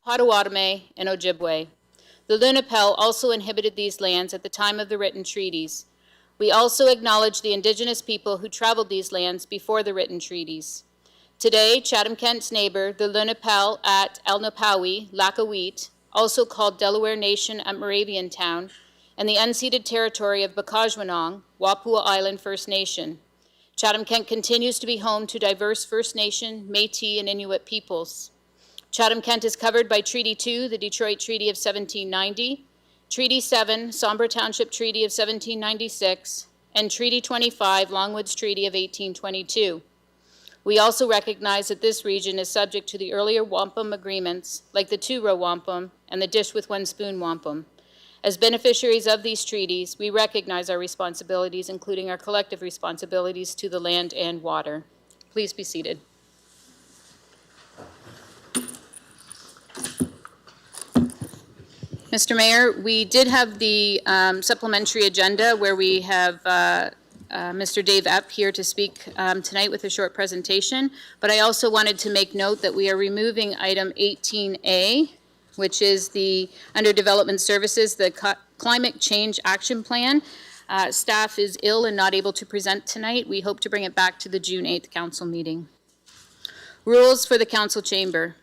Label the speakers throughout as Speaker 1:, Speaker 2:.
Speaker 1: Potawatomi, and Ojibwe. The Lenape also inhabited these lands at the time of the written treaties. We also acknowledge the Indigenous people who traveled these lands before the written treaties. Today, Chatham-Kent's neighbor, the Lenape at Elnapawi, Lackaweet, also called Delaware Nation at Moraviantown, and the unceded territory of Bakajwanong, Wapua Island First Nation. Chatham-Kent continues to be home to diverse First Nation, Métis, and Inuit peoples. Chatham-Kent is covered by Treaty 2, the Detroit Treaty of 1790, Treaty 7, Sombre Township Treaty of 1796, and Treaty 25, Longwoods Treaty of 1822. We also recognize that this region is subject to the earlier wampum agreements, like the two-row wampum and the dish with one spoon wampum. As beneficiaries of these treaties, we recognize our responsibilities, including our collective responsibilities to the land and water. Please be seated. Mr. Mayor, we did have the supplementary agenda where we have Mr. Dave Epp here to speak tonight with a short presentation, but I also wanted to make note that we are removing item 18A, which is the, under Development Services, the Climate Change Action Plan. Staff is ill and not able to present tonight. We hope to bring it back to the June 8th council meeting. Rules for the council chamber.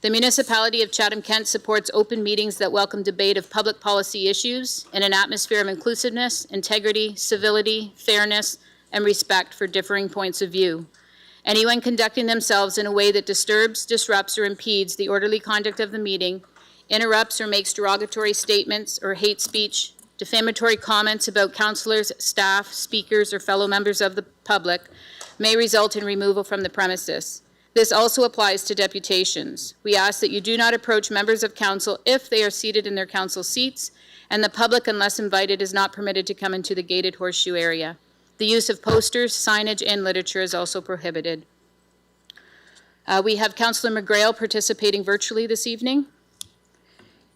Speaker 1: The municipality of Chatham-Kent supports open meetings that welcome debate of public policy issues in an atmosphere of inclusiveness, integrity, civility, fairness, and respect for differing points of view. Anyone conducting themselves in a way that disturbs, disrupts, or impedes the orderly conduct of the meeting, interrupts or makes derogatory statements or hate speech, defamatory comments about councillors, staff, speakers, or fellow members of the public may result in removal from the premises. This also applies to deputations. We ask that you do not approach members of council if they are seated in their council seats, and the public, unless invited, is not permitted to come into the gated horseshoe area. The use of posters, signage, and literature is also prohibited. We have Councillor McGrail participating virtually this evening.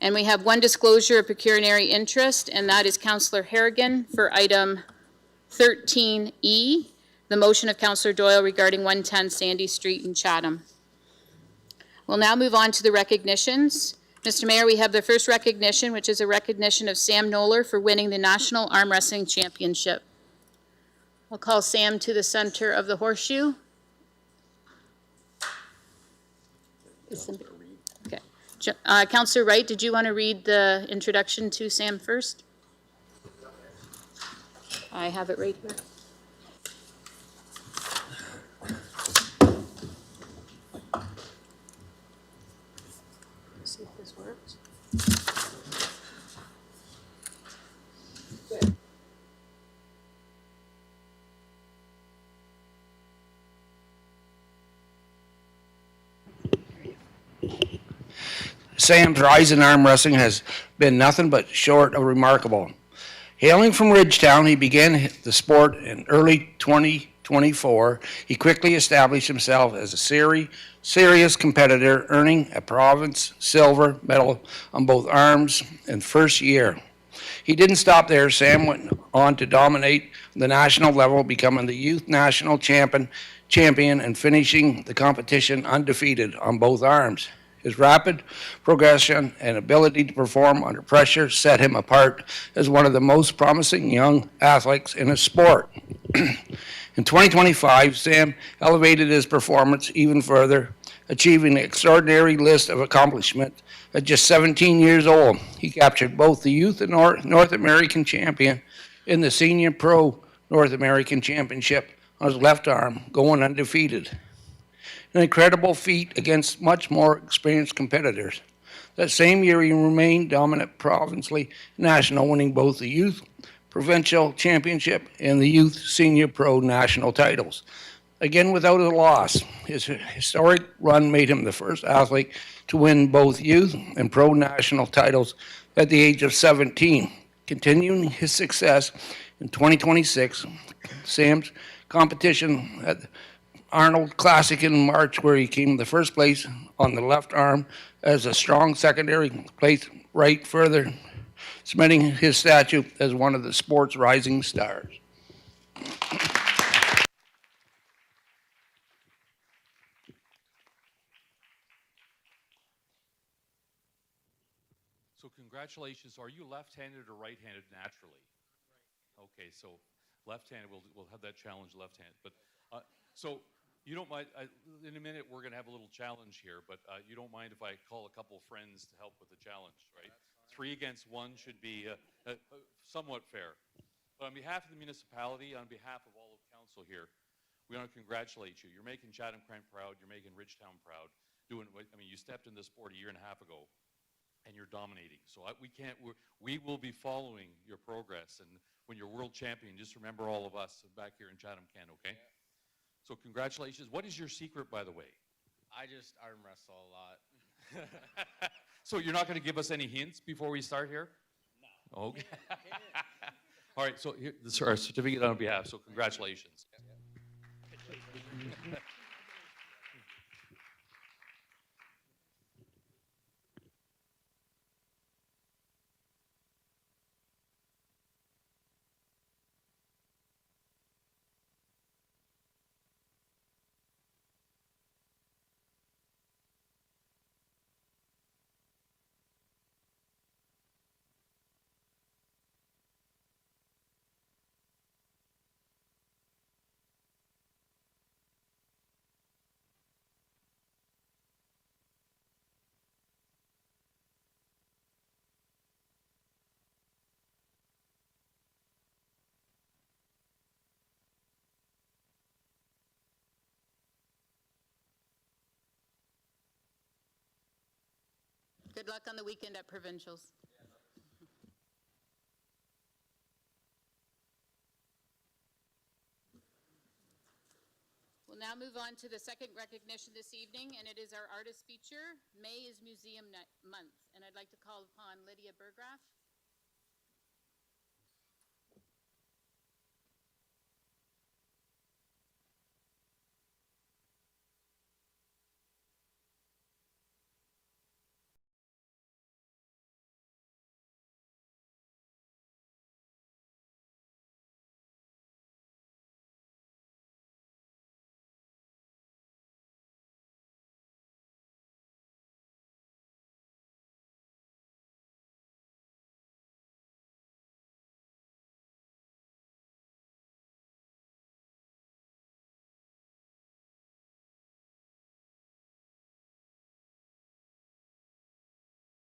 Speaker 1: And we have one disclosure of pecuniary interest, and that is Councillor Harrigan for item 13E, the motion of Councillor Doyle regarding 110 Sandy Street in Chatham. We'll now move on to the recognitions. Mr. Mayor, we have the first recognition, which is a recognition of Sam Knoller for winning the National Arm Wrestling Championship. I'll call Sam to the center of the horseshoe. Okay. Councillor Wright, did you want to read the introduction to Sam first? I have it right here. See if this works.
Speaker 2: Sam's rise in arm wrestling has been nothing but short of remarkable. Hailing from Ridgetown, he began the sport in early 2024. He quickly established himself as a serious competitor, earning a province silver medal on both arms in first year. He didn't stop there. Sam went on to dominate the national level, becoming the youth national champion and finishing the competition undefeated on both arms. His rapid progression and ability to perform under pressure set him apart as one of the most promising young athletes in his sport. In 2025, Sam elevated his performance even further, achieving an extraordinary list of accomplishments. At just 17 years old, he captured both the Youth and North American Champion and the Senior Pro North American Championship on his left arm, going undefeated. An incredible feat against much more experienced competitors. That same year, he remained dominant provincially national, winning both the Youth Provincial Championship and the Youth Senior Pro National titles. Again, without a loss, his historic run made him the first athlete to win both Youth and Pro National titles at the age of 17. Continuing his success in 2026, Sam's competition at Arnold Classic in March, where he came the first place on the left arm as a strong secondary place right, further cementing his stature as one of the sport's rising stars.
Speaker 3: So congratulations. Are you left-handed or right-handed naturally? Right. Okay, so left-handed, we'll have that challenge left-handed. But so you don't mind, in a minute we're going to have a little challenge here, but you don't mind if I call a couple friends to help with the challenge, right? 3 against 1 should be somewhat fair. But on behalf of the municipality, on behalf of all of council here, we want to congratulate you. You're making Chatham-Kent proud. You're making Ridgetown proud. You stepped in this sport a year and a half ago, and you're dominating. So we will be following your progress. And when you're world champion, just remember all of us back here in Chatham-Kent, okay? Yeah. So congratulations. What is your secret, by the way?
Speaker 4: I just arm wrestle a lot.
Speaker 3: So you're not going to give us any hints before we start here? No. Okay. All right, so here, this is our certificate on behalf, so congratulations.
Speaker 1: Good luck on the weekend at provincials. We'll now move on to the second recognition this evening, and it is our artist feature. May is Museum Month, and I'd like to call upon Lydia Burgraff.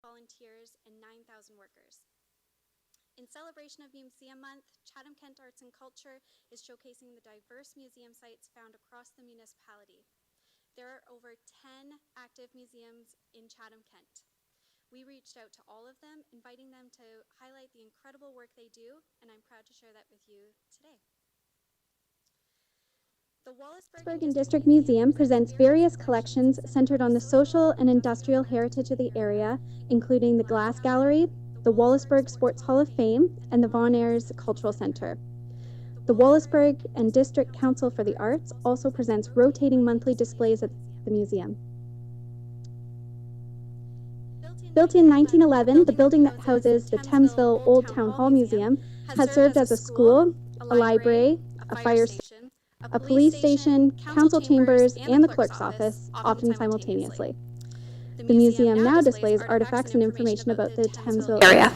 Speaker 5: Volunteers, and 9,000 workers. In celebration of Museum Month, Chatham-Kent Arts and Culture is showcasing the diverse museum sites found across the municipality. There are over 10 active museums in Chatham-Kent. We reached out to all of them, inviting them to highlight the incredible work they do, and I'm proud to share that with you today. The Wallaceburg and District Museum presents various collections centered on the social and industrial heritage of the area, including the Glass Gallery, the Wallaceburg Sports Hall of Fame, and the Von Ayres Cultural Center. The Wallaceburg and District Council for the Arts also presents rotating monthly displays at the museum. Built in 1911, the building that houses the Thamesville Old Town Hall Museum has served as a school, a library, a fire station, a police station, council chambers, and the clerk's office, often simultaneously. The museum now displays artifacts and information about the Thamesville area.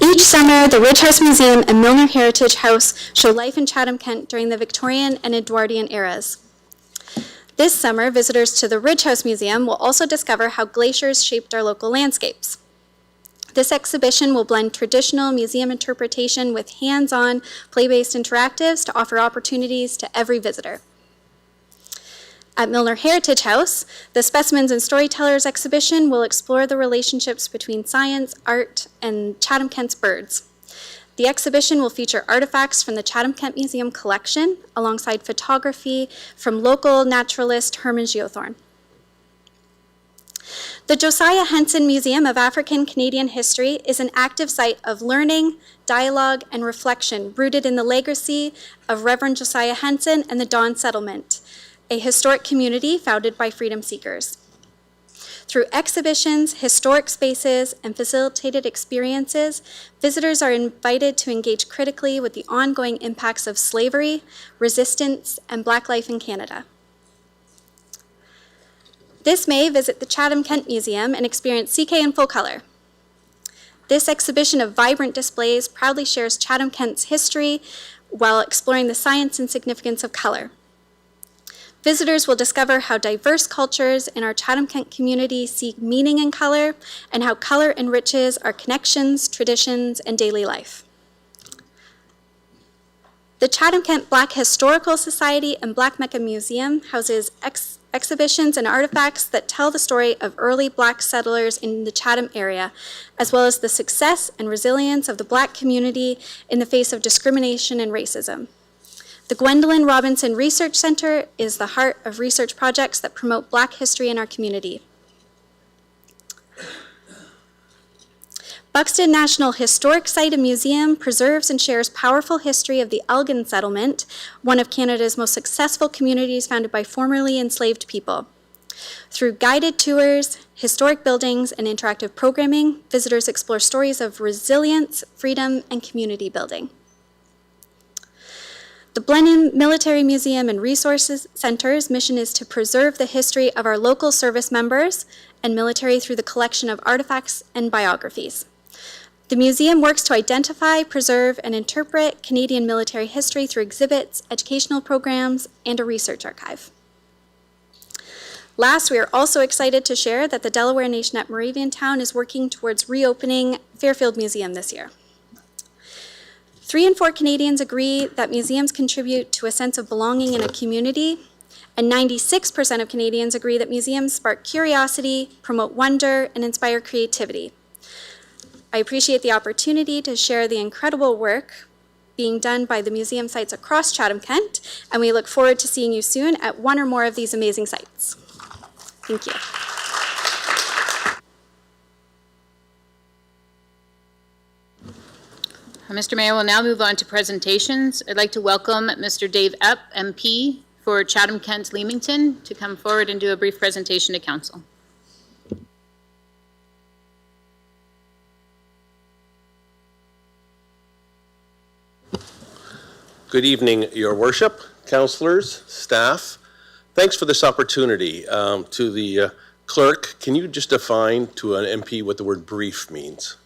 Speaker 5: Each summer, the Ridge House Museum and Milner Heritage House show life in Chatham-Kent during the Victorian and Edwardian eras. This summer, visitors to the Ridge House Museum will also discover how glaciers shaped our local landscapes. This exhibition will blend traditional museum interpretation with hands-on, play-based interactives to offer opportunities to every visitor. At Milner Heritage House, the Specimens and Storytellers exhibition will explore the relationships between science, art, and Chatham-Kent's birds. The exhibition will feature artifacts from the Chatham-Kent Museum collection, alongside photography from local naturalist Herman Geothorne. The Josiah Henson Museum of African Canadian History is an active site of learning, dialogue, and reflection rooted in the legacy of Reverend Josiah Henson and the Don Settlement, a historic community founded by freedom seekers. Through exhibitions, historic spaces, and facilitated experiences, visitors are invited to engage critically with the ongoing impacts of slavery, resistance, and Black life in Canada. This May, visit the Chatham-Kent Museum and experience CK in full color. This exhibition of vibrant displays proudly shares Chatham-Kent's history while exploring the science and significance of color. Visitors will discover how diverse cultures in our Chatham-Kent community seek meaning in color and how color enriches our connections, traditions, and daily life. The Chatham-Kent Black Historical Society and Black Mecca Museum houses exhibitions and artifacts that tell the story of early Black settlers in the Chatham area, as well as the success and resilience of the Black community in the face of discrimination and racism. The Gwendolyn Robinson Research Center is the heart of research projects that promote Black history in our community. Buxton National Historic Site and Museum preserves and shares powerful history of the Elgin Settlement, one of Canada's most successful communities founded by formerly enslaved people. Through guided tours, historic buildings, and interactive programming, visitors explore stories of resilience, freedom, and community building. The Blenheim Military Museum and Resources Center's mission is to preserve the history of our local service members and military through the collection of artifacts and biographies. The museum works to identify, preserve, and interpret Canadian military history through exhibits, educational programs, and a research archive. Last, we are also excited to share that the Delaware Nation at Moraviantown is working towards reopening Fairfield Museum this year. 3 in 4 Canadians agree that museums contribute to a sense of belonging in a community, and 96% of Canadians agree that museums spark curiosity, promote wonder, and inspire creativity. I appreciate the opportunity to share the incredible work being done by the museum sites across Chatham-Kent, and we look forward to seeing you soon at one or more of these amazing sites. Thank you.
Speaker 1: Mr. Mayor, we'll now move on to presentations. I'd like to welcome Mr. Dave Epp, MP for Chatham-Kent Leamington, to come forward and do a brief presentation to Council.
Speaker 6: Good evening, Your Worship, councillors, staff. Thanks for this opportunity. To the clerk, can you just define to an MP what the word brief means?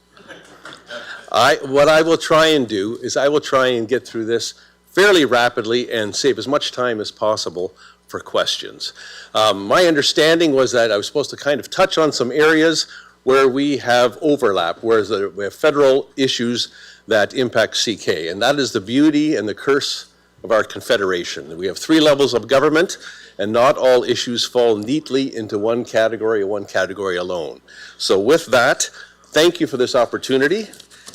Speaker 6: What I will try and do is I will try and get through this fairly rapidly and save as much time as possible for questions. My understanding was that I was supposed to kind of touch on some areas where we have overlap, where we have federal issues that impact CK, and that is the beauty and the curse of our confederation. We have 3 levels of government, and not all issues fall neatly into one category or one category alone. So with that, thank you for this opportunity.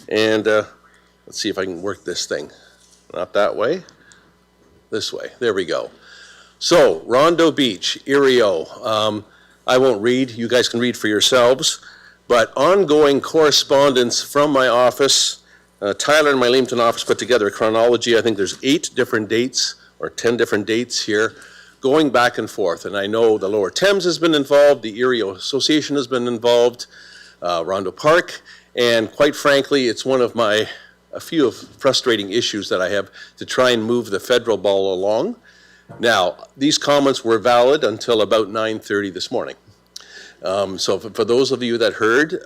Speaker 6: And let's see if I can work this thing. Not that way, this way. There we go. So, Rondo Beach, Erio. I won't read. You guys can read for yourselves. But ongoing correspondence from my office, Tyler and my Leamington office put together a chronology. I think there's 8 different dates or 10 different dates here going back and forth. And I know the Lower Thames has been involved, the Erio Association has been involved, Rondo Park. And quite frankly, it's one of a few of frustrating issues that I have to try and move the federal ball along. Now, these comments were valid until about 9:30 this morning. So for those of you that heard,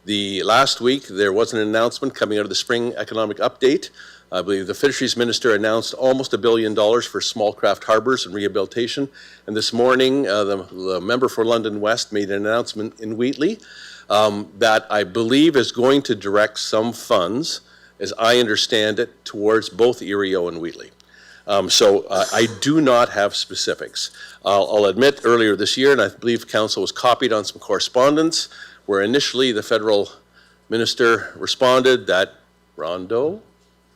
Speaker 6: the last week there was an announcement coming out of the spring economic update. I believe the fisheries minister announced almost $1 billion for small craft harbors and rehabilitation. And this morning, the member for London West made an announcement in Wheatley that I believe is going to direct some funds, as I understand it, towards both Erio and Wheatley. So I do not have specifics. I'll admit earlier this year, and I believe Council was copied on some correspondence, where initially the federal minister responded that Rondo,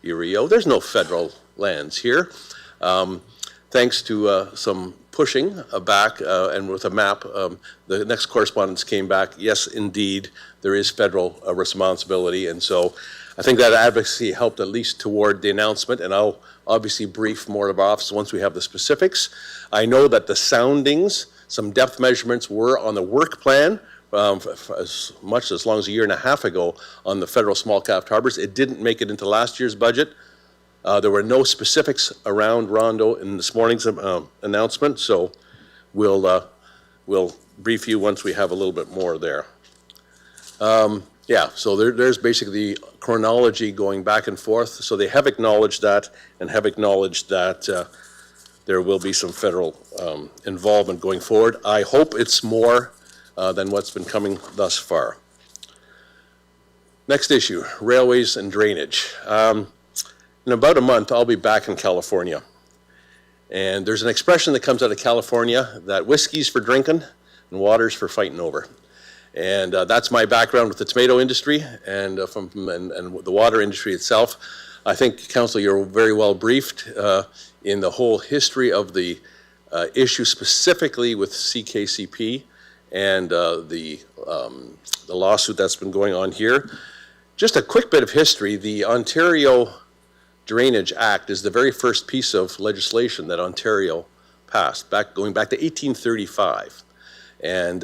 Speaker 6: Erio, there's no federal lands here. Thanks to some pushing back and with a map, the next correspondence came back, yes, indeed, there is federal responsibility. And so I think that advocacy helped at least toward the announcement, and I'll obviously brief more of our office once we have the specifics. I know that the soundings, some depth measurements were on the work plan for as long as a year and a half ago on the federal small craft harbors. It didn't make it into last year's budget. There were no specifics around Rondo in this morning's announcement, so we'll brief you once we have a little bit more there. Yeah, so there's basically the chronology going back and forth. So they have acknowledged that and have acknowledged that there will be some federal involvement going forward. I hope it's more than what's been coming thus far. Next issue, railways and drainage. In about a month, I'll be back in California. And there's an expression that comes out of California that whiskey's for drinking and water's for fighting over. And that's my background with the tomato industry and the water industry itself. I think, Council, you're very well briefed in the whole history of the issue, specifically with CKCP and the lawsuit that's been going on here. Just a quick bit of history. The Ontario Drainage Act is the very first piece of legislation that Ontario passed, going back to 1835. And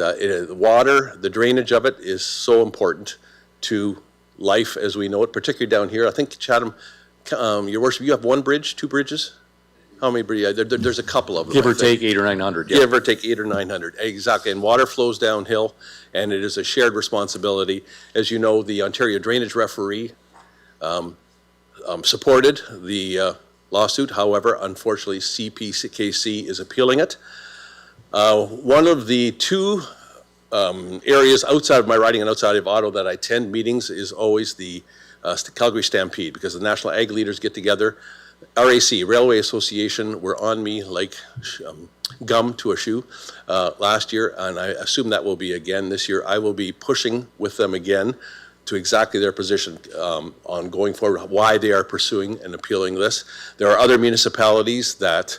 Speaker 6: water, the drainage of it is so important to life as we know it, particularly down here. I think Chatham, Your Worship, you have one bridge, two bridges? How many bridges? There's a couple of them.
Speaker 7: Give or take 800 or 900. Yeah.
Speaker 6: Give or take 800 or 900, exactly. And water flows downhill, and it is a shared responsibility. As you know, the Ontario Drainage Referee supported the lawsuit. However, unfortunately, CPKC is appealing it. One of the two areas outside of my riding and outside of Ottawa that I attend meetings is always the Calgary Stampede, because the National Ag Leaders get together. RAC, Railway Association, were on me like gum to a shoe last year, and I assume that will be again this year. I will be pushing with them again to exactly their position on going forward, why they are pursuing and appealing this. There are other municipalities that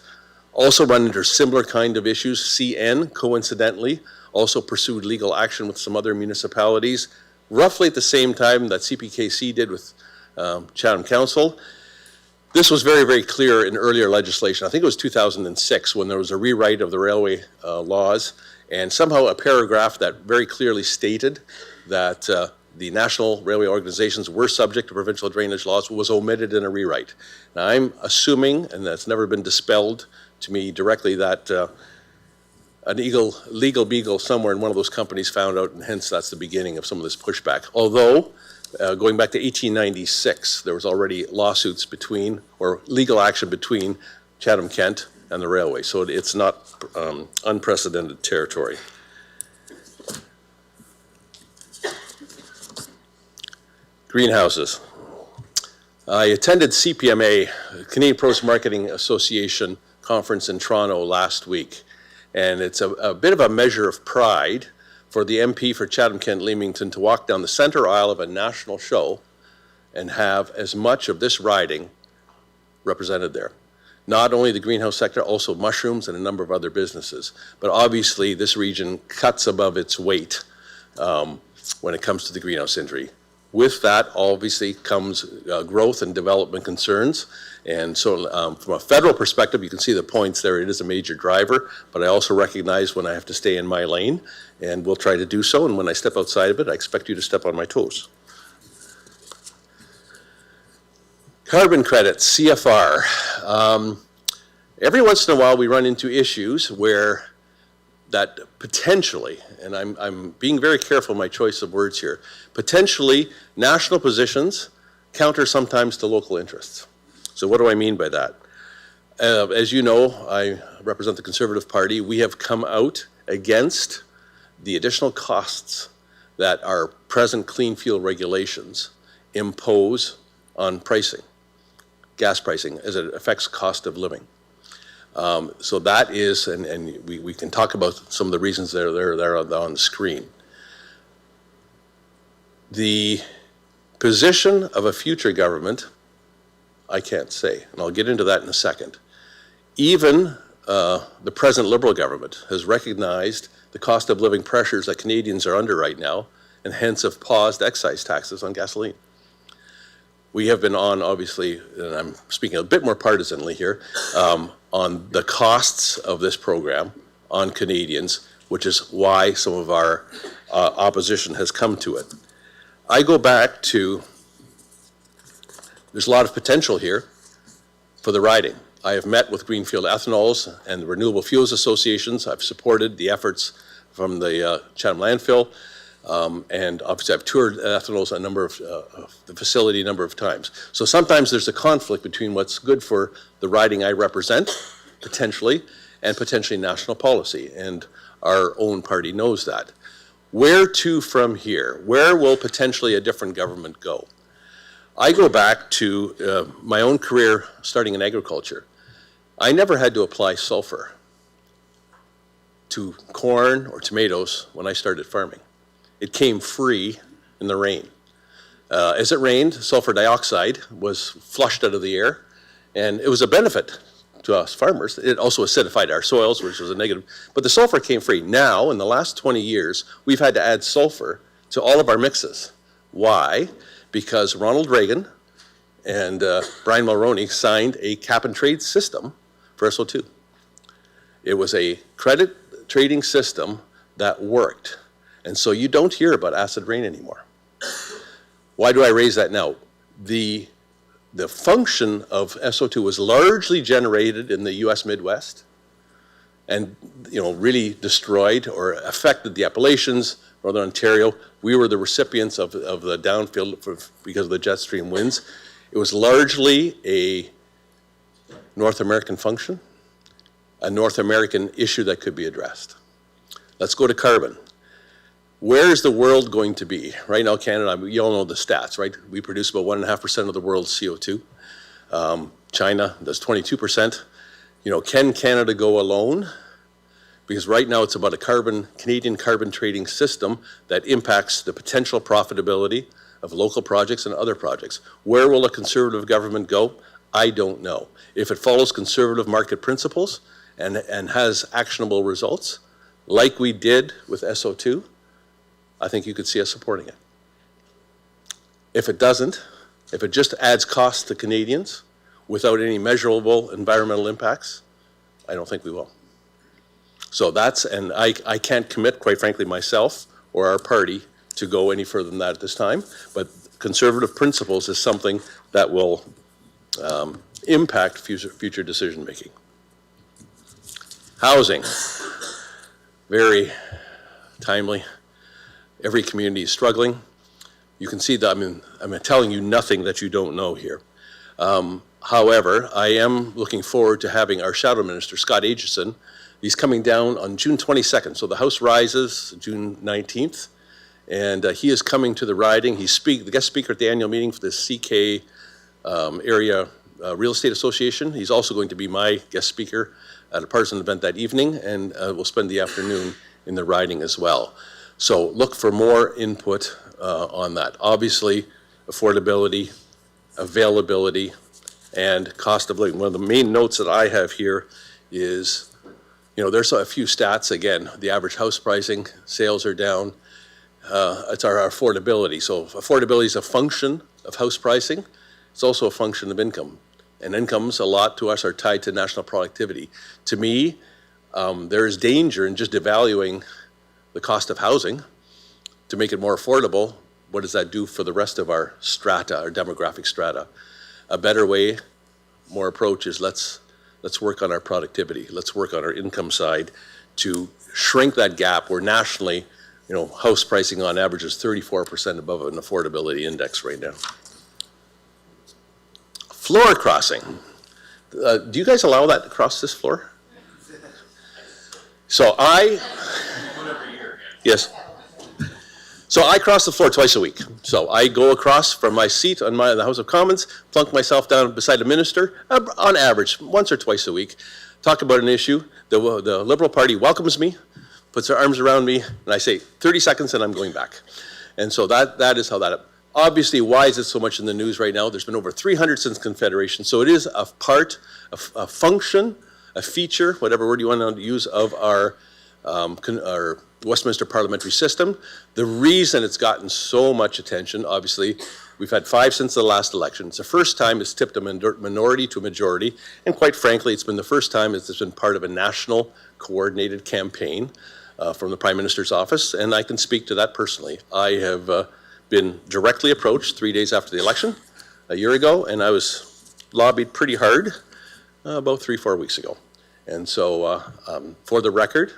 Speaker 6: also run into similar kind of issues. CN, coincidentally, also pursued legal action with some other municipalities, roughly at the same time that CPKC did with Chatham Council. This was very, very clear in earlier legislation. I think it was 2006 when there was a rewrite of the railway laws, and somehow a paragraph that very clearly stated that the national railway organizations were subject to provincial drainage laws was omitted in a rewrite. Now, I'm assuming, and that's never been dispelled to me directly, that an legal beagle somewhere in one of those companies found out, and hence that's the beginning of some of this pushback. Although, going back to 1896, there was already lawsuits between, or legal action between Chatham-Kent and the railway, so it's not unprecedented territory. Greenhouses. I attended CPMA, Canadian Produce Marketing Association conference in Toronto last week, and it's a bit of a measure of pride for the MP for Chatham-Kent-Leamington to walk down the center aisle of a national show and have as much of this riding represented there. Not only the greenhouse sector, also mushrooms and a number of other businesses. But obviously this region cuts above its weight when it comes to the greenhouse industry. With that, obviously, comes growth and development concerns. And so from a federal perspective, you can see the points there. It is a major driver, but I also recognize when I have to stay in my lane, and we'll try to do so. And when I step outside of it, I expect you to step on my toes. Carbon credits, CFR. Every once in a while, we run into issues where that potentially, and I'm being very careful in my choice of words here, potentially national positions counter sometimes to local interests. So what do I mean by that? As you know, I represent the Conservative Party. We have come out against the additional costs that our present clean fuel regulations impose on pricing, gas pricing, as it affects cost of living. So that is, and we can talk about some of the reasons that are there on the screen. The position of a future government, I can't say, and I'll get into that in a second. Even the present Liberal government has recognized the cost of living pressures that Canadians are under right now, and hence have paused excise taxes on gasoline. We have been on, obviously, and I'm speaking a bit more partisanly here, on the costs of this program on Canadians, which is why some of our opposition has come to it. I go back to, there's a lot of potential here for the riding. I have met with Greenfield Ethanols and the Renewable Fuels Associations. I've supported the efforts from the Chatham landfill. And obviously I've toured ethanol's the facility a number of times. So sometimes there's a conflict between what's good for the riding I represent, potentially, and potentially national policy. And our own party knows that. Where to from here? Where will potentially a different government go? I go back to my own career starting in agriculture. I never had to apply sulfur to corn or tomatoes when I started farming. It came free in the rain. As it rained, sulfur dioxide was flushed out of the air, and it was a benefit to us farmers. It also acidified our soils, which was a negative, but the sulfur came free. Now, in the last 20 years, we've had to add sulfur to all of our mixes. Why? Because Ronald Reagan and Brian Mulroney signed a cap and trade system for SO2. It was a credit trading system that worked. And so you don't hear about acid rain anymore. Why do I raise that now? The function of SO2 was largely generated in the US Midwest and really destroyed or affected the Appalachians, Northern Ontario. We were the recipients of the downfield because of the jet stream winds. It was largely a North American function, a North American issue that could be addressed. Let's go to carbon. Where is the world going to be? Right now, Canada, you all know the stats, right? We produce about 1.5% of the world's CO2. China does 22%. Can Canada go alone? Because right now it's about a Canadian carbon trading system that impacts the potential profitability of local projects and other projects. Where will a conservative government go? I don't know. If it follows conservative market principles and has actionable results, like we did with SO2, I think you could see us supporting it. If it doesn't, if it just adds costs to Canadians without any measurable environmental impacts, I don't think we will. So and I can't commit, quite frankly, myself or our party to go any further than that at this time, but conservative principles is something that will impact future decision-making. Housing, very timely. Every community is struggling. You can see that I'm telling you nothing that you don't know here. However, I am looking forward to having our shadow minister, Scott Aitchison. He's coming down on June 22nd. So the House rises June 19th, and he is coming to the riding. He's the guest speaker at the annual meeting for the CK Area Real Estate Association. He's also going to be my guest speaker at a partisan event that evening, and we'll spend the afternoon in the riding as well. So look for more input on that. Obviously, affordability, availability, and cost of living. One of the main notes that I have here is, there's a few stats. Again, the average house pricing, sales are down. It's our affordability. So affordability is a function of house pricing. It's also a function of income. And incomes, a lot to us, are tied to national productivity. To me, there is danger in just devaluing the cost of housing to make it more affordable. What does that do for the rest of our strata, our demographic strata? A better way, more approach is let's work on our productivity. Let's work on our income side to shrink that gap where nationally, house pricing on average is 34% above an affordability index right now. Floor crossing. Do you guys allow that across this floor? So yes. So I cross the floor twice a week. So I go across from my seat on the House of Commons, plunk myself down beside a minister, on average, once or twice a week, talk about an issue. The Liberal Party welcomes me, puts their arms around me, and I say 30 seconds and I'm going back. And so that is how that, obviously, why is it so much in the news right now? There's been over 300 since Confederation. So it is a part, a function, a feature, whatever word you want to use, of our Westminster parliamentary system. The reason it's gotten so much attention, obviously, we've had 5 since the last election. It's the first time it's tipped a minority to a majority, and quite frankly, it's been the first time it's been part of a national coordinated campaign from the Prime Minister's office, and I can speak to that personally. I have been directly approached 3 days after the election, a year ago, and I was lobbied pretty hard about 3-4 weeks ago. And so, for the record,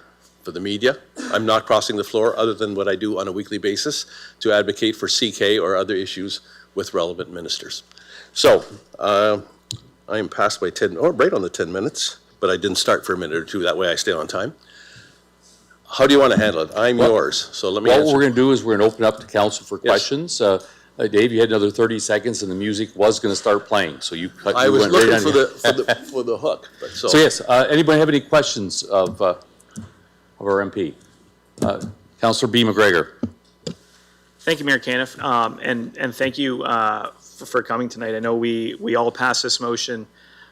Speaker 6: for the media. I'm not crossing the floor other than what I do on a weekly basis to advocate for CK or other issues with relevant ministers. So I am past my 10, or right on the 10 minutes, but I didn't start for a minute or two. That way I stay on time. How do you want to handle it? I'm yours, so let me
Speaker 7: What
Speaker 6: answer.
Speaker 7: we're going to do is we're going to open up to council for questions. Dave, you had another 30 seconds and the music was going to start playing, so you cut.
Speaker 6: I
Speaker 7: you
Speaker 6: was
Speaker 7: went
Speaker 6: looking
Speaker 7: right
Speaker 6: for
Speaker 7: on
Speaker 6: for the hook. But
Speaker 7: So yes, anybody have any questions of our MP? Councillor B. McGregor.
Speaker 8: Thank you, Mayor Caniff, and thank you for coming tonight. I know we all passed this motion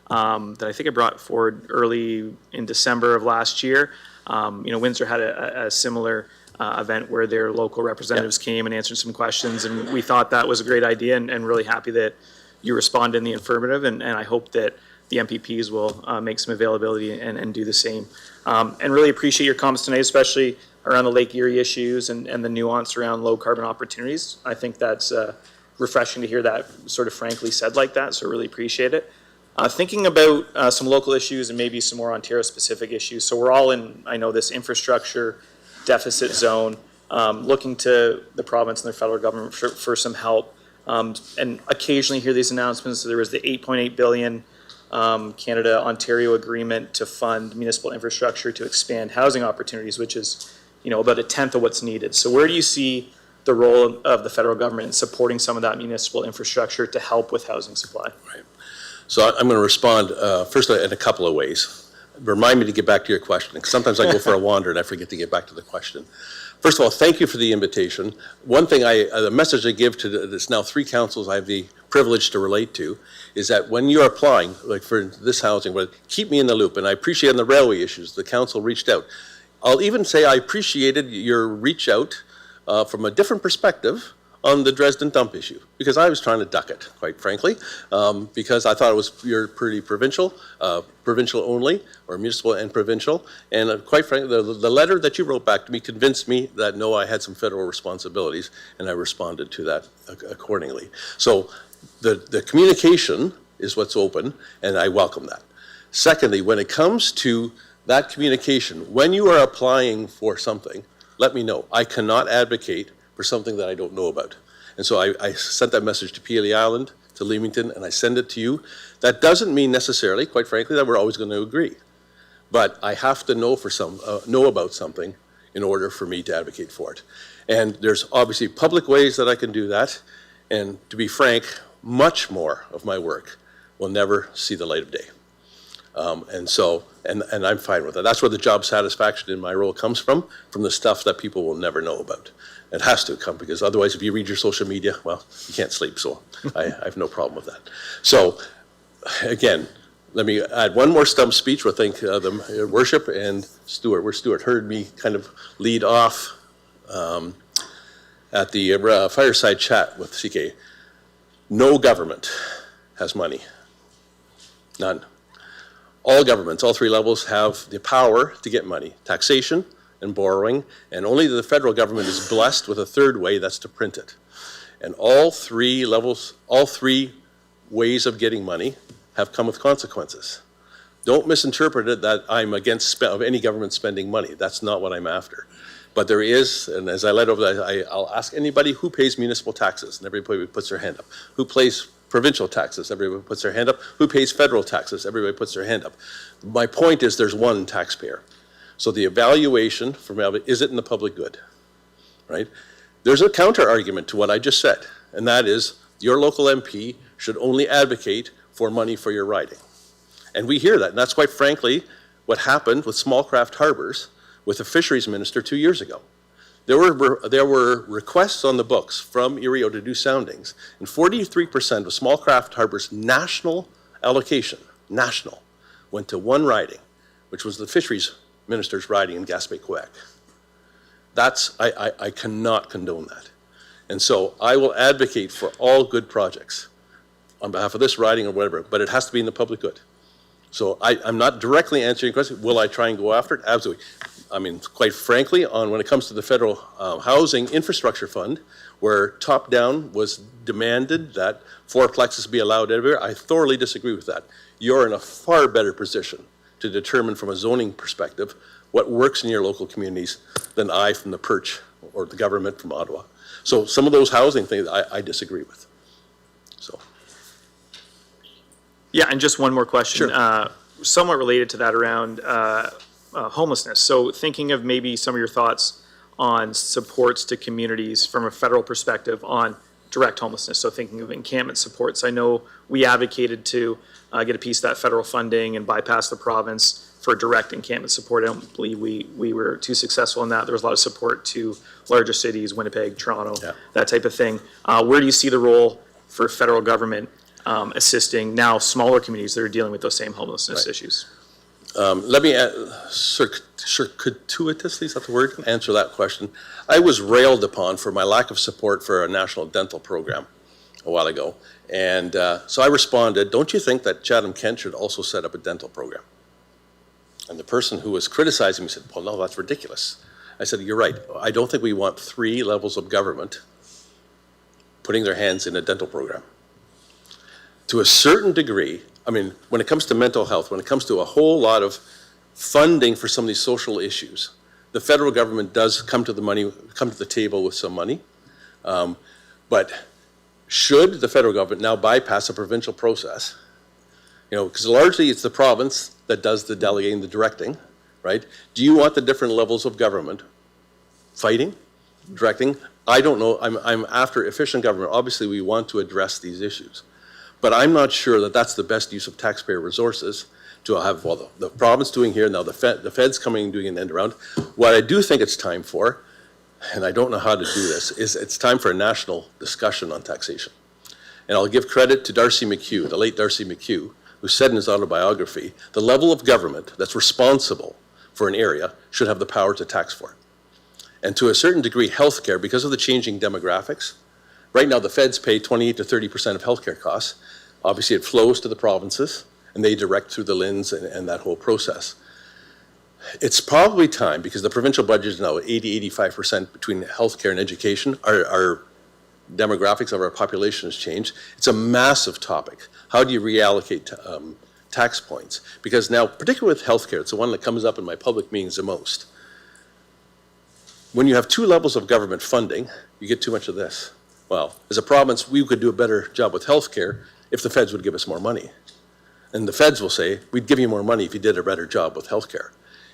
Speaker 8: that I think I brought forward early in December of last year. Windsor had a similar event where their local representatives came and answered some questions, and we thought that was a great idea, and really happy that you responded in the affirmative, and I hope that the MPPs will make some availability and do the same. And really appreciate your comments tonight, especially around the Lake Erie issues and the nuance around low carbon opportunities. I think that's refreshing to hear that sort of frankly said like that, so really appreciate it. Thinking about some local issues and maybe some more Ontario-specific issues. So we're all in, I know, this infrastructure deficit zone, looking to the province and the federal government for some help. And occasionally hear these announcements. So there was the $8.8 billion Canada-Ontario agreement to fund municipal infrastructure to expand housing opportunities, which is, about a tenth of what's needed. So where do you see the role of the federal government in supporting some of that municipal infrastructure to help with housing supply?
Speaker 6: Right. So I'm going to respond first in a couple of ways. Remind me to get back to your question, because sometimes I go for a wander and I forget to get back to the question. First of all, thank you for the invitation. One thing the message I give to this now 3 councils I have the privilege to relate to is that when you're applying, like for this housing, keep me in the loop. And I appreciate on the railway issues, the council reached out. I'll even say I appreciated your reach out from a different perspective on the Dresden dump issue, because I was trying to duck it, quite frankly, because I thought you're pretty provincial, provincial only, or municipal and provincial, and quite frankly, the letter that you wrote back to me convinced me that no, I had some federal responsibilities, and I responded to that accordingly. So the communication is what's open, and I welcome that. Secondly, when it comes to that communication, when you are applying for something, let me know. I cannot advocate for something that I don't know about. And so I sent that message to Peely Island, to Leamington, and I send it to you. That doesn't mean necessarily, quite frankly, that we're always going to agree. But I have to know know about something in order for me to advocate for it. And there's obviously public ways that I can do that. And to be frank, much more of my work will never see the light of day. And I'm fine with that. That's where the job satisfaction in my role comes from the stuff that people will never know about. It has to come, because otherwise if you read your social media, well, you can't sleep, so I have no problem with that. So again, let me add one more stump speech. We'll thank the worship and Stuart, where Stuart heard me kind of lead off at the fireside chat with CK. No government has money, none. All governments, all 3 levels, have the power to get money, taxation and borrowing, and only the federal government is blessed with a 3rd way, that's to print it. And all 3 levels, all 3 ways of getting money have come with consequences. Don't misinterpret it that I'm against of any government spending money. That's not what I'm after. But there is, and as I led over that, I'll ask anybody who pays municipal taxes, and everybody puts their hand up. Who pays provincial taxes? Everybody puts their hand up. Who pays federal taxes? Everybody puts their hand up. My point is there's one taxpayer. So the evaluation from is it in the public good, right? There's a counter argument to what I just said, and that is your local MP should only advocate for money for your riding. And we hear that, and that's quite frankly what happened with small craft harbors with the fisheries minister 2 years ago. There were requests on the books from ERIO to do soundings, and 43% of small craft harbors' national allocation, went to one riding, which was the fisheries minister's riding in Gaspé, Quebec. I cannot condone that. And so I will advocate for all good projects on behalf of this riding or whatever, but it has to be in the public good. So I'm not directly answering your question. Will I try and go after it? Absolutely. I mean, quite frankly, when it comes to the federal housing infrastructure fund, where top-down was demanded that 4plexes be allowed everywhere, I thoroughly disagree with that. You're in a far better position to determine from a zoning perspective what works in your local communities than I from the perch or the government from Ottawa. So some of those housing things I disagree with. So.
Speaker 8: Yeah, and just one more question.
Speaker 6: Sure.
Speaker 8: Somewhat related to that around homelessness. So thinking of maybe some of your thoughts on supports to communities from a federal perspective on direct homelessness. So thinking of encampment supports. I know we advocated to get a piece of that federal funding and bypass the province for direct encampment support. I don't believe we were too successful in that. There was a lot of support to larger cities, Winnipeg, Toronto, that type of thing. Where do you see the role for federal government assisting now smaller communities that are dealing with those same homelessness issues?
Speaker 6: Let me circuitously, is that the word? Answer that question. I was railed upon for my lack of support for a national dental program a while ago. And so I responded, don't you think that Chatham-Kent should also set up a dental program? And the person who was criticizing me said, well, no, that's ridiculous. I said, you're right. I don't think we want 3 levels of government putting their hands in a dental program. To a certain degree, I mean, when it comes to mental health, when it comes to a whole lot of funding for some of these social issues, the federal government does come to the table with some money. But should the federal government now bypass a provincial process? You know, because largely it's the province that does the delegating, the directing, right? Do you want the different levels of government fighting, directing? I don't know. I'm after efficient government. Obviously, we want to address these issues. But I'm not sure that that's the best use of taxpayer resources to have, well, the province doing here, now the feds coming and doing an end around. What I do think it's time for, and I don't know how to do this, is it's time for a national discussion on taxation. And I'll give credit to Darcy McHugh, the late Darcy McHugh, who said in his autobiography, the level of government that's responsible for an area should have the power to tax for it. And to a certain degree, healthcare, because of the changing demographics, right now the feds pay 28 to 30% of healthcare costs. Obviously it flows to the provinces and they direct through the LHINs and that whole process. It's probably time, because the provincial budget is now 80-85% between healthcare and education. Our demographics of our population has changed. It's a massive topic. How do you reallocate tax points? Because now, particularly with healthcare, it's the one that comes up in my public meetings the most. When you have 2 levels of government funding, you get too much of this. Well, as a province, we could do a better job with healthcare if the feds would give us more money. And the feds will say, we'd give you more money if you did a better job with healthcare.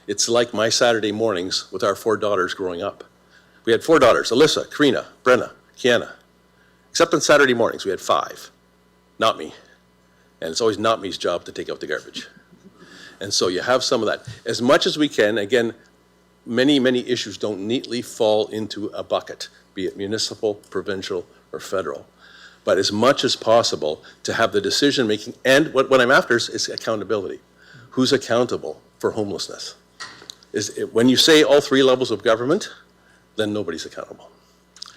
Speaker 6: It's like my Saturday mornings with our 4 daughters growing up. We had 4 daughters, Alyssa, Karina, Brenna, Kiana. Except on Saturday mornings, we had 5. Not me. And it's always not me's job to take out the garbage. And so you have some of that. As much as we can, again, many issues don't neatly fall into a bucket, be it municipal, provincial, or federal. But as much as possible to have the decision making, and what I'm after is accountability. Who's accountable for homelessness? When you say all 3 levels of government, then nobody's accountable.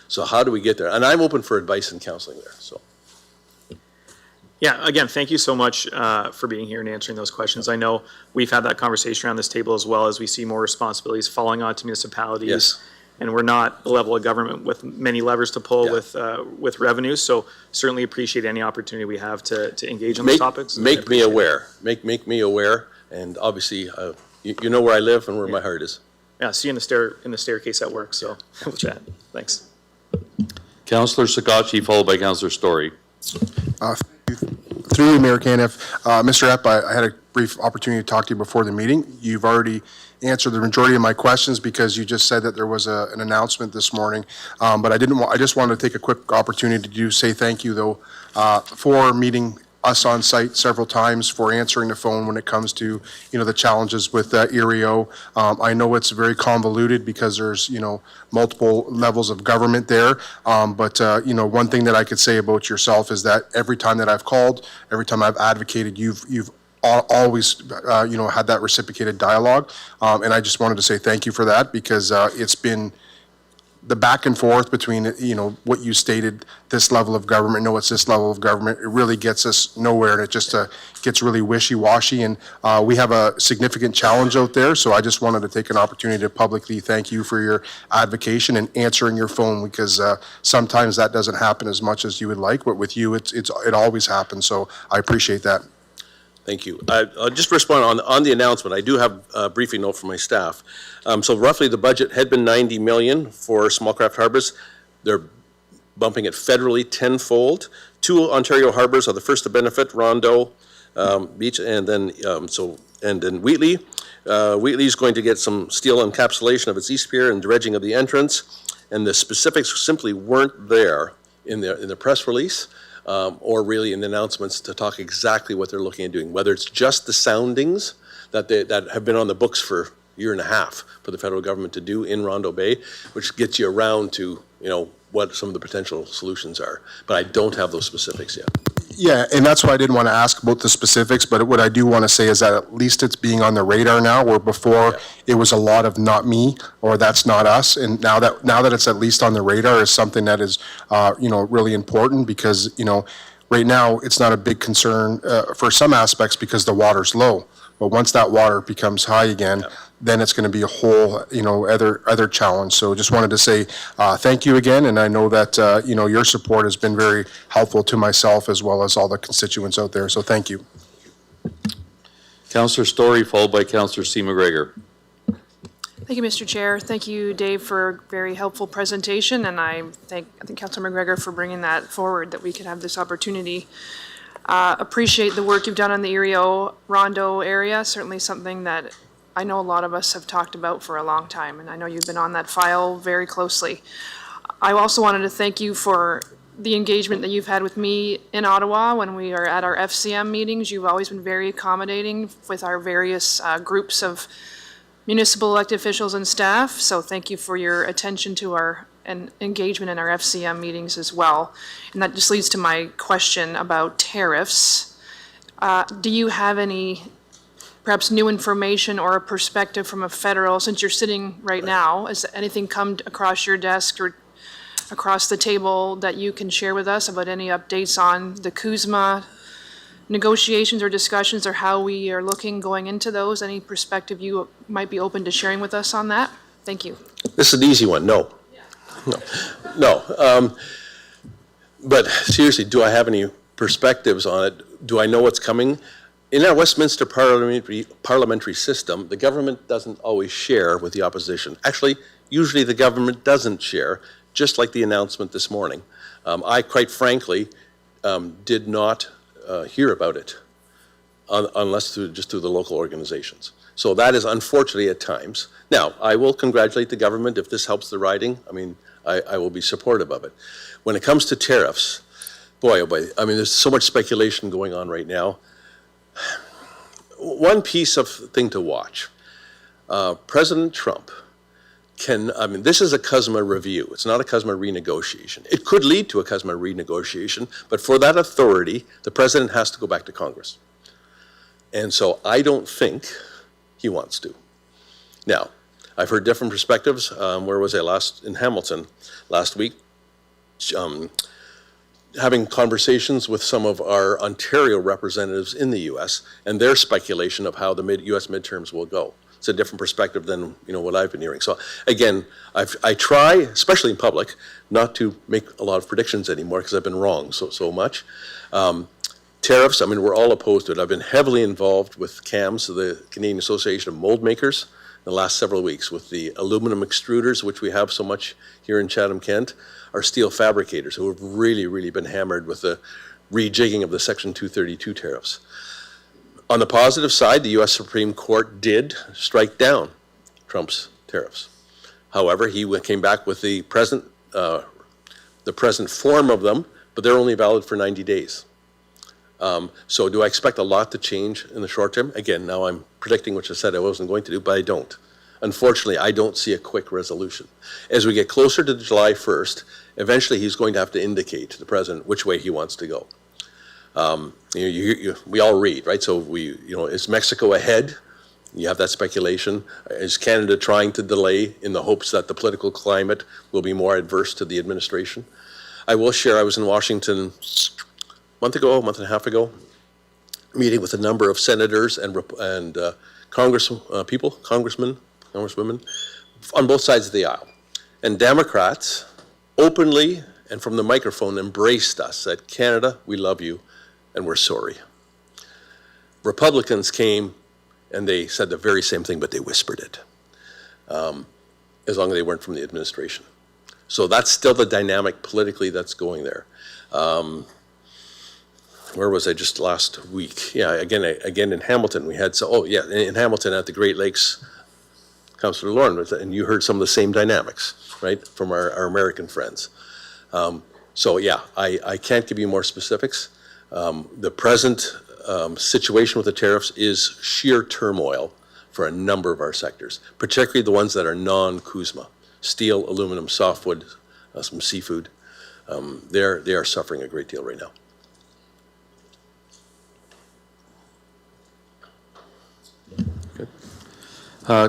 Speaker 6: So how do we get there? And I'm open for advice and counseling there. So.
Speaker 8: Yeah, again, thank you so much for being here and answering those questions. I know we've had that conversation around this table as well, as we see more responsibilities falling onto municipalities.
Speaker 6: Yes.
Speaker 8: And we're not a level of government with many levers to pull with revenues. So certainly appreciate any opportunity we have to engage on these topics.
Speaker 6: Make me aware. Make me aware. And obviously, you know where I live and where my heart is.
Speaker 8: Yeah, see you in the staircase at work. So we'll chat. Thanks.
Speaker 7: Councillor Sakachi, followed by Councillor Story.
Speaker 9: Through you, Mayor Caniff. Mr. Epp, I had a brief opportunity to talk to you before the meeting. You've already answered the majority of my questions because you just said that there was an announcement this morning. But I just wanted to take a quick opportunity to say thank you, though, for meeting us on site several times, for answering the phone when it comes to, the challenges with ERIO. I know it's very convoluted because there's, multiple levels of government there. But one thing that I could say about yourself is that every time that I've called, every time I've advocated, you've always, had that reciprocated dialogue. And I just wanted to say thank you for that, because it's been the back and forth between, what you stated, this level of government, no, it's this level of government, it really gets us nowhere, and it just gets really wishy-washy, and we have a significant challenge out there, so I just wanted to take an opportunity to publicly thank you for your advocation and answering your phone, because sometimes that doesn't happen as much as you would like, but with you, it always happens, so I appreciate that.
Speaker 6: Thank you. I'll just respond on the announcement. I do have a briefing note from my staff. So roughly the budget had been 90 million for small craft harbors. They're bumping it federally tenfold. 2 Ontario harbors are the first to benefit, Rondeau Beach, and then Wheatley. Wheatley is going to get some steel encapsulation of its east pier and dredging of the entrance, and the specifics simply weren't there in the press release. Or really in the announcements to talk exactly what they're looking at doing, whether it's just the soundings that have been on the books for a year and a half for the federal government to do in Rondeau Bay, which gets you around to, what some of the potential solutions are. But I don't have those specifics yet.
Speaker 9: Yeah, and that's why I didn't want to ask about the specifics, but what I do want to say is that at least it's being on the radar now, where before it was a lot of not me, or that's not us, and now that it's at least on the radar is something that is, really important, because, right now, it's not a big concern for some aspects because the water's low. But once that water becomes high again, then it's going to be a whole, other challenge. So just wanted to say thank you again, and I know that, your support has been very helpful to myself as well as all the constituents out there, so thank you.
Speaker 7: Councillor Story, followed by Councillor C. McGregor.
Speaker 10: Thank you, Mr. Chair. Thank you, Dave, for a very helpful presentation, and I think Councillor McGregor for bringing that forward, that we could have this opportunity. Appreciate the work you've done on the Erie-Rondeau area, certainly something that I know a lot of us have talked about for a long time, and I know you've been on that file very closely. I also wanted to thank you for the engagement that you've had with me in Ottawa when we are at our FCM meetings. You've always been very accommodating with our various groups of municipal elected officials and staff, so thank you for your attention to our engagement in our FCM meetings as well. And that just leads to my question about tariffs. Do you have any perhaps new information or a perspective from a federal, since you're sitting right now, has anything come across your desk or across the table that you can share with us about any updates on the CUSMA negotiations or discussions, or how we are looking going into those? Any perspective you might be open to sharing with us on that? Thank you.
Speaker 6: This is an easy one, no. No. But seriously, do I have any perspectives on it? Do I know what's coming? In our Westminster parliamentary system, the government doesn't always share with the opposition. Actually, usually the government doesn't share, just like the announcement this morning. I, quite frankly, did not hear about it unless just through the local organizations. So that is unfortunately at times. Now, I will congratulate the government if this helps the riding. I mean, I will be supportive of it. When it comes to tariffs, boy, oh boy, I mean, there's so much speculation going on right now. One piece of thing to watch, President Trump this is a CUSMA review. It's not a CUSMA renegotiation. It could lead to a CUSMA renegotiation, but for that authority, the president has to go back to Congress. And so I don't think he wants to. Now, I've heard different perspectives. Where was I in Hamilton last week? Having conversations with some of our Ontario representatives in the U.S. and their speculation of how the U.S. midterms will go. It's a different perspective than what I've been hearing. So again, I try, especially in public, not to make a lot of predictions anymore because I've been wrong so much. Tariffs, I mean, we're all opposed to it. I've been heavily involved with CAMS, the Canadian Association of Mold Makers, in the last several weeks with the aluminum extruders, which we have so much here in Chatham-Kent, our steel fabricators who have really, really been hammered with the rejigging of the Section 232 tariffs. On the positive side, the U.S. Supreme Court did strike down Trump's tariffs. However, he came back with the present form of them, but they're only valid for 90 days. So do I expect a lot to change in the short term? Again, now I'm predicting, which I said I wasn't going to do, but I don't. Unfortunately, I don't see a quick resolution. As we get closer to July 1st, eventually he's going to have to indicate to the president which way he wants to go. We all read, right? So is Mexico ahead? You have that speculation. Is Canada trying to delay in the hopes that the political climate will be more adverse to the administration? I will share, I was in Washington a month and a half ago, meeting with a number of senators and congressmen, congresswomen on both sides of the aisle. And Democrats openly and from the microphone embraced us, said, Canada, we love you and we're sorry. Republicans came and they said the very same thing, but they whispered it, as long as they weren't from the administration. So that's still the dynamic politically that's going there. Where was I just last week? Yeah, again in Hamilton, we had, in Hamilton at the Great Lakes, Councillor Lauren, and you heard some of the same dynamics, right, from our American friends. So yeah, I can't give you more specifics. The present situation with the tariffs is sheer turmoil for a number of our sectors, particularly the ones that are non-CUSMA, steel, aluminum, softwood, some seafood. They are suffering a great deal right now.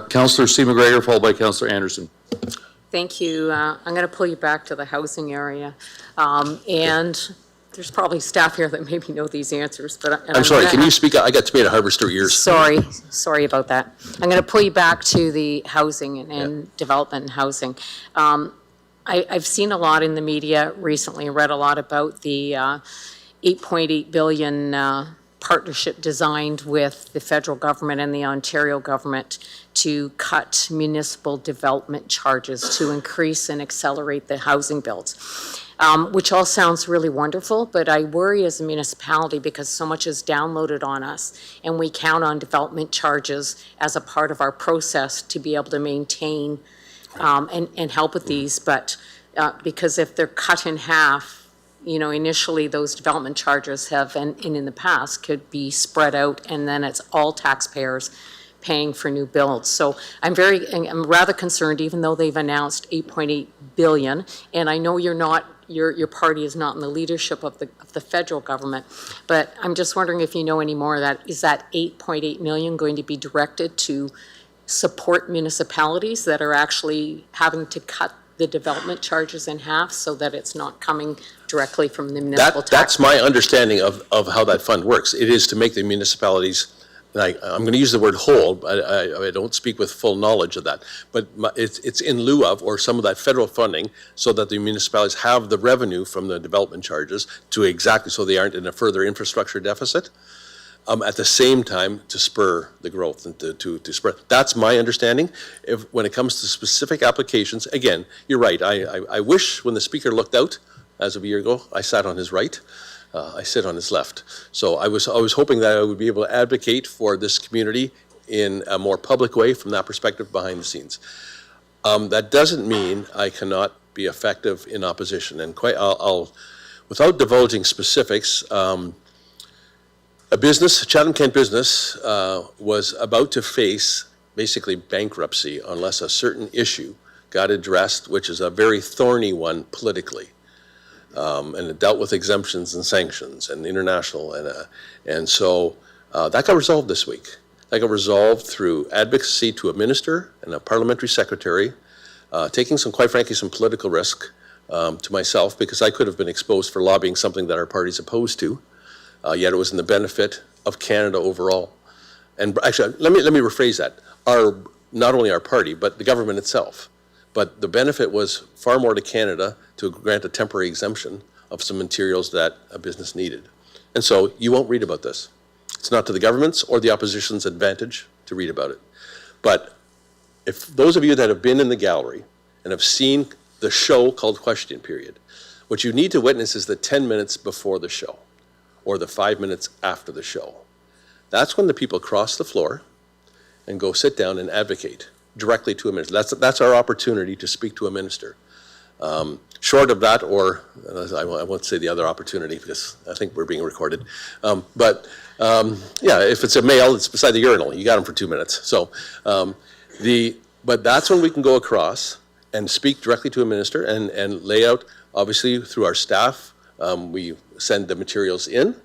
Speaker 7: Councillor C. McGregor, followed by Councillor Anderson.
Speaker 11: Thank you. I'm going to pull you back to the housing area. And there's probably staff here that maybe know these answers, but
Speaker 6: I'm sorry, can you speak? I got tomato harvester ears.
Speaker 11: Sorry about that. I'm going to pull you back to the housing and development and housing. I've seen a lot in the media recently, read a lot about the $8.8 billion partnership designed with the federal government and the Ontario government to cut municipal development charges to increase and accelerate the housing builds, which all sounds really wonderful, but I worry as a municipality because so much is downloaded on us and we count on development charges as a part of our process to be able to maintain and help with these, but because if they're cut in half, you know, initially those development charges have, and in the past, could be spread out, and then it's all taxpayers paying for new builds. So I'm rather concerned, even though they've announced $8.8 billion, and I know you're not, your party is not in the leadership of the federal government, but I'm just wondering if you know any more of that. Is that $8.8 million going to be directed to support municipalities that are actually having to cut the development charges in half so that it's not coming directly from the municipal tax?
Speaker 6: That's my understanding of how that fund works. It is to make the municipalities, I'm going to use the word whole, but I don't speak with full knowledge of that, but it's in lieu of, or some of that federal funding, so that the municipalities have the revenue from the development charges so they aren't in a further infrastructure deficit. At the same time to spur the growth and to spur. That's my understanding. When it comes to specific applications, again, you're right. I wish when the speaker looked out, as of a year ago, I sat on his right. I sit on his left. So I was hoping that I would be able to advocate for this community in a more public way from that perspective behind the scenes. That doesn't mean I cannot be effective in opposition. And without divulging specifics, a business, Chatham-Kent business, was about to face basically bankruptcy unless a certain issue got addressed, which is a very thorny one politically. And it dealt with exemptions and sanctions and international. And so that got resolved this week. That got resolved through advocacy to a minister and a parliamentary secretary, taking quite frankly, some political risk to myself, because I could have been exposed for lobbying something that our party's opposed to. Yet it was in the benefit of Canada overall. And actually, let me rephrase that. Not only our party, but the government itself. But the benefit was far more to Canada to grant a temporary exemption of some materials that a business needed. And so you won't read about this. It's not to the government's or the opposition's advantage to read about it. But if those of you that have been in the gallery and have seen the show called Question Period, what you need to witness is the 10 minutes before the show, or the 5 minutes after the show. That's when the people cross the floor and go sit down and advocate directly to a minister. That's our opportunity to speak to a minister. Short of that, or I won't say the other opportunity because I think we're being recorded. Yeah, if it's a male, it's beside the urinal. You got him for 2 minutes. So, but that's when we can go across and speak directly to a minister and lay out, obviously through our staff, we send the materials in,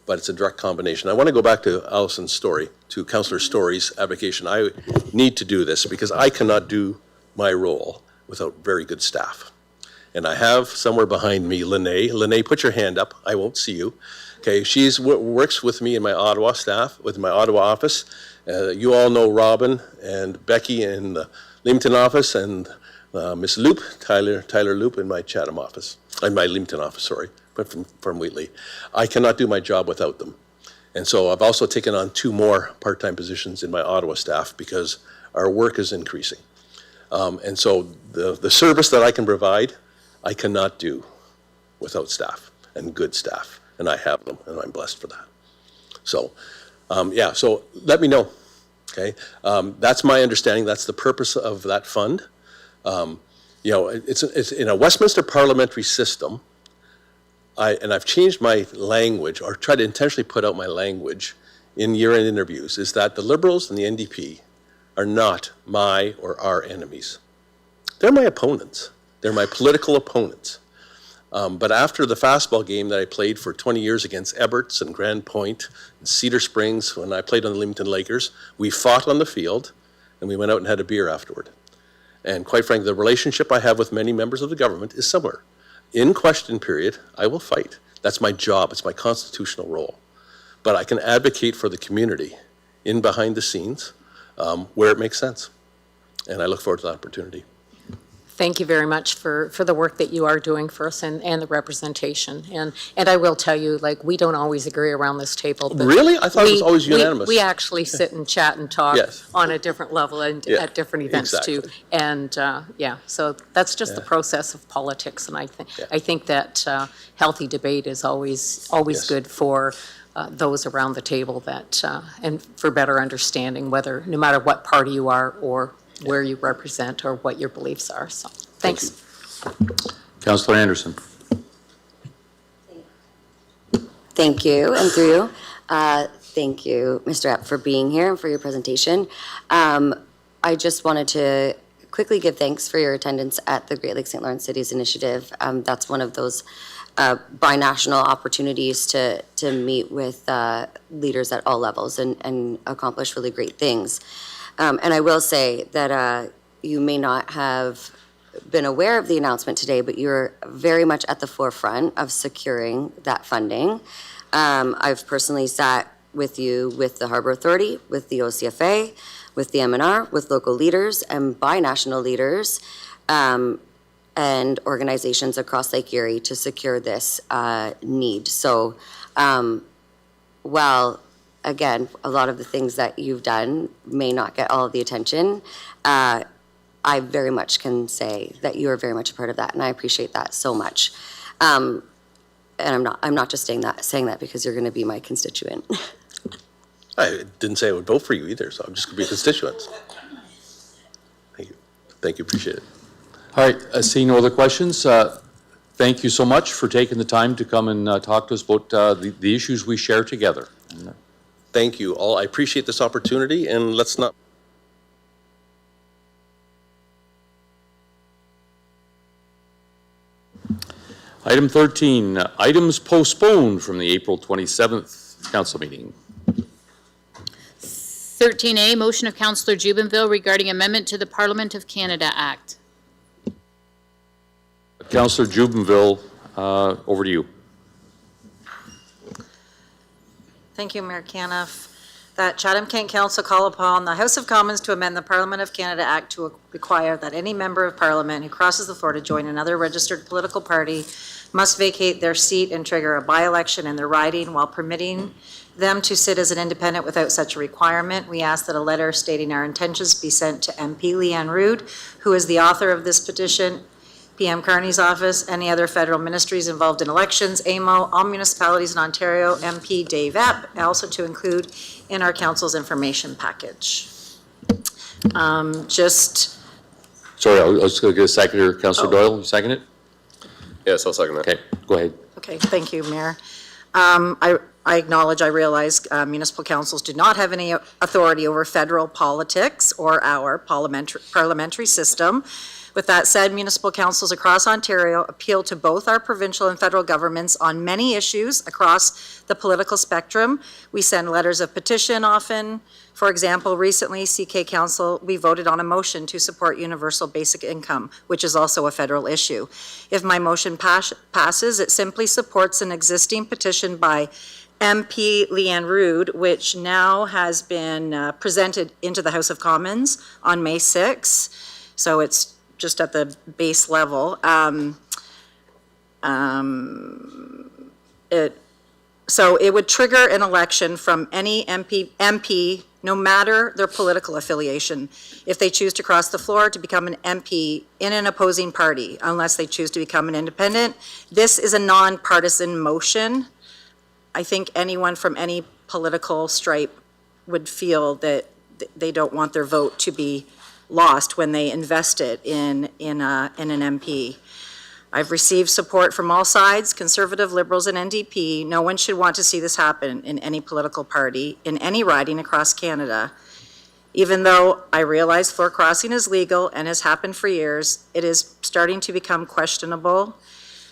Speaker 6: but it's a direct combination. I want to go back to Allison's story, to Councillor Story's advocation. I need to do this because I cannot do my role without very good staff. And I have somewhere behind me, Lene. Lene, put your hand up. I won't see you. Okay, she works with me in my Ottawa staff, with my Ottawa office. You all know Robin and Becky in the Leamington office, and Miss Loop, Tyler Loop in my Chatham office. In my Leamington office, sorry, but from Wheatley. I cannot do my job without them. And so I've also taken on 2 more part-time positions in my Ottawa staff because our work is increasing. And so the service that I can provide, I cannot do without staff and good staff. And I have them, and I'm blessed for that. So, yeah, so let me know, okay? That's my understanding. That's the purpose of that fund. You know, it's in a Westminster parliamentary system, and I've changed my language, or tried to intentionally put out my language in year-end interviews, is that the Liberals and the NDP are not my or our enemies. They're my opponents. They're my political opponents. But after the fastball game that I played for 20 years against Eberts and Grand Point and Cedar Springs, when I played on the Leamington Lakers, we fought on the field, and we went out and had a beer afterward. And quite frankly, the relationship I have with many members of the government is similar. In question period, I will fight. That's my job. It's my constitutional role. But I can advocate for the community in behind the scenes where it makes sense. And I look forward to that opportunity.
Speaker 11: Thank you very much for the work that you are doing for us and the representation. And I will tell you, like, we don't always agree around this table. But
Speaker 6: really? I thought it was always unanimous.
Speaker 11: We actually sit and chat and talk
Speaker 6: Yes.
Speaker 11: on a different level and
Speaker 6: Yeah,
Speaker 11: at different events too.
Speaker 6: exactly.
Speaker 11: And, yeah, so that's just the process of politics. And I think that healthy debate is always
Speaker 6: Yes.
Speaker 11: good for those around the table that, and for better understanding whether, no matter what party you are or where you represent or what your beliefs are. So, thanks.
Speaker 7: Councillor Anderson.
Speaker 12: Thank you, and through you. Thank you, Mr. Epp, for being here and for your presentation. I just wanted to quickly give thanks for your attendance at the Great Lakes St. Lawrence Cities Initiative. That's one of those binational opportunities to meet with leaders at all levels and accomplish really great things. And I will say that you may not have been aware of the announcement today, but you're very much at the forefront of securing that funding. I've personally sat with you with the Harbour Authority, with the OCFA, with the MNR, with local leaders and binational leaders and organizations across Lake Erie to secure this need. So while again, a lot of the things that you've done may not get all of the attention. I very much can say that you are very much a part of that, and I appreciate that so much. And I'm not just saying that because you're going to be my constituent.
Speaker 6: I didn't say I would vote for you either, so I'm just going to be a constituent. Thank you. Thank you. Appreciate it.
Speaker 7: All right, seeing no other questions, thank you so much for taking the time to come and talk to us about the issues we share together.
Speaker 6: Thank you all. I appreciate this opportunity, and let's not.
Speaker 7: Item 13, items postponed from the April 27th council meeting.
Speaker 1: 13A, motion of Councillor Jubenville regarding amendment to the Parliament of Canada Act.
Speaker 7: Councillor Jubenville, over to you.
Speaker 13: Thank you, Mayor Caniff. That Chatham-Kent Council call upon the House of Commons to amend the Parliament of Canada Act to require that any member of Parliament who crosses the floor to join another registered political party must vacate their seat and trigger a by-election in their riding while permitting them to sit as an independent without such a requirement. We ask that a letter stating our intentions be sent to MP Leanne Rood, who is the author of this petition, PM Carney's office, any other federal ministries involved in elections, AMO, all municipalities in Ontario, MP Dave Epp, and also to include in our council's information package.
Speaker 7: Sorry, I was going to get a second here. Councillor Doyle, you second it?
Speaker 6: Yes, I'll second that.
Speaker 7: Okay, go ahead.
Speaker 13: Okay, thank you, Mayor. I acknowledge, I realize municipal councils do not have any authority over federal politics or our parliamentary system. With that said, municipal councils across Ontario appeal to both our provincial and federal governments on many issues across the political spectrum. We send letters of petition often. For example, recently, CK Council, we voted on a motion to support universal basic income, which is also a federal issue. If my motion passes, it simply supports an existing petition by MP Leanne Rood, which now has been presented into the House of Commons on May 6th. So it's just at the base So it would trigger an election from any MP, no matter their political affiliation, if they choose to cross the floor to become an MP in an opposing party, unless they choose to become an independent. This is a nonpartisan motion. I think anyone from any political stripe would feel that they don't want their vote to be lost when they invest it in an MP. I've received support from all sides, Conservative, Liberals, and NDP. No one should want to see this happen in any political party, in any riding across Canada. Even though I realize floor crossing is legal and has happened for years, it is starting to become questionable.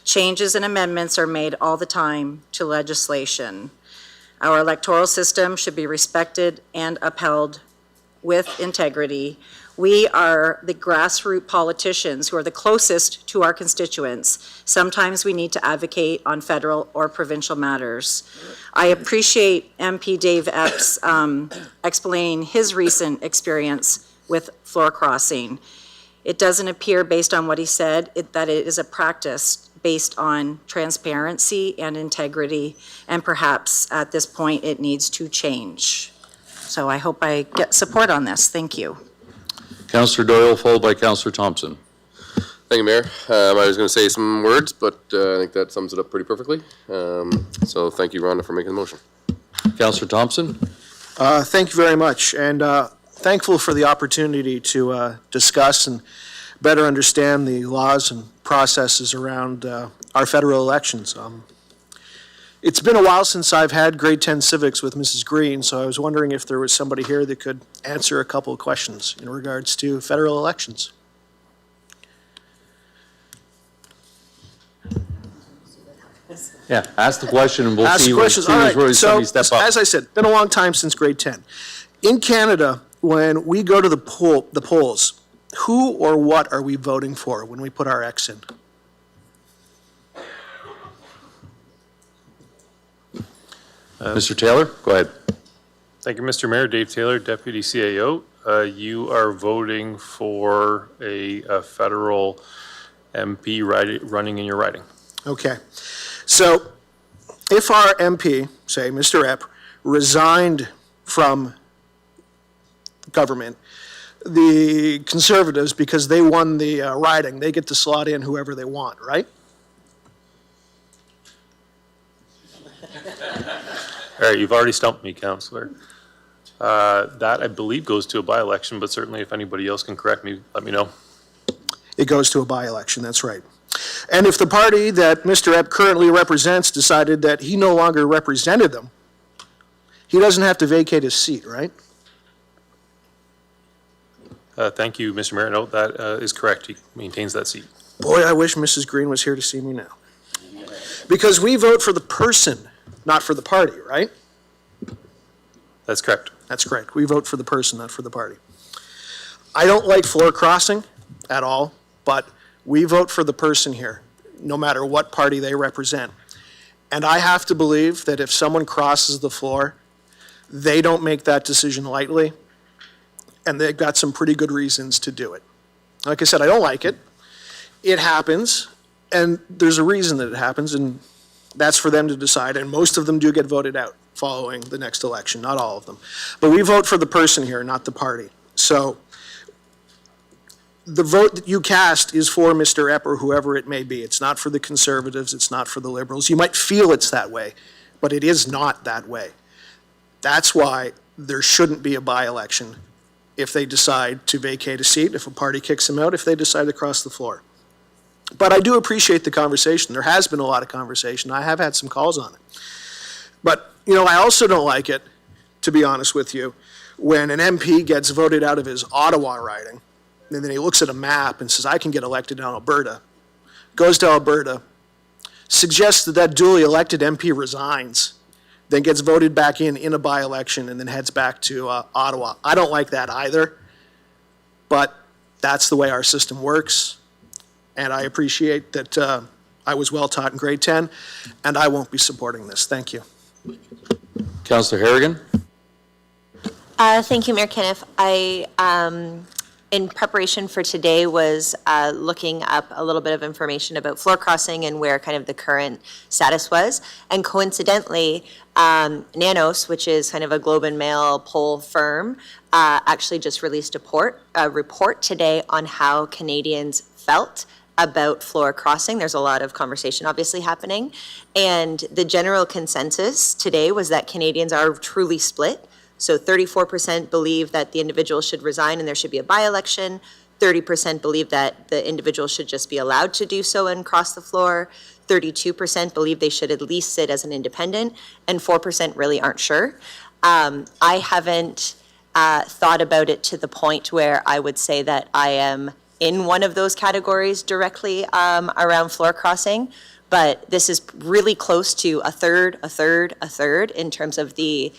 Speaker 13: Changes and amendments are made all the time to legislation. Our electoral system should be respected and upheld with integrity. We are the grassroots politicians who are the closest to our constituents. Sometimes we need to advocate on federal or provincial matters. I appreciate MP Dave Epps explaining his recent experience with floor crossing. It doesn't appear, based on what he said, that it is a practice based on transparency and integrity, and perhaps at this point it needs to change. So I hope I get support on this. Thank you.
Speaker 7: Councillor Doyle, followed by Councillor Thompson.
Speaker 14: Thank you, Mayor. I was going to say some words, but I think that sums it up pretty perfectly. So thank you, Rhonda, for making the motion.
Speaker 7: Councillor Thompson.
Speaker 15: Thank you very much, and thankful for the opportunity to discuss and better understand the laws and processes around our federal elections. It's been a while since I've had grade 10 civics with Mrs. Green, so I was wondering if there was somebody here that could answer a couple of questions in regards to federal elections.
Speaker 7: Yeah, ask the question and we'll
Speaker 15: Ask
Speaker 7: see
Speaker 15: questions.
Speaker 7: where
Speaker 15: All right.
Speaker 7: somebody
Speaker 15: So,
Speaker 7: step up.
Speaker 15: as I said, been a long time since grade 10. In Canada, when we go to the polls, who or what are we voting for when we put our X in?
Speaker 7: Mr. Taylor, go ahead.
Speaker 16: Thank you, Mr. Mayor. Dave Taylor, Deputy CAO. You are voting for a federal MP running in your riding.
Speaker 15: Okay. So if our MP, say Mr. Epp, resigned from government, the Conservatives, because they won the riding, they get to slot in whoever they want, right?
Speaker 16: All right, you've already stumped me, Councillor. That, I believe, goes to a by-election, but certainly if anybody else can correct me, let me know.
Speaker 15: It goes to a by-election, that's right. And if the party that Mr. Epp currently represents decided that he no longer represented them, he doesn't have to vacate his seat, right?
Speaker 16: Thank you, Mr. Mayor. No, that is correct. He maintains that seat.
Speaker 15: Boy, I wish Mrs. Green was here to see me now. Because we vote for the person, not for the party, right?
Speaker 16: That's correct.
Speaker 15: That's correct. We vote for the person, not for the party. I don't like floor crossing at all, but we vote for the person here, no matter what party they represent. And I have to believe that if someone crosses the floor, they don't make that decision lightly, and they've got some pretty good reasons to do it. Like I said, I don't like it. It happens, and there's a reason that it happens, and that's for them to decide, and most of them do get voted out following the next election, not all of them. But we vote for the person here, not the party. So the vote that you cast is for Mr. Epp or whoever it may be. It's not for the Conservatives, it's not for the Liberals. You might feel it's that way, but it is not that way. That's why there shouldn't be a by-election if they decide to vacate a seat, if a party kicks them out, if they decide to cross the floor. But I do appreciate the conversation. There has been a lot of conversation. I have had some calls on it. But, you know, I also don't like it, to be honest with you, when an MP gets voted out of his Ottawa riding, and then he looks at a map and says, I can get elected in Alberta, goes to Alberta, suggests that that duly elected MP resigns, then gets voted back in a by-election, and then heads back to Ottawa. I don't like that either, but that's the way our system works. And I appreciate that I was well taught in grade 10, and I won't be supporting this. Thank you.
Speaker 7: Councillor Harrigan.
Speaker 17: Thank you, Mayor Kenneth. I in preparation for today was looking up a little bit of information about floor crossing and where kind of the current status was. And coincidentally, Nanos, which is kind of a Globe and Mail poll firm, actually just released a report today on how Canadians felt about floor crossing. There's a lot of conversation obviously happening. And the general consensus today was that Canadians are truly split. So 34% believe that the individual should resign and there should be a by-election. 30% believe that the individual should just be allowed to do so and cross the floor. 32% believe they should at least sit as an independent, and 4% really aren't sure. I haven't thought about it to the point where I would say that I am in one of those categories directly around floor crossing, but this is really close to a third in terms of the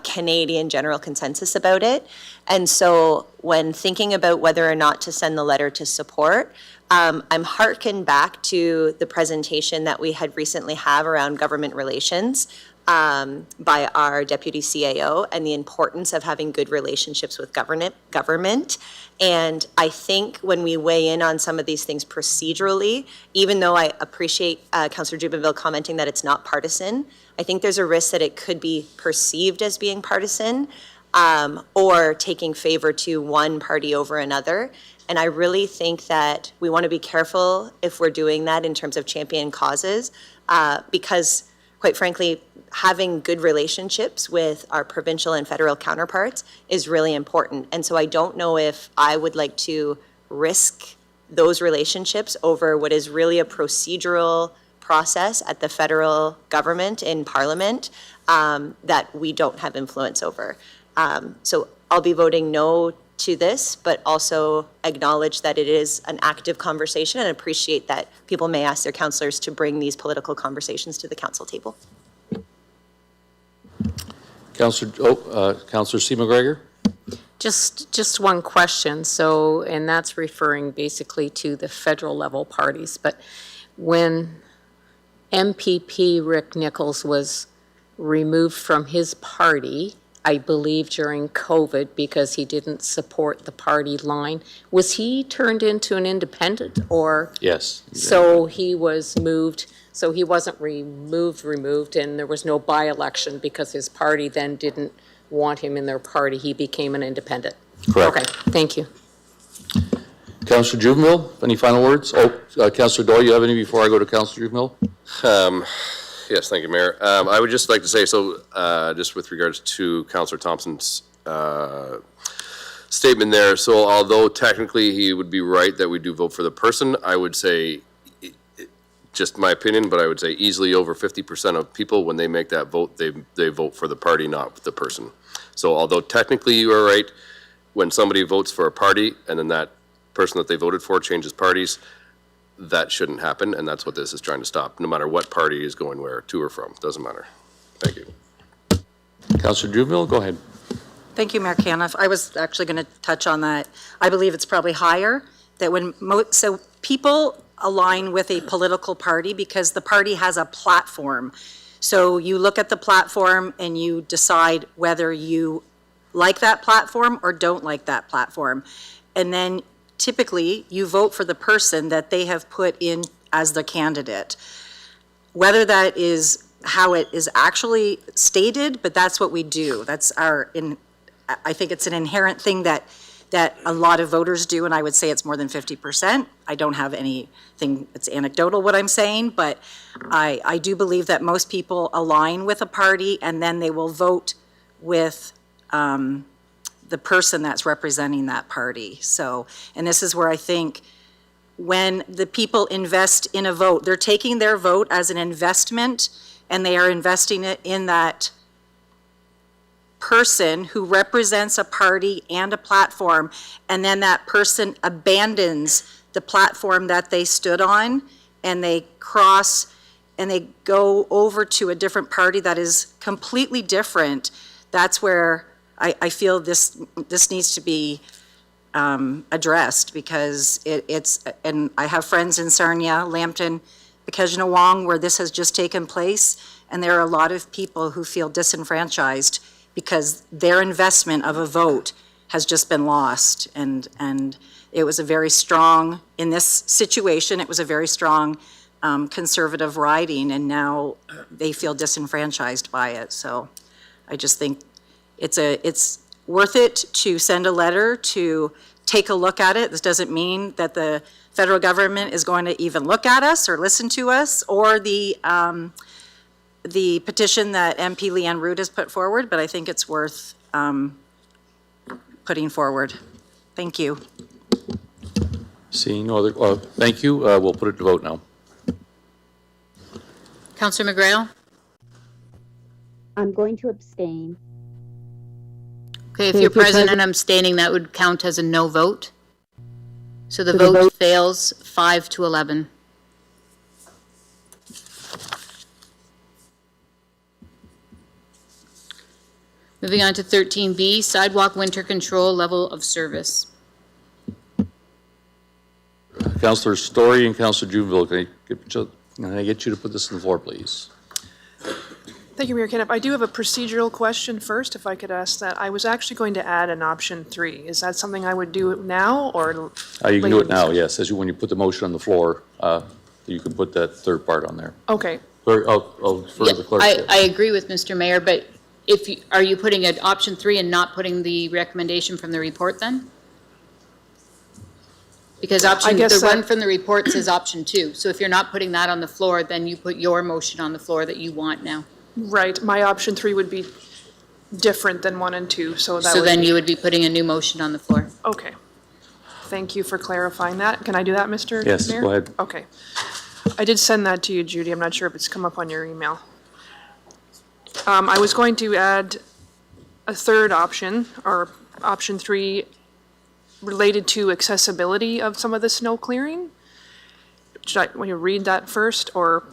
Speaker 17: Canadian general consensus about it. And so when thinking about whether or not to send the letter to support, I'm hearkened back to the presentation that we had recently have around government relations by our deputy CAO and the importance of having good relationships with government. And I think when we weigh in on some of these things procedurally, even though I appreciate Councillor Jubinville commenting that it's not partisan, I think there's a risk that it could be perceived as being partisan or taking favor to one party over another. And I really think that we want to be careful if we're doing that in terms of champion causes, because quite frankly, having good relationships with our provincial and federal counterparts is really important. And so I don't know if I would like to risk those relationships over what is really a procedural process at the federal government in Parliament that we don't have influence over. So I'll be voting no to this, but also acknowledge that it is an active conversation and appreciate that people may ask their councillors to bring these political conversations to the council table.
Speaker 7: Councillor C. McGregor?
Speaker 11: Just one question. So, and that's referring basically to the federal level parties, but when MPP Rick Nichols was removed from his party, I believe during COVID, because he didn't support the party line, was he turned into an independent or?
Speaker 7: Yes.
Speaker 11: So he was moved, so he wasn't removed, and there was no by-election because his party then didn't want him in their party. He became an independent.
Speaker 7: Correct.
Speaker 11: Okay, thank you.
Speaker 7: Councillor Jubinville, any final words? Councillor Doyle, you have any before I go to Councillor Jubinville?
Speaker 14: Yes, thank you, Mayor. I would just like to say, so just with regards to Councillor Thompson's statement there, so although technically he would be right that we do vote for the person, I would say, just my opinion, but I would say easily over 50% of people, when they make that vote, they vote for the party, not the person. So although technically you are right, when somebody votes for a party and then that person that they voted for changes parties, that shouldn't happen, and that's what this is trying to stop, no matter what party is going where, to or from, doesn't matter. Thank you.
Speaker 7: Councillor Jubinville, go ahead.
Speaker 13: Thank you, Mayor Caniff. I was actually going to touch on that. I believe it's probably higher, that when, so people align with a political party because the party has a platform. So you look at the platform and you decide whether you like that platform or don't like that platform. And then typically you vote for the person that they have put in as the candidate. Whether that is how it is actually stated, but that's what we do. That's I think it's an inherent thing that a lot of voters do, and I would say it's more than 50%. I don't have anything, it's anecdotal what I'm saying, but I do believe that most people align with a party and then they will vote with the person that's representing that party. So, and this is where I think when the people invest in a vote, they're taking their vote as an investment and they are investing it in that person who represents a party and a platform, and then that person abandons the platform that they stood on and they cross and they go over to a different party that is completely different. That's where I feel this needs to be addressed, because it's, and I have friends in Sarnia, Lambton, Pekejinawong, where this has just taken place, and there are a lot of people who feel disenfranchised because their investment of a vote has just been lost. And it was a very strong, in this situation, it was a very strong conservative riding, and now they feel disenfranchised by it. So I just think it's worth it to send a letter to take a look at it. This doesn't mean that the federal government is going to even look at us or listen to us, or the petition that MP Leanne Root has put forward, but I think it's worth putting forward. Thank you.
Speaker 7: Seeing no other, thank you. We'll put it to vote now.
Speaker 1: Councillor McGrail?
Speaker 18: I'm going to abstain.
Speaker 1: Okay, if you're present and abstaining, that would count as a no vote. So the vote fails 5-11. Moving on to 13B, sidewalk winter control level of service.
Speaker 7: Councillor Story and Councillor Juville, can I get you to put this on the floor, please?
Speaker 10: Thank you, Mayor Kenneth. I do have a procedural question first, if I could ask that. I was actually going to add an option 3. Is that something I would do now or?
Speaker 7: You can do it now, yes. When you put the motion on the floor, you can put that third part on there.
Speaker 10: Okay.
Speaker 7: I'll defer to the clerk.
Speaker 1: I agree with Mr. Mayor, but are you putting an option 3 and not putting the recommendation from the report then? Because the one from the report says option 2. So if you're not putting that on the floor, then you put your motion on the floor that you want now.
Speaker 10: Right. My option 3 would be different than 1 and 2, so that
Speaker 1: So then you would be putting a new motion on the floor.
Speaker 10: Okay. Thank you for clarifying that. Can I do that, Mr. Mayor?
Speaker 7: Yes, go ahead.
Speaker 10: Okay. I did send that to you, Judy. I'm not sure if it's come up on your email. I was going to add a third option, or option 3, related to accessibility of some of the snow clearing. Should I, want you to read that first, or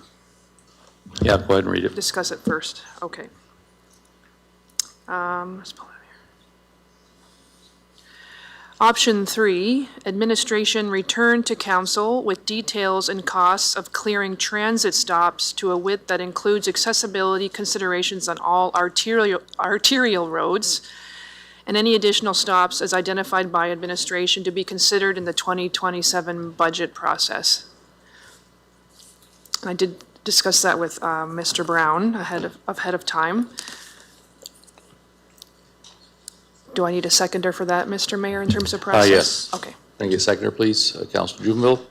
Speaker 7: Yeah, go ahead and read it.
Speaker 10: discuss it first? Okay. Let's pull it up here. Option 3, administration return to council with details and costs of clearing transit stops to a width that includes accessibility considerations on all arterial roads, and any additional stops as identified by administration to be considered in the 2027 budget process. And I did discuss that with Mr. Brown ahead of time. Do I need a seconder for that, Mr. Mayor, in terms of process?
Speaker 7: Yes.
Speaker 10: Okay.
Speaker 7: Thank you. Seconder, please. Councillor Juvenile.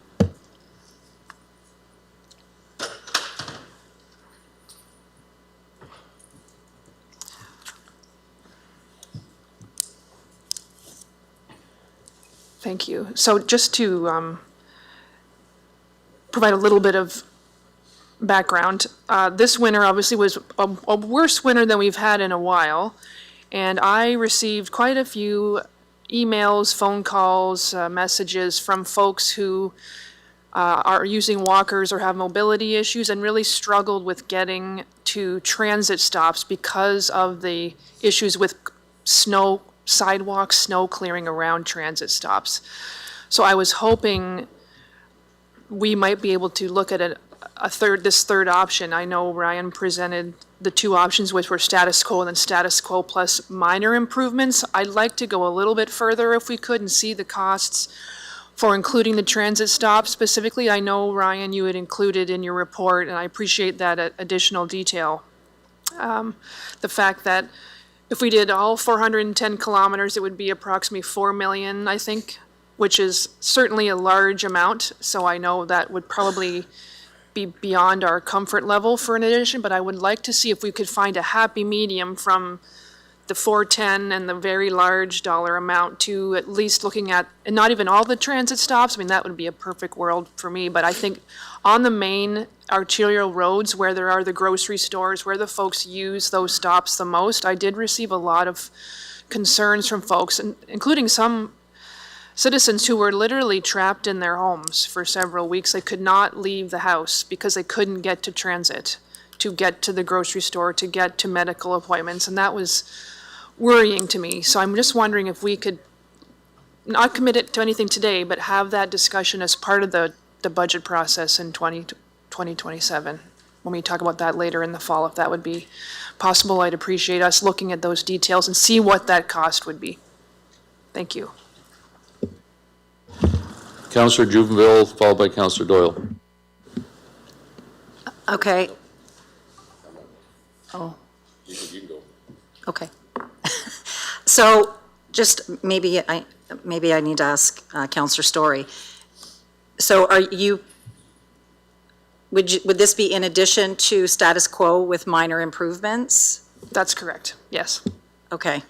Speaker 10: Thank you. So just to provide a little bit of background, this winter obviously was a worse winter than we've had in a while, and I received quite a few emails, phone calls, messages from folks who are using walkers or have mobility issues and really struggled with getting to transit stops because of the issues with snow, sidewalks, snow clearing around transit stops. So I was hoping we might be able to look at this third option. I know Ryan presented the two options, which were status quo and then status quo plus minor improvements. I'd like to go a little bit further if we could and see the costs for including the transit stops specifically. I know, Ryan, you had included in your report, and I appreciate that additional detail. The fact that if we did all 410 kilometers, it would be approximately 4 million, I think, which is certainly a large amount. So I know that would probably be beyond our comfort level for an addition, but I would like to see if we could find a happy medium from the 410 and the very large dollar amount to at least looking at, and not even all the transit stops. I mean, that would be a perfect world for me, but I think on the main arterial roads where there are the grocery stores, where the folks use those stops the most, I did receive a lot of concerns from folks, including some citizens who were literally trapped in their homes for several weeks. They could not leave the house because they couldn't get to transit, to get to the grocery store, to get to medical appointments, and that was worrying to me. So I'm just wondering if we could not commit it to anything today, but have that discussion as part of the budget process in 2027. When we talk about that later in the fall, if that would be possible, I'd appreciate us looking at those details and see what that cost would be. Thank you.
Speaker 7: Councillor Juvenville, followed by Councillor Doyle.
Speaker 13: Okay. Oh,
Speaker 14: You can go.
Speaker 13: okay. So just maybe I need to ask Councillor Story. So would this be in addition to status quo with minor improvements?
Speaker 10: That's correct, yes.
Speaker 13: Okay.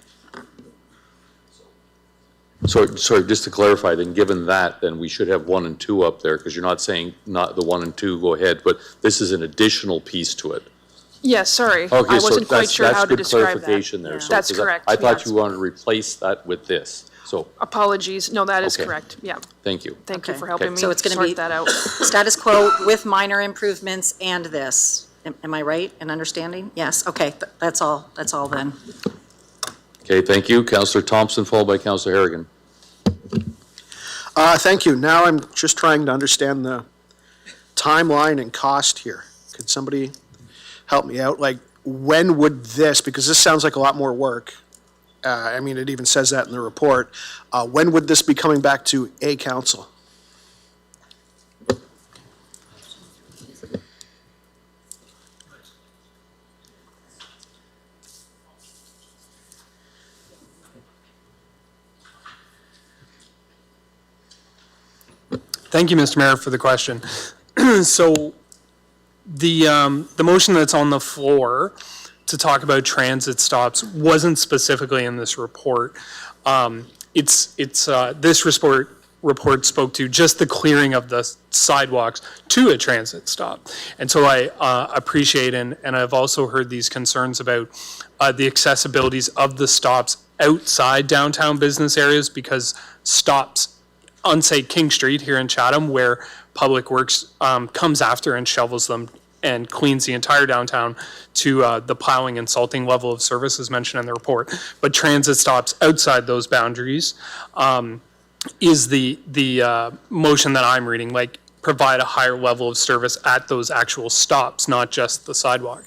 Speaker 7: Sorry, just to clarify, then given that, then we should have 1 and 2 up there, because you're not saying not the 1 and 2 go ahead, but this is an additional piece to it.
Speaker 10: Yes, sorry.
Speaker 7: Okay,
Speaker 10: I
Speaker 7: so
Speaker 10: wasn't quite sure how to describe
Speaker 7: That's good clarification
Speaker 10: that.
Speaker 7: there. So,
Speaker 10: That's
Speaker 7: 'cause
Speaker 10: correct.
Speaker 7: I thought
Speaker 10: yes.
Speaker 7: you wanted to replace that with this, so,
Speaker 10: Apologies. No, that is
Speaker 7: Okay.
Speaker 10: correct. Yeah.
Speaker 7: thank you.
Speaker 10: Thank you
Speaker 13: Okay.
Speaker 10: for helping me
Speaker 13: So it's going to
Speaker 10: sort
Speaker 13: be
Speaker 10: that out.
Speaker 13: status quo with minor improvements and this. Am I right in understanding? Yes, okay, that's all then.
Speaker 7: Okay, thank you. Councillor Thompson, followed by Councillor Harrigan.
Speaker 15: Thank you. Now I'm just trying to understand the timeline and cost here. Could somebody help me out? Like, when would this, because this sounds like a lot more work. I mean, it even says that in the report. When would this be coming back to a council?
Speaker 19: Thank you, Mr. Mayor, for the question. So the motion that's on the floor to talk about transit stops wasn't specifically in this report. This report spoke to just the clearing of the sidewalks to a transit stop. And so I appreciate, and I've also heard these concerns about the accessibilities of the stops outside downtown business areas, because stops on, say, King Street here in Chatham, where Public Works comes after and shovels them and cleans the entire downtown to the plowing and salting level of service as mentioned in the report. But transit stops outside those boundaries is the motion that I'm reading, like provide a higher level of service at those actual stops, not just the sidewalk.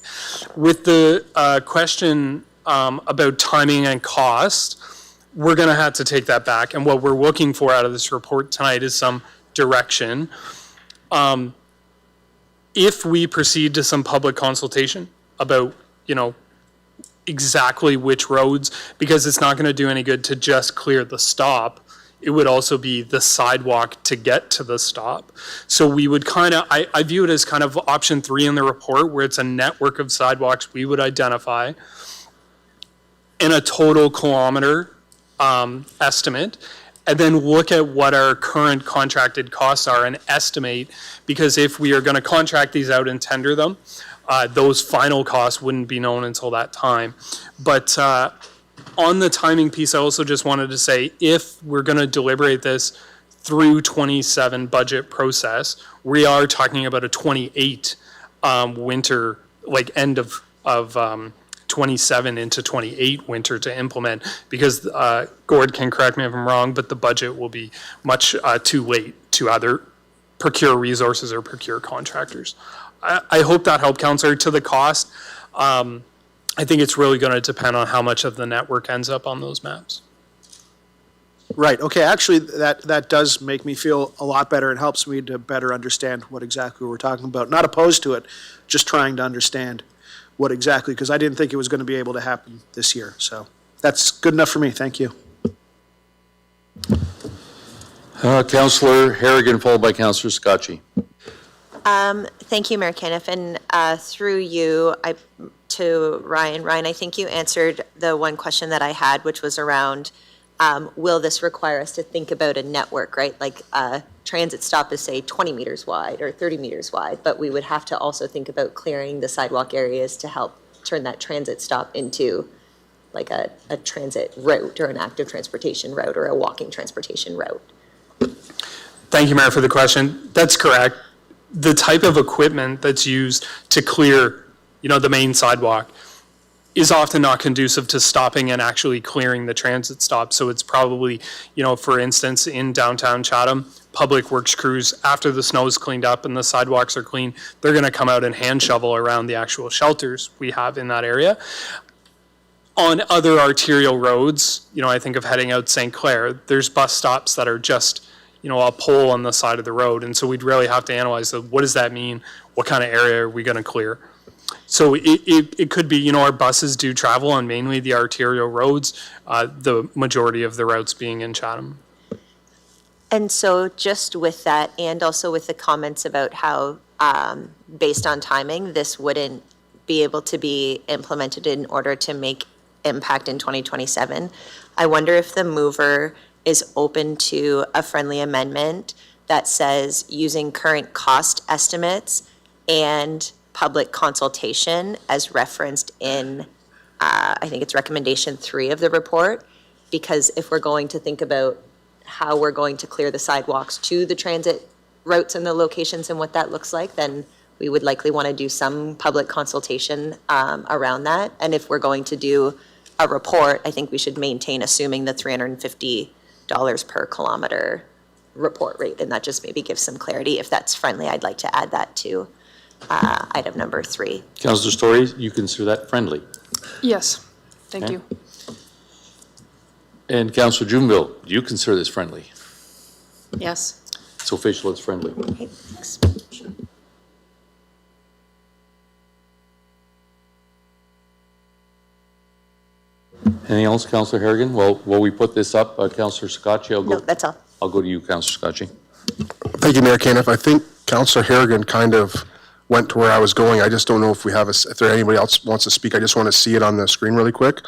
Speaker 19: With the question about timing and cost, we're going to have to take that back. And what we're looking for out of this report tonight is some direction. If we proceed to some public consultation about, exactly which roads, because it's not going to do any good to just clear the stop. It would also be the sidewalk to get to the stop. So we would I view it as kind of option 3 in the report, where it's a network of sidewalks we would identify in a total kilometer estimate, and then look at what our current contracted costs are and estimate, because if we are going to contract these out and tender them, those final costs wouldn't be known until that time. But on the timing piece, I also just wanted to say, if we're going to deliberate this through 27 budget process, we are talking about a 28 winter, like end of 27 into 28 winter to implement, because Gord can correct me if I'm wrong, but the budget will be much too late to either procure resources or procure contractors. I hope that helped, Councillor. To the cost, I think it's really going to depend on how much of the network ends up on those maps.
Speaker 15: Right, okay, actually, that does make me feel a lot better. It helps me to better understand what exactly we're talking about. Not opposed to it, just trying to understand what exactly, because I didn't think it was going to be able to happen this year. So that's good enough for me. Thank you.
Speaker 7: Councillor Harrigan, followed by Councillor Scotchy.
Speaker 17: Thank you, Mayor Caniff, and through you, to Ryan. Ryan, I think you answered the one question that I had, which was around, will this require us to think about a network, right? Like a transit stop is, say, 20 meters wide or 30 meters wide, but we would have to also think about clearing the sidewalk areas to help turn that transit stop into like a transit route or an active transportation route or a walking transportation route.
Speaker 19: Thank you, Mayor, for the question. That's correct. The type of equipment that's used to clear, the main sidewalk is often not conducive to stopping and actually clearing the transit stop. So it's probably, for instance, in downtown Chatham, Public Works crews, after the snow is cleaned up and the sidewalks are clean, they're going to come out and hand shovel around the actual shelters we have in that area. on other arterial roads, I think of heading out St. Clair, there's bus stops that are just, a pole on the side of the road. And so we'd really have to analyze what does that mean? What kind of area are we going to clear? So it could be, our buses do travel on mainly the arterial roads, the majority of the routes being in Chatham.
Speaker 17: And so just with that, and also with the comments about how, based on timing, this wouldn't be able to be implemented in order to make impact in 2027, I wonder if the mover is open to a friendly amendment that says using current cost estimates and public consultation as referenced in, I think it's recommendation 3 of the report, because if we're going to think about how we're going to clear the sidewalks to the transit routes and the locations and what that looks like, then we would likely want to do some public consultation around that. And if we're going to do a report, I think we should maintain assuming the $350 per kilometer report rate, and that just maybe gives some clarity. If that's friendly, I'd like to add that to item number 3.
Speaker 7: Councillor Story, you consider that friendly?
Speaker 10: Yes, thank
Speaker 7: Okay.
Speaker 10: you.
Speaker 7: And Councillor Juneville, do you consider this friendly?
Speaker 13: Yes.
Speaker 7: It's official, it's friendly.
Speaker 17: Okay, thanks.
Speaker 7: Anything else, Councillor Harrigan? Well, while we put this up, Councillor Scotchy,
Speaker 17: No, that's all.
Speaker 7: I'll go to you, Councillor Scotchy.
Speaker 9: Thank you, Mayor Caniff. I think Councillor Harrigan kind of went to where I was going. I just don't know if if there anybody else wants to speak. I just want to see it on the screen really quick.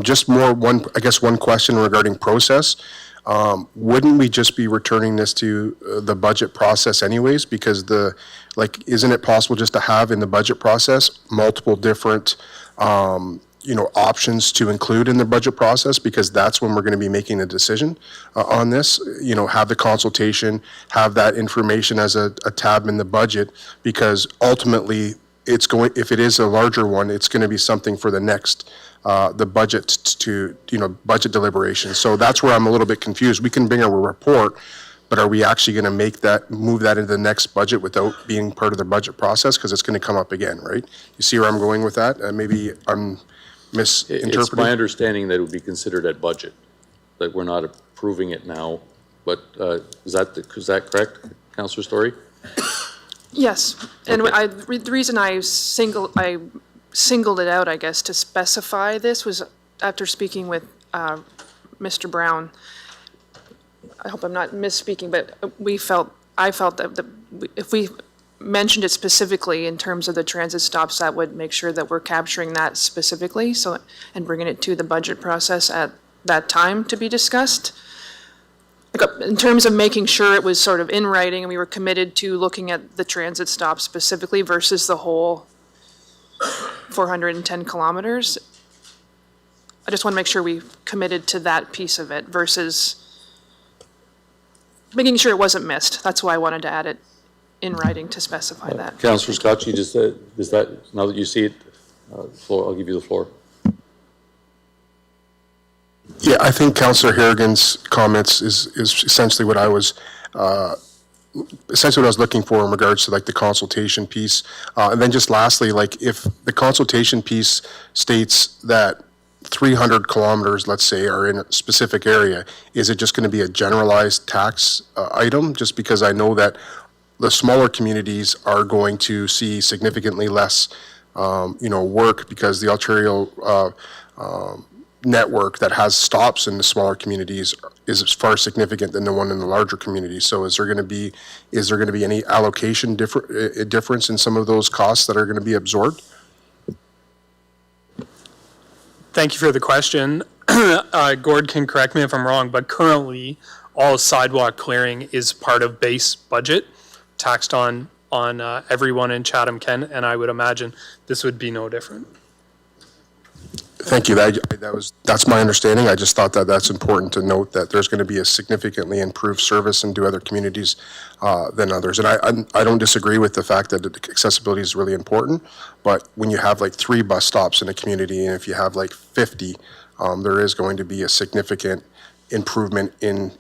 Speaker 9: Just one question regarding process. Wouldn't we just be returning this to the budget process anyways? Because isn't it possible just to have in the budget process multiple different, options to include in the budget process? Because that's when we're going to be making the decision on this. Have the consultation, have that information as a tab in the budget, because ultimately if it is a larger one, it's going to be something for the next the budget to, budget deliberations. So that's where I'm a little bit confused. We can bring a report, but are we actually going to move that into the next budget without being part of the budget process? Because it's going to come up again, right? You see where I'm going with that? Maybe I'm misinterpreting.
Speaker 7: It's my understanding that it would be considered at budget, that we're not approving it now. But is that correct, Councillor Story?
Speaker 10: Yes, and
Speaker 7: Okay.
Speaker 10: the reason I singled it out, I guess, to specify this was after speaking with Mr. Brown. I hope I'm not misspeaking, but I felt that if we mentioned it specifically in terms of the transit stops, that would make sure that we're capturing that specifically, and bringing it to the budget process at that time to be discussed. In terms of making sure it was sort of in writing and we were committed to looking at the transit stop specifically versus the whole 410 kilometers. I just want to make sure we committed to that piece of it versus making sure it wasn't missed. That's why I wanted to add it in writing to specify that.
Speaker 7: Councillor Scotchy, does that, now that you see it, I'll give you the floor.
Speaker 9: Yeah, I think Councillor Harrigan's comments is essentially what I was looking for in regards to the consultation piece. And then just lastly, if the consultation piece states that 300 kilometers, let's say, are in a specific area, is it just going to be a generalized tax item? Just because I know that the smaller communities are going to see significantly less, work, because the arterial network that has stops in the smaller communities is far significant than the one in the larger communities. So is there going to be any allocation difference in some of those costs that are going to be absorbed?
Speaker 19: Thank you for the question. Gord can correct me if I'm wrong, but currently all sidewalk clearing is part of base budget, taxed on everyone in Chatham-Kent, and I would imagine this would be no different.
Speaker 9: Thank you. That's my understanding. I just thought that that's important to note, that there's going to be a significantly improved service into other communities than others. And I don't disagree with the fact that accessibility is really important, but when you have 3 bus stops in a community, and if you have 50, there is going to be a significant improvement in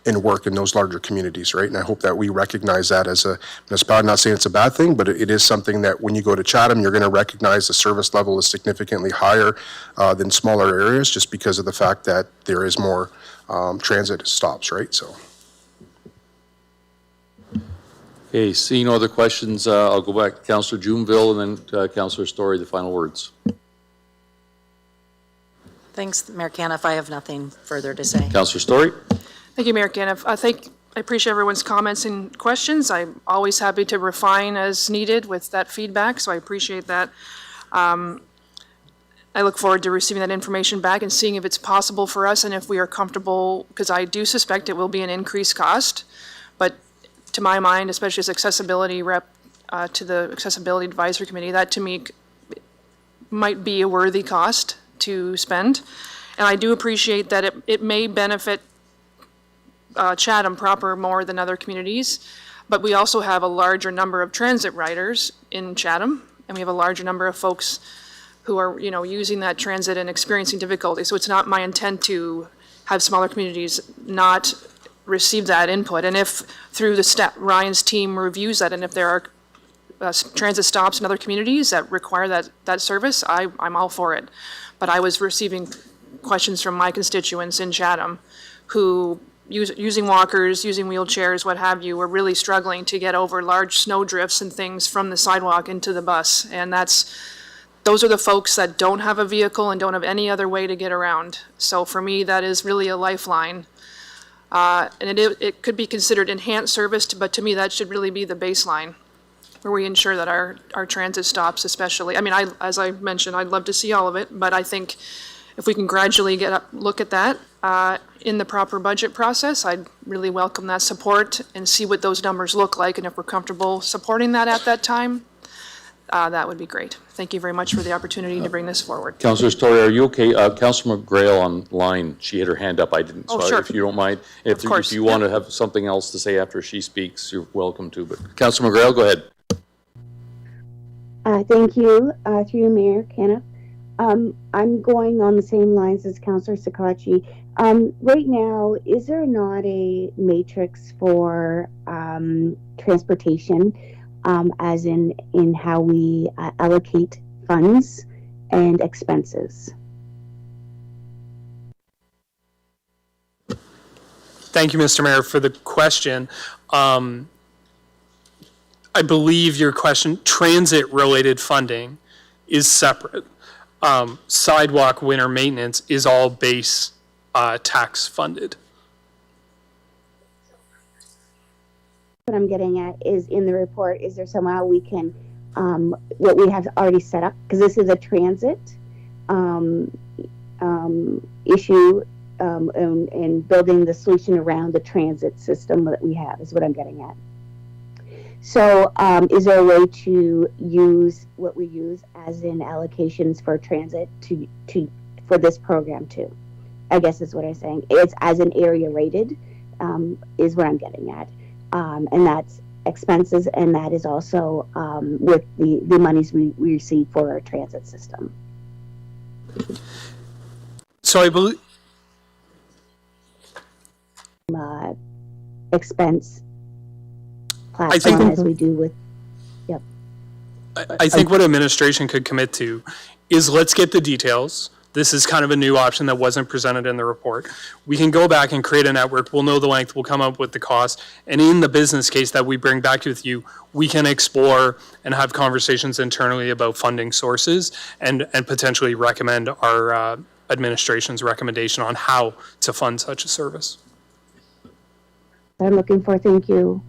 Speaker 9: and work in those larger communities, right? And I hope that we recognize that as a municipality. I'm not saying it's a bad thing, but it is something that when you go to Chatham, you're going to recognize the service level is significantly higher than smaller areas, just because of the fact that there is more transit stops, right? So.
Speaker 7: Okay, seeing no other questions, I'll go back to Councillor Juneville and then Councillor Story, the final words.
Speaker 13: Thanks, Mayor Caniff. I have nothing further to say.
Speaker 7: Councillor Story?
Speaker 10: Thank you, Mayor Caniff. I appreciate everyone's comments and questions. I'm always happy to refine as needed with that feedback, so I appreciate that. I look forward to receiving that information back and seeing if it's possible for us and if we are comfortable, because I do suspect it will be an increased cost. But to my mind, especially as accessibility rep to the Accessibility Advisory Committee, that to me might be a worthy cost to spend. And I do appreciate that it may benefit Chatham proper more than other communities, but we also have a larger number of transit riders in Chatham, and we have a larger number of folks who are, using that transit and experiencing difficulty. So it's not my intent to have smaller communities not receive that input. And if through the Ryan's team reviews that, and if there are transit stops in other communities that require that service, I'm all for it. But I was receiving questions from my constituents in Chatham who, using walkers, using wheelchairs, what have you, were really struggling to get over large snow drifts and things from the sidewalk into the bus. And those are the folks that don't have a vehicle and don't have any other way to get around. So for me, that is really a lifeline. And it could be considered enhanced service, but to me, that should really be the baseline, where we ensure that our transit stops especially. I mean, as I mentioned, I'd love to see all of it, but I think if we can gradually look at that in the proper budget process, I'd really welcome that support and see what those numbers look like. And if we're comfortable supporting that at that time, that would be great. Thank you very much for the opportunity to bring this forward.
Speaker 7: Councillor Story, are you okay? Councillor McGrail online, she had her hand up. I didn't.
Speaker 10: Oh,
Speaker 7: so
Speaker 10: sure.
Speaker 7: If you don't mind, if you want to have something else to say after she speaks, you're welcome to. But Councillor McGrail, go ahead.
Speaker 18: Thank you, through you, Mayor Caniff. I'm going on the same lines as Councillor Sakachi. Right now, is there not a matrix for transportation, as in how we allocate funds and expenses?
Speaker 19: Thank you, Mr. Mayor, for the question. I believe your question, transit-related funding is separate. Sidewalk winter maintenance is all base tax funded.
Speaker 18: What I'm getting at is, in the report, is there somehow we can, what we have already set up, because this is a transit issue, and building the solution around the transit system that we have is what I'm getting at. So is there a way to use what we use as in allocations for transit for this program too? I guess is what I'm saying. It's as an area rated is what I'm getting at. And that's expenses, and that is also with the monies we receive for our transit system.
Speaker 19: So I believe
Speaker 18: expense platform as we do with, yep.
Speaker 19: I think what administration could commit to is, let's get the details. This is kind of a new option that wasn't presented in the report. We can go back and create a network. We'll know the length. We'll come up with the cost. And in the business case that we bring back with you, we can explore and have conversations internally about funding sources and potentially recommend our administration's recommendation on how to fund such a service.
Speaker 18: I'm looking for, thank you.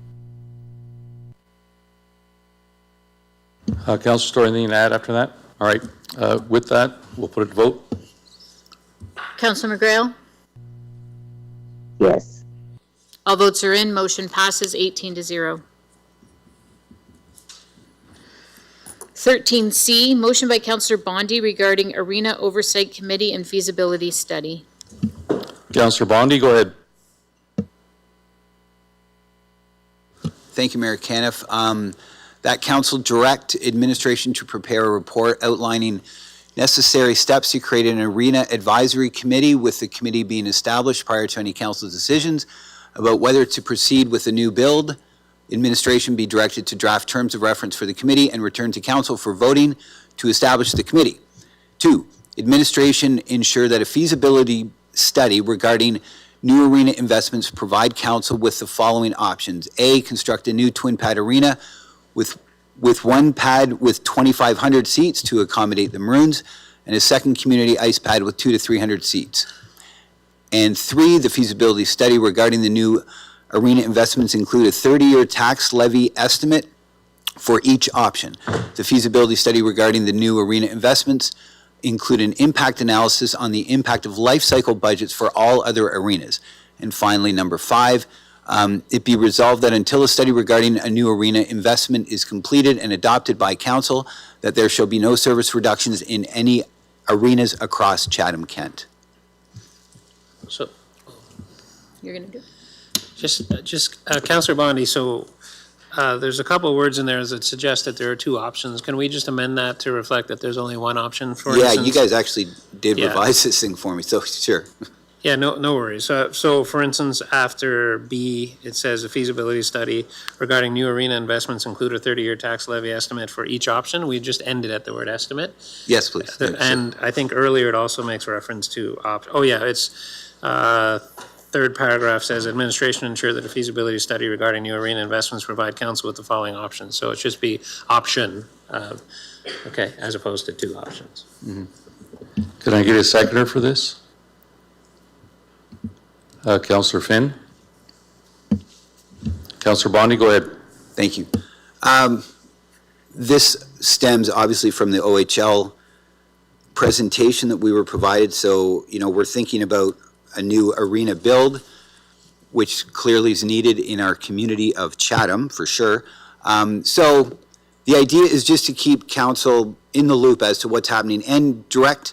Speaker 7: Councillor Story, anything to add after that? All right. With that, we'll put it to vote.
Speaker 1: Councillor McGrail?
Speaker 18: Yes.
Speaker 1: All votes are in. Motion passes 18-0. 13C, motion by Councillor Bondi regarding Arena Oversight Committee and feasibility study.
Speaker 7: Councillor Bondi, go ahead.
Speaker 20: Thank you, Mayor Caniff. That council direct administration to prepare a report outlining necessary steps to create an arena advisory committee, with the committee being established prior to any council decisions. about whether to proceed with the new build. Administration be directed to draft terms of reference for the committee and return to council for voting to establish the committee. 2, administration ensure that a feasibility study regarding new arena investments provide council with the following options. A, construct a new twin pad arena with one pad with 2,500 seats to accommodate the Maroons, and a second community ice pad with 200 to 300 seats. And 3, the feasibility study regarding the new arena investments include a 30-year tax levy estimate for each option. The feasibility study regarding the new arena investments include an impact analysis on the impact of life cycle budgets for all other arenas. And finally, number 5, it be resolved that until a study regarding a new arena investment is completed and adopted by council, that there shall be no service reductions in any arenas across Chatham-Kent.
Speaker 21: So,
Speaker 1: You're going to do it?
Speaker 21: Councillor Bondi, so there's a couple of words in there that suggest that there are 2 options. Can we just amend that to reflect that there's only one option, for
Speaker 20: Yeah,
Speaker 21: instance?
Speaker 20: you guys actually did revise this thing for me, so sure.
Speaker 21: Yeah, no worries. So for instance, after B, it says a feasibility study regarding new arena investments include a 30-year tax levy estimate for each option. We just ended at the word estimate.
Speaker 20: Yes, please.
Speaker 21: And I think earlier it also makes reference to it's third paragraph says administration ensure that a feasibility study regarding new arena investments provide council with the following options. So it should just be option, as opposed to 2 options.
Speaker 7: Mm-hmm. Can I get a seconder for this? Councillor Finn? Councillor Bondi, go ahead.
Speaker 20: Thank you. This stems obviously from the OHL presentation that we were provided. So, we're thinking about a new arena build, which clearly is needed in our community of Chatham, for sure. So the idea is just to keep council in the loop as to what's happening and direct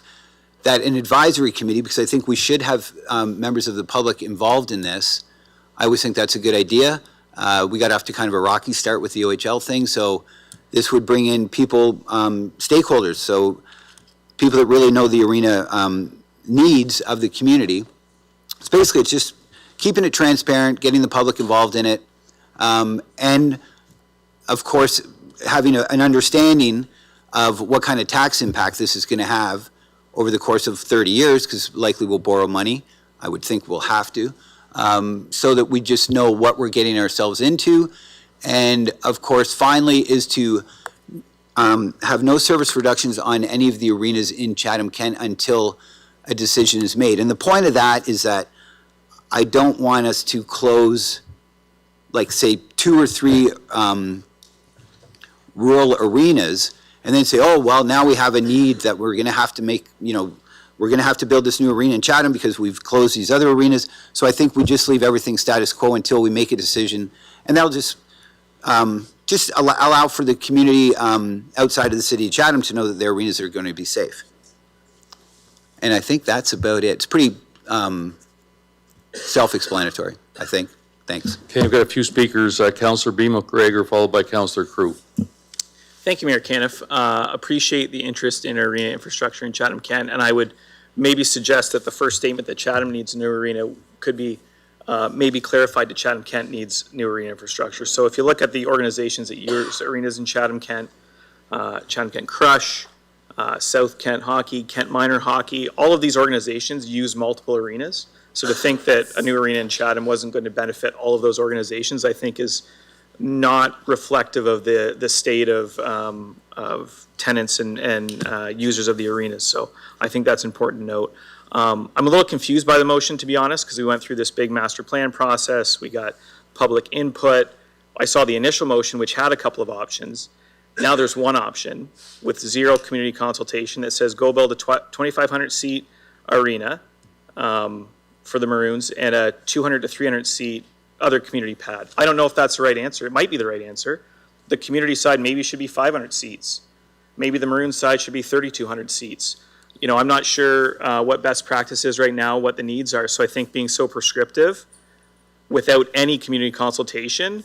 Speaker 20: that an advisory committee, because I think we should have members of the public involved in this. I always think that's a good idea. We got off to kind of a rocky start with the OHL thing, so this would bring in people, stakeholders, so people that really know the arena needs of the community. So basically, it's just keeping it transparent, getting the public involved in it, and of course, having an understanding of what kind of tax impact this is going to have over the course of 30 years, because likely we'll borrow money. I would think we'll have to, so that we just know what we're getting ourselves into. And of course, finally, is to have no service reductions on any of the arenas in Chatham-Kent until a decision is made. And the point of that is that I don't want us to close, like, say, 2 or 3 rural arenas and then say, oh, well, now we have a need that we're going to have to make, we're going to have to build this new arena in Chatham because we've closed these other arenas. So I think we just leave everything status quo until we make a decision. And that'll just allow for the community outside of the city of Chatham to know that their arenas are going to be safe. And I think that's about it. It's pretty self-explanatory, I think. Thanks.
Speaker 7: Okay, I've got a few speakers. Councillor B. McGregor, followed by Councillor Crew.
Speaker 8: Thank you, Mayor Caniff. Appreciate the interest in arena infrastructure in Chatham-Kent, and I would maybe suggest that the first statement that Chatham needs a new arena could be maybe clarified to Chatham-Kent needs new arena infrastructure. So if you look at the organizations that use arenas in Chatham-Kent, Chatham-Kent Crush, South Kent Hockey, Kent Minor Hockey, all of these organizations use multiple arenas. So to think that a new arena in Chatham wasn't going to benefit all of those organizations, I think is not reflective of the state of tenants and users of the arenas. So I think that's important to note. I'm a little confused by the motion, to be honest, because we went through this big master plan process. We got public input. I saw the initial motion, which had a couple of options. Now there's one option with 0 community consultation that says go build a 2,500 seat arena for the Maroons and a 200 to 300 seat other community pad. I don't know if that's the right answer. It might be the right answer. The community side maybe should be 500 seats. Maybe the Maroon side should be 3,200 seats. I'm not sure what best practice is right now, what the needs are. So I think being so prescriptive without any community consultation,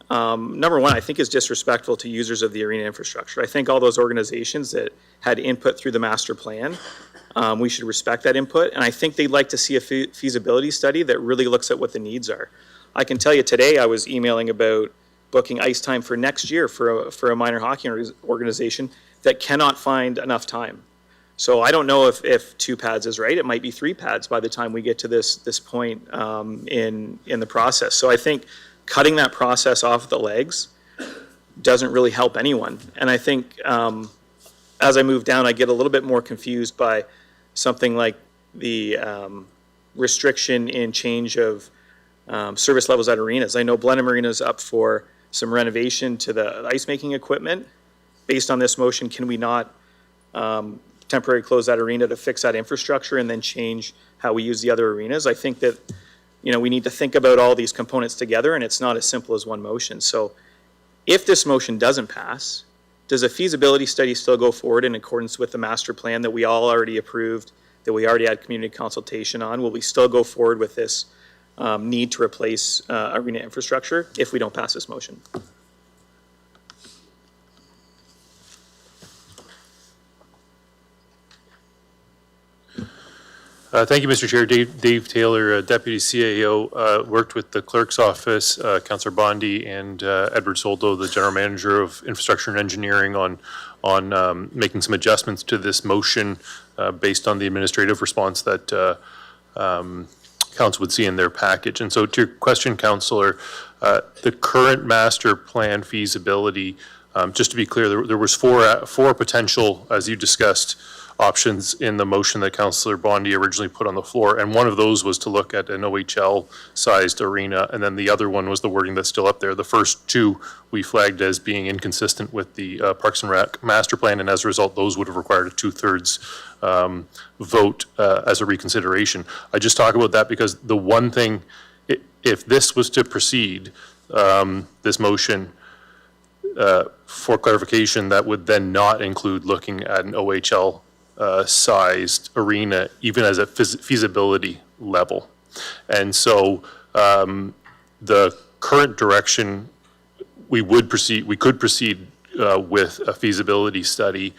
Speaker 8: number one, I think is disrespectful to users of the arena infrastructure. I think all those organizations that had input through the master plan, we should respect that input. And I think they'd like to see a feasibility study that really looks at what the needs are. I can tell you today, I was emailing about booking ice time for next year for a minor hockey organization that cannot find enough time. So I don't know if 2 pads is right. It might be 3 pads by the time we get to this point in the process. So I think cutting that process off the legs doesn't really help anyone. And I think as I move down, I get a little bit more confused by something like the restriction in change of service levels at arenas. I know Blenheim Arena is up for some renovation to the ice making equipment. Based on this motion, can we not temporarily close that arena to fix that infrastructure and then change how we use the other arenas? I think that, we need to think about all these components together, and it's not as simple as one motion. So if this motion doesn't pass, does a feasibility study still go forward in accordance with the master plan that we all already approved, that we already had community consultation on? Will we still go forward with this need to replace arena infrastructure if we don't pass this motion?
Speaker 16: Thank you, Mr. Chair. Dave Taylor, Deputy CAO, worked with the Clerk's Office, Councillor Bondi, and Edward Soldo, the General Manager of Infrastructure and Engineering, on making some adjustments to this motion based on the administrative response that Council would see in their package. And so to your question, Councillor, the current master plan feasibility, just to be clear, there was four potential, as you discussed, options in the motion that Councillor Bondi originally put on the floor, and one of those was to look at an OHL-sized arena, and then the other one was the wording that's still up there. The first 2 we flagged as being inconsistent with the Parks and Rec master plan, and as a result, those would have required a 2/3 vote as a reconsideration. I just talk about that because the one thing, if this was to proceed, this motion, for clarification, that would then not include looking at an OHL sized arena, even as a feasibility level. And so the current direction, we could proceed with a feasibility study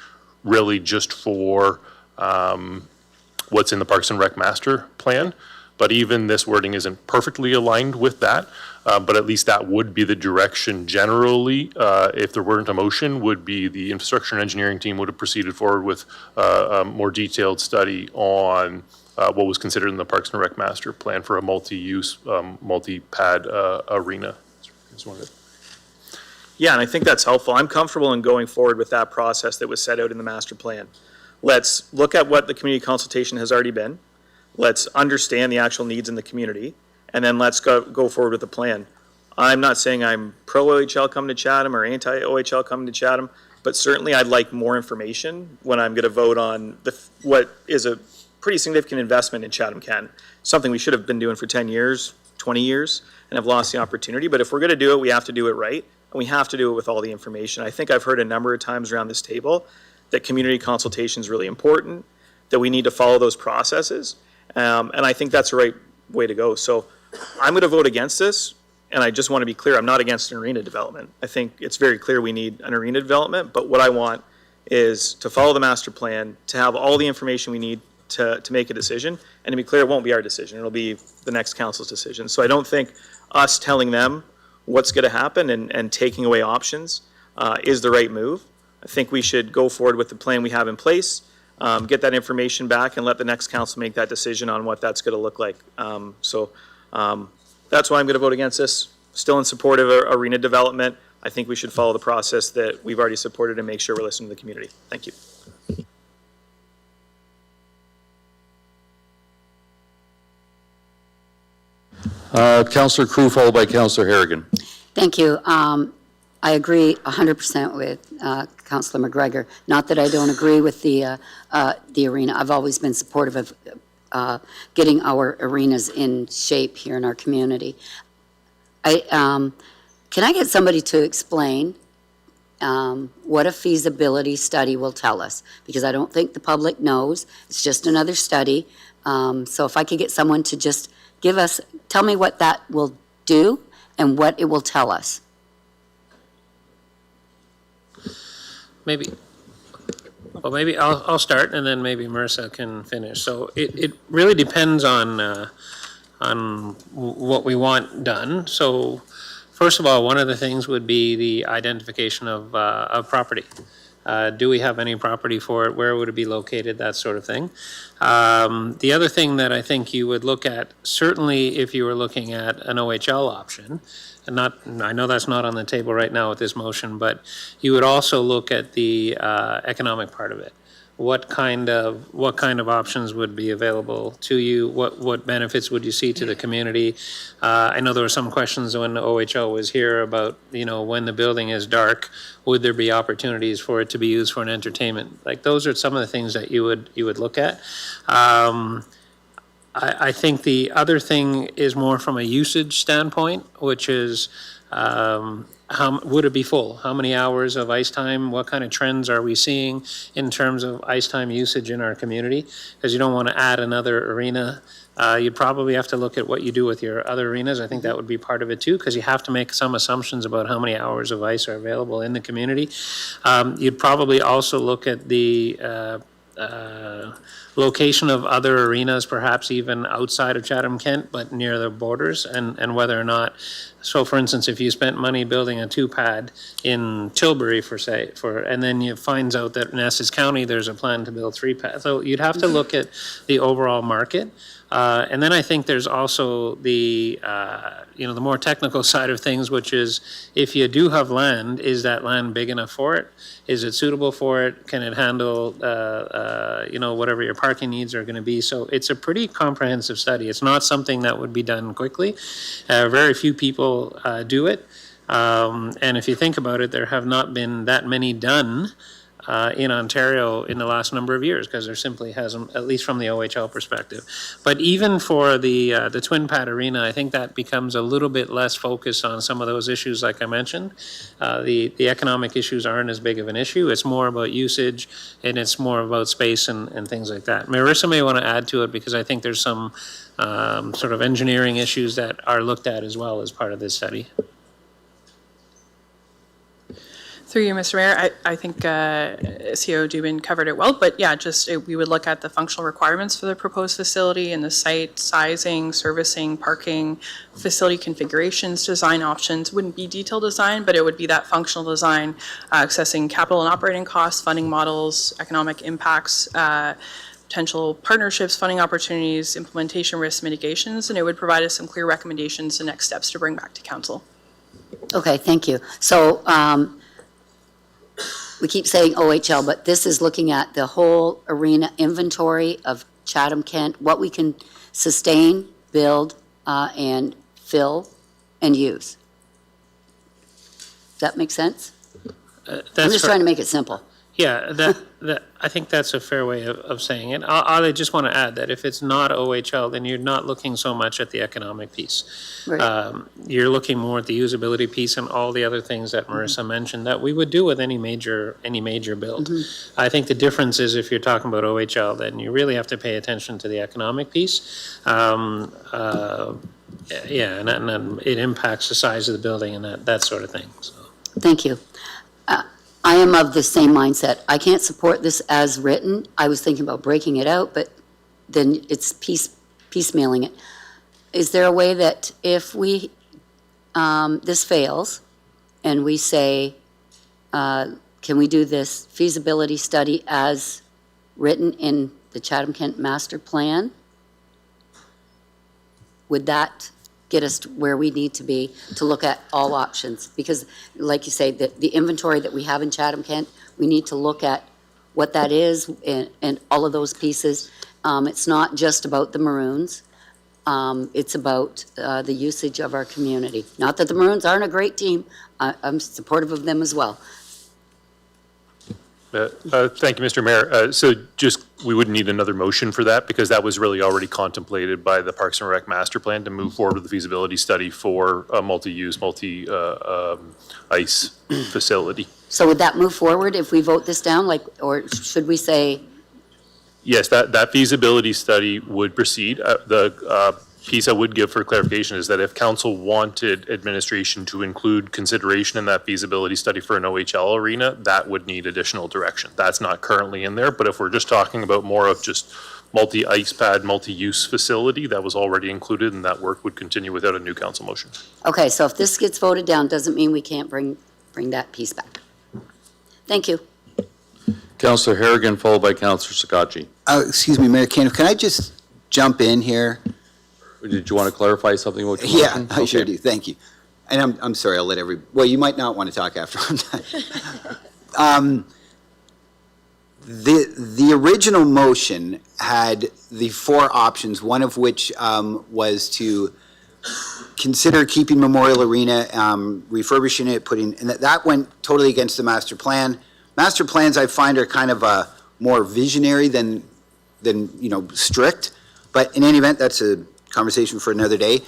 Speaker 16: really just for what's in the Parks and Rec master plan. But even this wording isn't perfectly aligned with that. But at least that would be the direction generally. If there weren't a motion, would be the infrastructure and engineering team would have proceeded forward with a more detailed study on what was considered in the Parks and Rec master plan for a multi-use, multi-pad arena.
Speaker 8: Yeah, and I think that's helpful. I'm comfortable in going forward with that process that was set out in the master plan. Let's look at what the community consultation has already been. Let's understand the actual needs in the community, and then let's go forward with the plan. I'm not saying I'm pro-OHL coming to Chatham or anti-OHL coming to Chatham, but certainly I'd like more information when I'm going to vote on what is a pretty significant investment in Chatham-Kent, something we should have been doing for 10 years, 20 years, and have lost the opportunity. But if we're going to do it, we have to do it right, and we have to do it with all the information. I think I've heard a number of times around this table that community consultation is really important, that we need to follow those processes, and I think that's the right way to go. So I'm going to vote against this, and I just want to be clear, I'm not against an arena development. I think it's very clear we need an arena development, but what I want is to follow the master plan, to have all the information we need to make a decision, and to be clear, it won't be our decision, it'll be the next council's decision. So I don't think us telling them what's going to happen and taking away options is the right move. I think we should go forward with the plan we have in place, get that information back, and let the next council make that decision on what that's going to look like. That's why I'm going to vote against this. Still in support of arena development. I think we should follow the process that we've already supported and make sure we're listening to the community. Thank you.
Speaker 7: Councillor Crew, followed by Councillor Harrigan.
Speaker 2: Thank you. I agree 100% with Councillor McGregor. Not that I don't agree with the arena. I've always been supportive of getting our arenas in shape here in our community. Can I get somebody to explain what a feasibility study will tell us? Because I don't think the public knows. It's just another study. So if I could get someone to just tell me what that will do and what it will tell us.
Speaker 21: Maybe I'll start, and then maybe Marissa can finish. So it really depends on what we want done. So first of all, one of the things would be the identification of property. Do we have any property for it? Where would it be located? That sort of thing. The other thing that I think you would look at, certainly if you were looking at an OHL option, and I know that's not on the table right now with this motion, but you would also look at the economic part of it. What kind of options would be available to you? What benefits would you see to the community? I know there were some questions when the OHL was here about, when the building is dark, would there be opportunities for it to be used for an entertainment? Like, those are some of the things that you would look at. I think the other thing is more from a usage standpoint, which is, how would it be full? How many hours of ice time? What kind of trends are we seeing in terms of ice time usage in our community? Because you don't want to add another arena. You'd probably have to look at what you do with your other arenas. I think that would be part of it too, because you have to make some assumptions about how many hours of ice are available in the community. You'd probably also look at the location of other arenas, perhaps even outside of Chatham-Kent, but near the borders, and whether or not. So, for instance, if you spent money building a 2-pad in Tilbury, and then it finds out that in Essex County there's a plan to build 3 pads, so you'd have to look at the overall market. And then I think there's also the the more technical side of things, which is, if you do have land, is that land big enough for it? Is it suitable for it? Can it handle whatever your parking needs are going to be? So it's a pretty comprehensive study. It's not something that would be done quickly. Very few people do it. And if you think about it, there have not been that many done in Ontario in the last number of years, because there simply hasn't, at least from the OHL perspective. But even for the twin pad arena, I think that becomes a little bit less focused on some of those issues like I mentioned. The economic issues aren't as big of an issue. It's more about usage, and it's more about space and things like that. Marissa may want to add to it, because I think there's some sort of engineering issues that are looked at as well as part of this study.
Speaker 4: Through you, Mr. Mayor, I think CEO Dubin covered it well, but yeah, we would look at the functional requirements for the proposed facility and the site sizing, servicing, parking, facility configurations, design options. Wouldn't be detailed design, but it would be that functional design, accessing capital and operating costs, funding models, economic impacts, potential partnerships, funding opportunities, implementation risks, mitigations, and it would provide us some clear recommendations and next steps to bring back to council.
Speaker 2: Okay, thank you. So, we keep saying OHL, but this is looking at the whole arena inventory of Chatham-Kent, what we can sustain, build, and fill and use. Does that make sense? I'm just trying to make it simple.
Speaker 21: Yeah, I think that's a fair way of saying it. I just want to add that if it's not OHL, then you're not looking so much at the economic piece.
Speaker 2: Right.
Speaker 21: You're looking more at the usability piece and all the other things that Marissa mentioned that we would do with any major build. I think the difference is, if you're talking about OHL, then you really have to pay attention to the economic piece. And it impacts the size of the building and that sort of thing. So.
Speaker 2: Thank you. I am of the same mindset. I can't support this as written. I was thinking about breaking it out, but then it's piecemealing it. Is there a way that if this fails and we say, can we do this feasibility study as written in the Chatham-Kent Master Plan? Would that get us to where we need to be to look at all options? Because, like you say, the inventory that we have in Chatham-Kent, we need to look at what that is and all of those pieces. It's not just about the Maroons. It's about the usage of our community. Not that the Maroons aren't a great team. I'm supportive of them as well.
Speaker 16: Thank you, Mr. Mayor. So we wouldn't need another motion for that, because that was really already contemplated by the Parks and Rec Master Plan to move forward with the feasibility study for a multi-use, multi-ice facility.
Speaker 2: So would that move forward if we vote this down, or should we say?
Speaker 16: Yes, that feasibility study would proceed. The piece I would give for clarification is that if council wanted administration to include consideration in that feasibility study for an OHL arena, that would need additional direction. That's not currently in there, but if we're just talking about more of just multi-ice pad, multi-use facility. That was already included, and that work would continue without a new council motion.
Speaker 2: Okay, so if this gets voted down, doesn't mean we can't bring that piece back. Thank you.
Speaker 7: Councillor Harrigan, followed by Councillor Sakachi.
Speaker 20: Excuse me, Mayor Caniff, can I just jump in here?
Speaker 7: Did you want to clarify something about your motion?
Speaker 20: Yeah, I sure do, thank you. And I'm sorry, I'll let well, you might not want to talk after I'm done. The original motion had the 4 options, one of which was to consider keeping Memorial Arena, refurbishing it, and that went totally against the master plan. Master plans, I find, are kind of more visionary than strict. But in any event, that's a conversation for another day.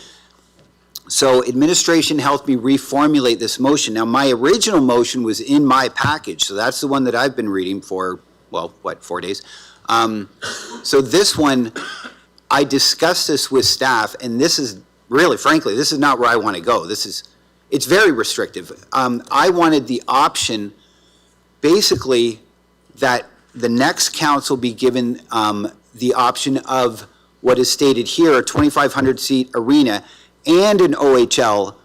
Speaker 20: So administration helped me reformulate this motion. Now, my original motion was in my package, so that's the one that I've been reading for, 4 days. So this one, I discussed this with staff, and this is really, frankly, this is not where I want to go. It's very restrictive. I wanted the option, basically, that the next council be given the option of what is stated here, a 2,500-seat arena and an OHL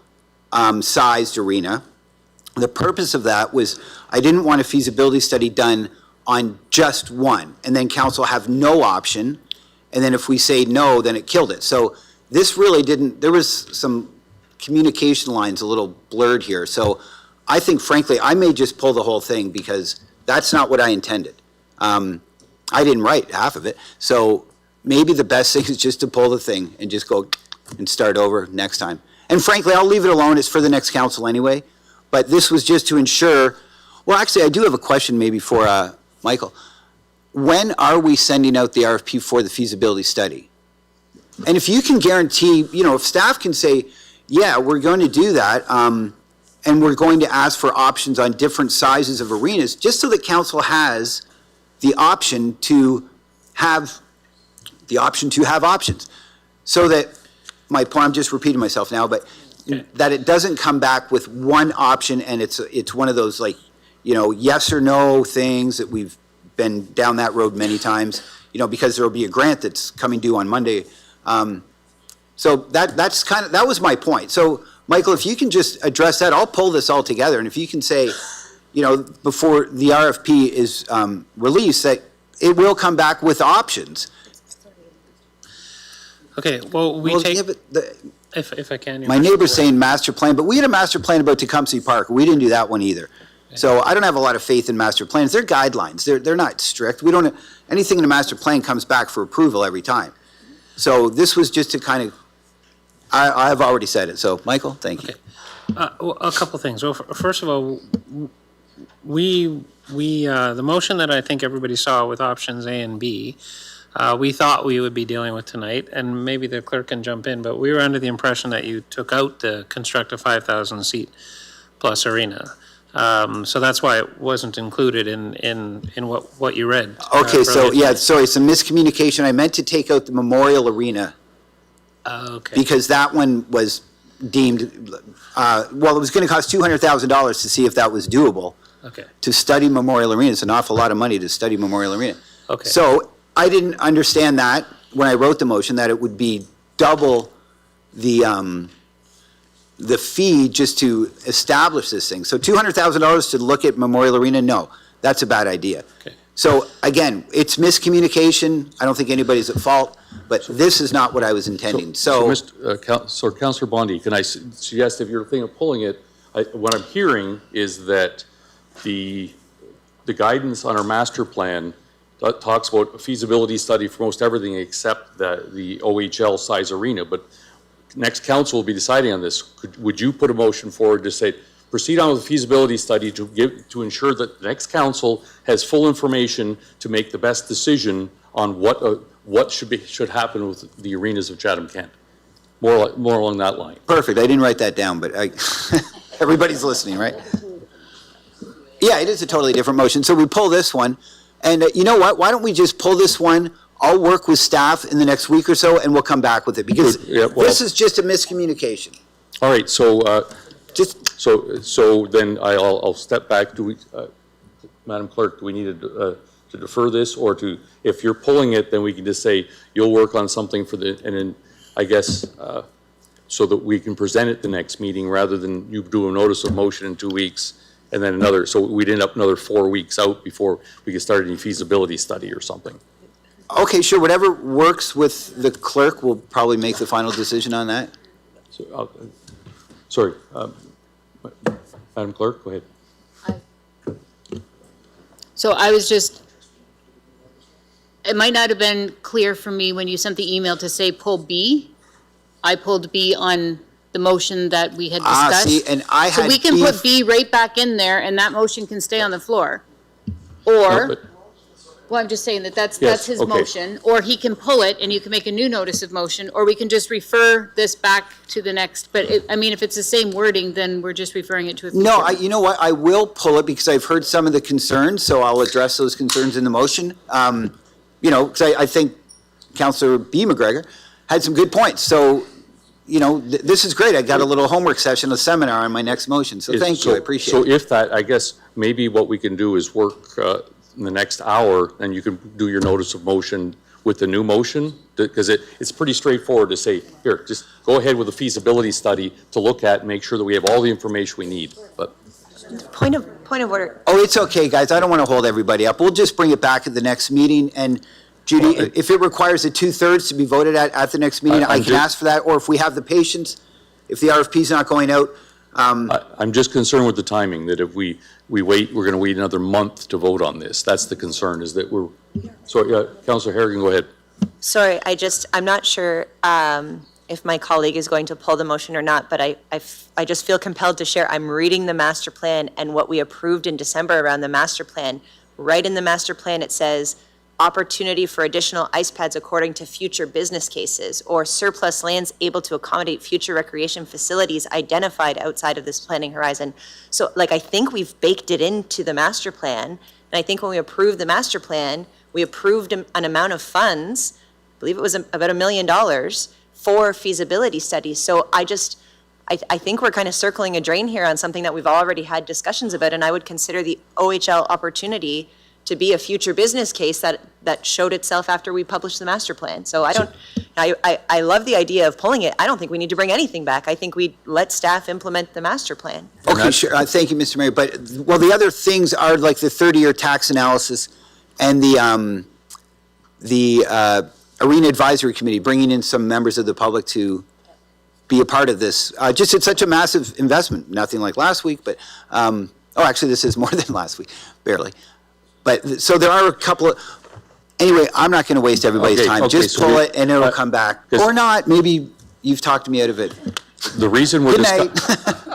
Speaker 20: sized arena. The purpose of that was I didn't want a feasibility study done on just one, and then council have no option, and then if we say no, then it killed it. So this really didn't, there was some communication lines a little blurred here. So I think, frankly, I may just pull the whole thing because that's not what I intended. I didn't write half of it. So maybe the best thing is just to pull the thing and just go and start over next time. And frankly, I'll leave it alone. It's for the next council anyway. But this was just to ensure, well, actually, I do have a question maybe for Michael. When are we sending out the RFP for the feasibility study? And if you can guarantee, if staff can say, yeah, we're going to do that, and we're going to ask for options on different sizes of arenas, just so that council has the option to have options. So that, my point, I'm just repeating myself now, but that it doesn't come back with one option and it's one of those yes or no things that we've been down that road many times, because there will be a grant that's coming due on Monday. So that was my point. So Michael, if you can just address that, I'll pull this all together. And if you can say, before the RFP is released, that it will come back with options.
Speaker 21: Okay, well, if I can.
Speaker 20: My neighbor's saying master plan, but we had a master plan about Tecumseh Park. We didn't do that one either. So I don't have a lot of faith in master plans. They're guidelines. They're not strict. Anything in a master plan comes back for approval every time. So this was just to kind of, I've already said it. So Michael, thank you.
Speaker 21: Well, a couple things. Well, first of all, the motion that I think everybody saw with options A and B, we thought we would be dealing with tonight, and maybe the clerk can jump in, but we were under the impression that you took out the construct a 5,000-seat plus arena. So that's why it wasn't included in what you read.
Speaker 20: Okay, sorry, some miscommunication. I meant to take out the Memorial Arena.
Speaker 21: Okay.
Speaker 20: Because that one was deemed, it was going to cost $200,000 to see if that was doable.
Speaker 21: Okay.
Speaker 20: To study Memorial Arena. It's an awful lot of money to study Memorial Arena.
Speaker 21: Okay.
Speaker 20: So I didn't understand that when I wrote the motion, that it would be double the fee just to establish this thing. So $200,000 to look at Memorial Arena, no, that's a bad idea.
Speaker 21: Okay.
Speaker 20: So again, it's miscommunication. I don't think anybody's at fault, but this is not what I was intending.
Speaker 7: So Councillor Bondi, can I suggest if you're thinking of pulling it, what I'm hearing is that the guidance on our master plan talks about a feasibility study for most everything except the OHL size arena, but next council will be deciding on this. Would you put a motion forward to say, proceed on with the feasibility study to ensure that the next council has full information to make the best decision on what should happen with the arenas of Chatham-Kent? More along that line.
Speaker 20: Perfect. I didn't write that down, but everybody's listening, right? Yeah, it is a totally different motion. So we pull this one, and you know what? Why don't we just pull this one? I'll work with staff in the next week or so, and we'll come back with it, because this is just a miscommunication.
Speaker 7: All right, so so then I'll step back. Madam Clerk, do we need to defer this, or to, if you're pulling it, then we can just say, you'll work on something for the, and then, I guess, so that we can present it the next meeting, rather than you do a notice of motion in 2 weeks, and then another, so we'd end up another 4 weeks out before we can start any feasibility study or something.
Speaker 20: Okay, sure, whatever works with the clerk, will probably make the final decision on that.
Speaker 7: So, sorry, Madam Clerk, go ahead.
Speaker 1: So I was just, it might not have been clear for me when you sent the email to say pull B. I pulled B on the motion that we had discussed.
Speaker 20: See, and I had
Speaker 1: So we can
Speaker 20: B
Speaker 1: put B right back in there, and that motion can stay on the floor.
Speaker 7: No,
Speaker 1: Or,
Speaker 7: but-
Speaker 1: well, I'm just saying that that's
Speaker 7: Yes,
Speaker 1: his
Speaker 7: okay.
Speaker 1: motion, or he can pull it and you can make a new notice of motion, or we can just refer this back to the next, but I mean, if it's the same wording, then we're just referring it to a future.
Speaker 20: No, you know what, I will pull it because I've heard some of the concerns, so I'll address those concerns in the motion. You know, because I think Councillor B. McGregor had some good points, so, you know, this is great. I got a little homework session, a seminar on my next motion, so thank you, I appreciate
Speaker 7: So
Speaker 20: it.
Speaker 7: if that, I guess, maybe what we can do is work in the next hour, and you can do your notice of motion with the new motion, because it's pretty straightforward to say, here, just go ahead with a feasibility study to look at and make sure that we have all the information we need, but.
Speaker 17: Point of order.
Speaker 20: Oh, it's okay, guys, I don't want to hold everybody up. We'll just bring it back at the next meeting, and Judy, if it requires a 2/3 to be voted at the next meeting, I can ask for that, or if we have the patience, if the RFP's not going out.
Speaker 7: I'm just concerned with the timing, that if we wait, we're going to wait another month to vote on this. That's the concern, is that we're, sorry, Councillor Harrigan, go ahead.
Speaker 17: Sorry, I'm not sure if my colleague is going to pull the motion or not, but I just feel compelled to share. I'm reading the master plan and what we approved in December around the master plan. Right in the master plan, it says, opportunity for additional ice pads according to future business cases, or surplus lands able to accommodate future recreation facilities identified outside of this planning horizon. So, like, I think we've baked it into the master plan, and I think when we approved the master plan, we approved an amount of funds, I believe it was about $1 million, for feasibility studies. So I think we're kind of circling a drain here on something that we've already had discussions about, and I would consider the OHL opportunity to be a future business case that showed itself after we published the master plan. So I love the idea of pulling it. I don't think we need to bring anything back. I think we let staff implement the master plan.
Speaker 20: Okay, sure, thank you, Mr. Mayor, but, well, the other things are like the 30-year tax analysis and the Arena Advisory Committee, bringing in some members of the public to be a part of this. Just, it's such a massive investment, nothing like last week, but, oh, actually, this is more than last week, barely. But, so there are a couple of, anyway, I'm not going to waste everybody's time. Just
Speaker 7: so
Speaker 20: pull it and it'll come back. Or not, maybe you've talked me out of it.
Speaker 7: The reason we're,
Speaker 20: Good night.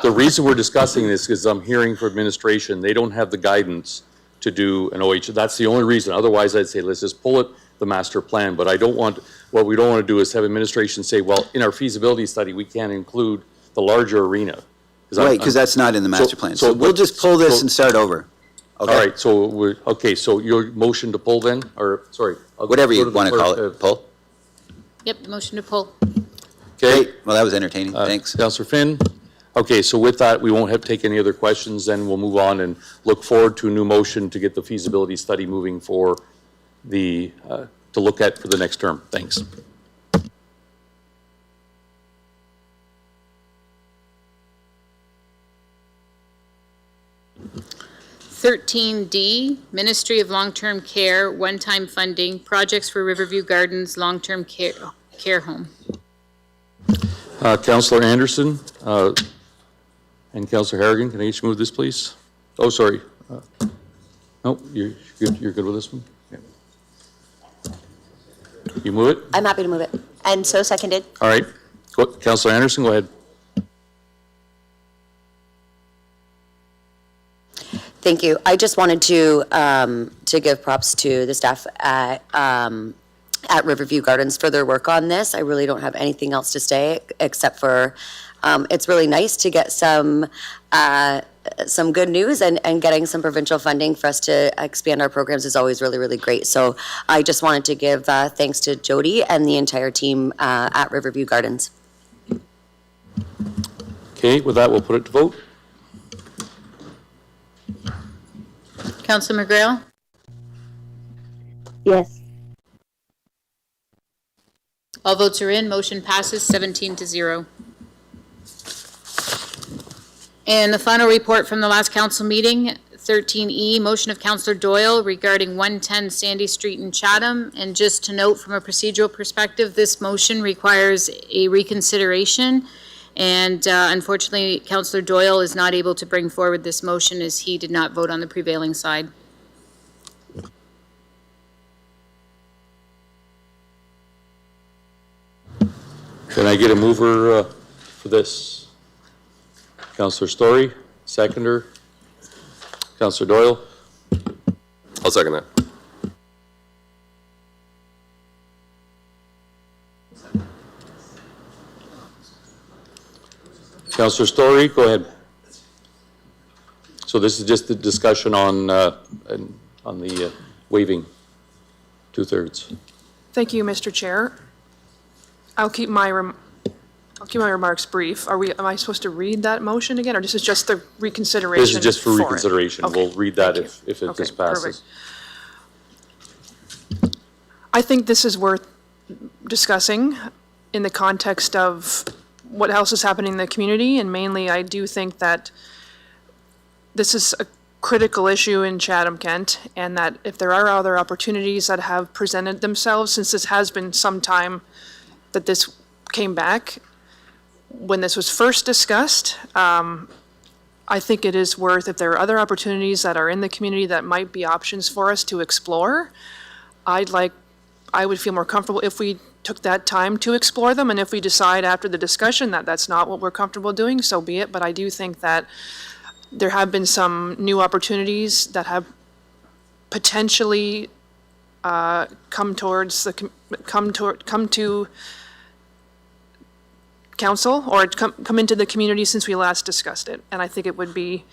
Speaker 7: the reason we're discussing this is I'm hearing from administration, they don't have the guidance to do an OH. That's the only reason. Otherwise, I'd say, let's just pull it, the master plan. But I don't want, what we don't want to do is have administration say, well, in our feasibility study, we can't include the larger arena.
Speaker 20: Right, because that's not in the master plan. So we'll just pull this and start over. Okay.
Speaker 7: All right, so okay, so your motion to pull then, or, sorry.
Speaker 20: Whatever you want to call it, pull.
Speaker 1: Yep, motion to pull.
Speaker 7: Okay.
Speaker 20: Great. Well, that was entertaining. Thanks.
Speaker 7: Councillor Finn? Okay, so with that, we won't have to take any other questions, then we'll move on and look forward to a new motion to get the feasibility study moving for the, to look at for the next term. Thanks.
Speaker 1: D, Ministry of Long-Term Care, one-time funding, projects for Riverview Gardens Long-Term Care Home.
Speaker 7: Councillor Anderson and Councillor Harrigan, can I each move this, please? Oh, sorry. No, you're good with this one? Yeah. You move it?
Speaker 17: I'm happy to move it. And so seconded.
Speaker 7: All right. Councillor Anderson, go ahead.
Speaker 12: Thank you. I just wanted to give props to the staff at Riverview Gardens for their work on this. I really don't have anything else to say except for it's really nice to get some good news, and getting some provincial funding for us to expand our programs is always really, really great. So I just wanted to give thanks to Jody and the entire team at Riverview Gardens.
Speaker 7: Okay, with that, we'll put it to vote.
Speaker 1: Councillor McGrail?
Speaker 18: Yes.
Speaker 1: All votes are in, motion passes 17-0. And the final report from the last council meeting, 13E, motion of Councillor Doyle regarding 110 Sandy Street in Chatham. And just to note from a procedural perspective, this motion requires a reconsideration. And unfortunately, Councillor Doyle is not able to bring forward this motion as he did not vote on the prevailing side.
Speaker 7: Can I get a mover for this? Councillor Story, seconder. Councillor Doyle.
Speaker 14: I'll second that.
Speaker 7: Councillor Story, go ahead. So this is just the discussion on the waiving 2/3.
Speaker 10: Thank you, Mr. Chair. I'll keep my remarks brief. Am I supposed to read that motion again, or this is just the reconsideration?
Speaker 7: This is just for
Speaker 10: it?
Speaker 7: reconsideration.
Speaker 10: Okay,
Speaker 7: We'll read that if it
Speaker 10: Okay,
Speaker 7: just passes.
Speaker 10: perfect. I think this is worth discussing in the context of what else is happening in the community, and mainly I do think that this is a critical issue in Chatham-Kent, and that if there are other opportunities that have presented themselves, since this has been some time that this came back, when this was first discussed, I think it is worth, if there are other opportunities that are in the community that might be options for us to explore, I would feel more comfortable if we took that time to explore them, and if we decide after the discussion that that's not what we're comfortable doing, so be it. But I do think that there have been some new opportunities that have potentially come to council, or come into the community since we last discussed it. And I think it would be,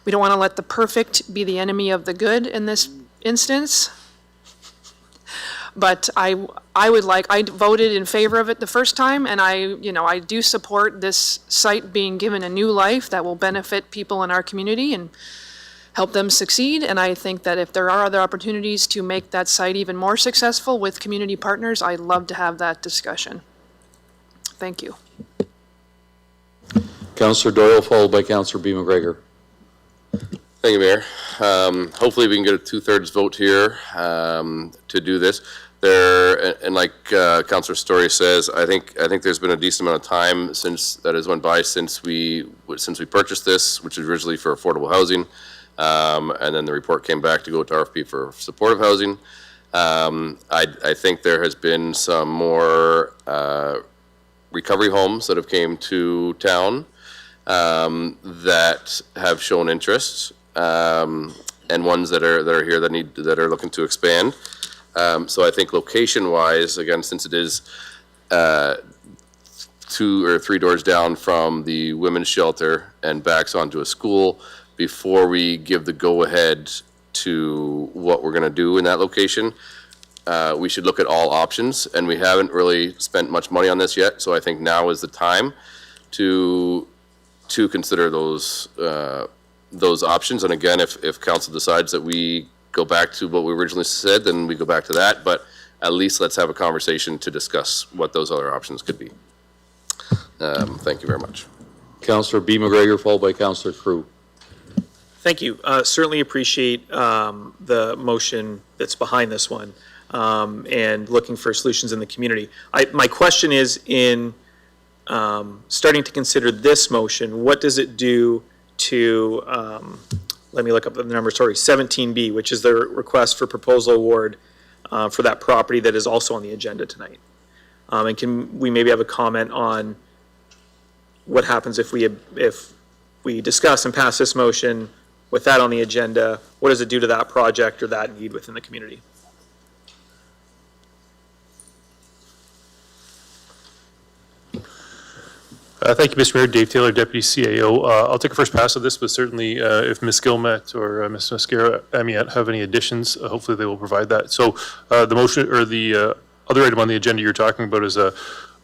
Speaker 10: we don't want to let the perfect be the enemy of the good in this instance. But I voted in favor of it the first time, and I do support this site being given a new life that will benefit people in our community and help them succeed. And I think that if there are other opportunities to make that site even more successful with community partners, I'd love to have that discussion. Thank you.
Speaker 7: Councillor Doyle, followed by Councillor B. McGregor.
Speaker 14: Thank you, Mayor. Hopefully we can get a 2/3 vote here to do this. And like Councillor Story says, I think there's been a decent amount of time since that has went by since we purchased this, which was originally for affordable housing, and then the report came back to go to RFP for supportive housing. I think there has been some more recovery homes that have came to town that have shown interest, and ones that are here that are looking to expand. So I think location-wise, again, since it is 2 or 3 doors down from the women's shelter and backs onto a school, before we give the go-ahead to what we're going to do in that location, we should look at all options, and we haven't really spent much money on this yet, so I think now is the time to consider those options. And again, if council decides that we go back to what we originally said, then we go back to that, but at least let's have a conversation to discuss what those other options could be. Thank you very much.
Speaker 7: Councillor B. McGregor, followed by Councillor Crew.
Speaker 8: Thank you. Certainly appreciate the motion that's behind this one, and looking for solutions in the community. My question is, in starting to consider this motion, what does it do to, let me look up the number, sorry, 17B, which is the request for proposal award for that property that is also on the agenda tonight. And can we maybe have a comment on what happens if we discuss and pass this motion with that on the agenda? What does it do to that project or that need within the community?
Speaker 16: Thank you, Mr. Mayor. Dave Taylor, Deputy CAO. I'll take a first pass at this, but certainly if Ms. Gilmet or Ms. Mascara-Amiette have any additions, hopefully they will provide that. So the motion, or the other item on the agenda you're talking about is a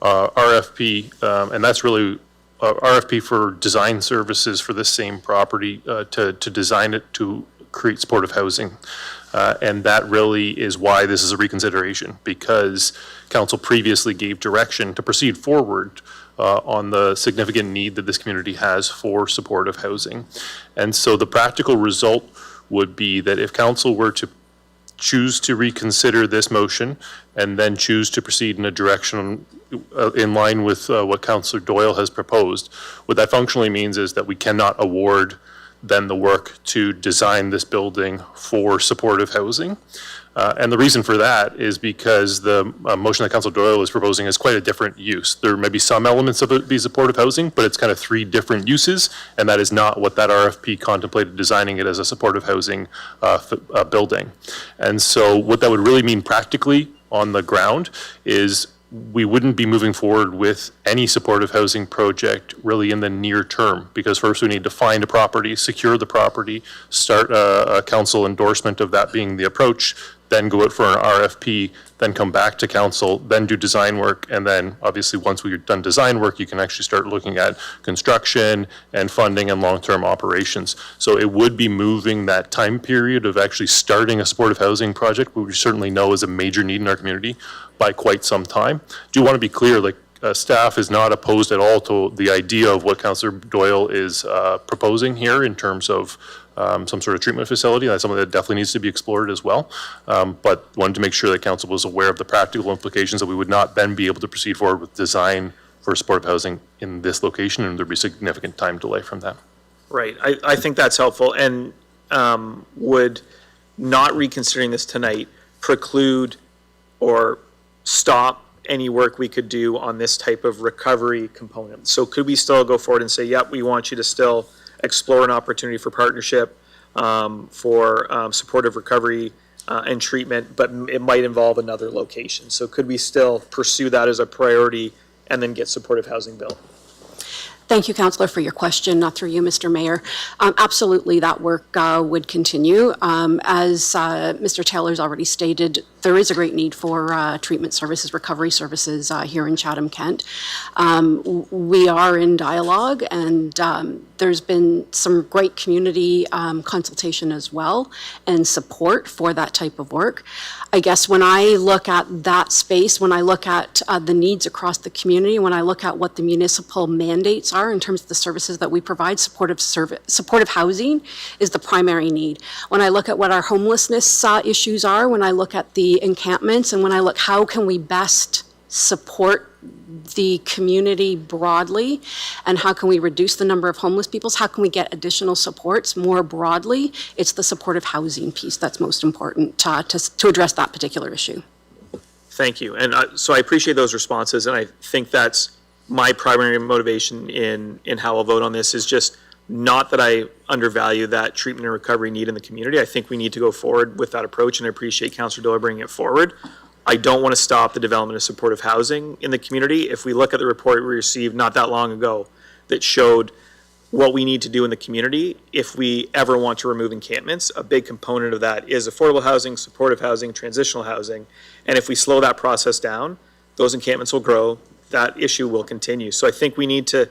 Speaker 16: RFP, and that's really RFP for design services for this same property to design it to create supportive housing. And that really is why this is a reconsideration, because council previously gave direction to proceed forward on the significant need that this community has for supportive housing. And so the practical result would be that if council were to choose to reconsider this motion and then choose to proceed in a direction in line with what Councillor Doyle has proposed, what that functionally means is that we cannot award then the work to design this building for supportive housing. And the reason for that is because the motion that Councillor Doyle is proposing is quite a different use. There may be some elements of it be supportive housing, but it's kind of 3 different uses, and that is not what that RFP contemplated, designing it as a supportive housing building. And so what that would really mean practically on the ground is we wouldn't be moving forward with any supportive housing project really in the near term, because first we need to find a property, secure the property, start a council endorsement of that being the approach, then go out for an RFP, then come back to council, then do design work, and then obviously once we've done design work, you can actually start looking at construction and funding and long-term operations. So it would be moving that time period of actually starting a supportive housing project, which we certainly know is a major need in our community, by quite some time. Do want to be clear, like staff is not opposed at all to the idea of what Councillor Doyle is proposing here in terms of some sort of treatment facility. That's something that definitely needs to be explored as well. But wanted to make sure that council was aware of the practical implications that we would not then be able to proceed forward with design for supportive housing in this location, and there'd be significant time delay from that.
Speaker 8: Right. I think that's helpful, and would not reconsidering this tonight preclude or stop any work we could do on this type of recovery component. So could we still go forward and say, yep, we want you to still explore an opportunity for partnership for supportive recovery and treatment, but it might involve another location. So could we still pursue that as a priority and then get supportive housing built?
Speaker 3: Thank you, Councillor, for your question. Through you, Mr. Mayor. Absolutely, that work would continue. As Mr. Taylor's already stated, there is a great need for treatment services, recovery services here in Chatham-Kent. We are in dialogue, and there's been some great community consultation as well and support for that type of work. I guess when I look at that space, when I look at the needs across the community, when I look at what the municipal mandates are in terms of the services that we provide, supportive housing is the primary need. When I look at what our homelessness issues are, when I look at the encampments, and when I look how can we best support the community broadly, and how can we reduce the number of homeless people, how can we get additional supports more broadly, it's the supportive housing piece that's most important to address that particular issue.
Speaker 8: Thank you. And so I appreciate those responses, and I think that's my primary motivation in how I'll vote on this, is just not that I undervalue that treatment and recovery need in the community. I think we need to go forward with that approach, and I appreciate Councillor Doyle bringing it forward. I don't want to stop the development of supportive housing in the community. If we look at the report we received not that long ago that showed what we need to do in the community, if we ever want to remove encampments, a big component of that is affordable housing, supportive housing, transitional housing. And if we slow that process down, those encampments will grow, that issue will continue. So I think we need to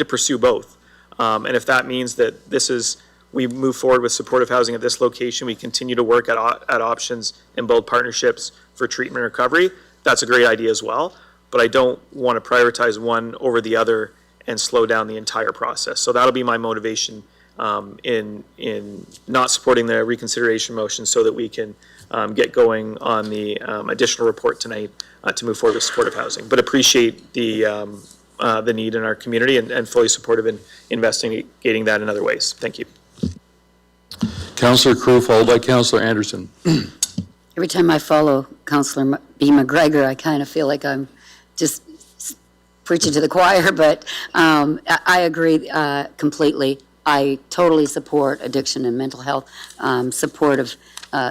Speaker 8: pursue both. And if that means that we move forward with supportive housing at this location, we continue to work at options and build partnerships for treatment and recovery, that's a great idea as well. But I don't want to prioritize one over the other and slow down the entire process. So that'll be my motivation in not supporting the reconsideration motion, so that we can get going on the additional report tonight to move forward with supportive housing. But appreciate the need in our community, and fully supportive in investigating that in other ways. Thank you.
Speaker 7: Councillor Crew, followed by Councillor Anderson.
Speaker 2: Every time I follow Councillor B. McGregor, I kind of feel like I'm just preaching to the choir, but I agree completely. I totally support addiction and mental health, support of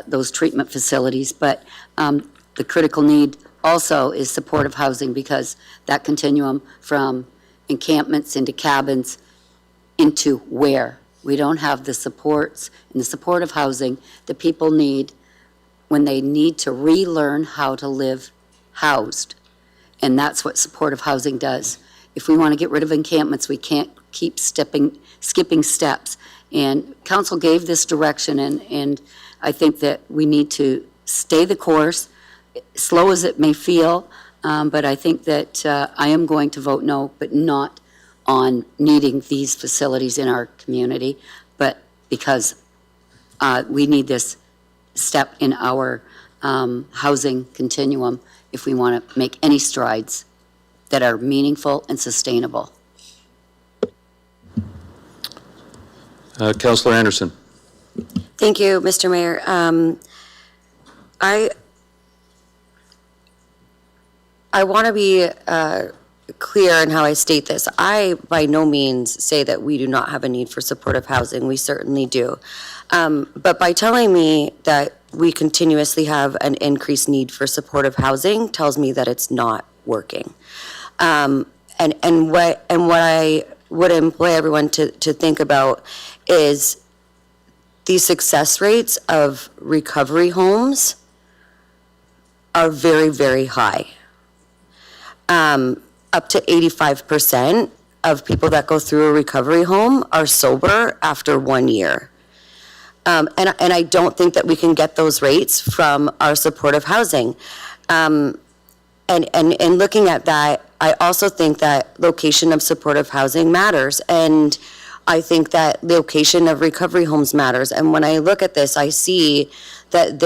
Speaker 2: those treatment facilities, but the critical need also is supportive housing, because that continuum from encampments into cabins into where we don't have the supports and the supportive housing that people need when they need to relearn how to live housed. And that's what supportive housing does. If we want to get rid of encampments, we can't keep skipping steps. And council gave this direction, and I think that we need to stay the course, slow as it may feel, but I think that I am going to vote no, but not on needing these facilities in our community, but because we need this step in our housing continuum if we want to make any strides that are meaningful and sustainable.
Speaker 7: Councillor Anderson.
Speaker 12: Thank you, Mr. Mayor. I want to be clear in how I state this. I by no means say that we do not have a need for supportive housing. We certainly do. But by telling me that we continuously have an increased need for supportive housing tells me that it's not working. And what I would employ everyone to think about is the success rates of recovery homes are very, very high. Up to 85% of people that go through a recovery home are sober after 1 year. And I don't think that we can get those rates from our supportive housing. And looking at that, I also think that location of supportive housing matters. And I think that location of recovery homes matters. And when I look at this, I see that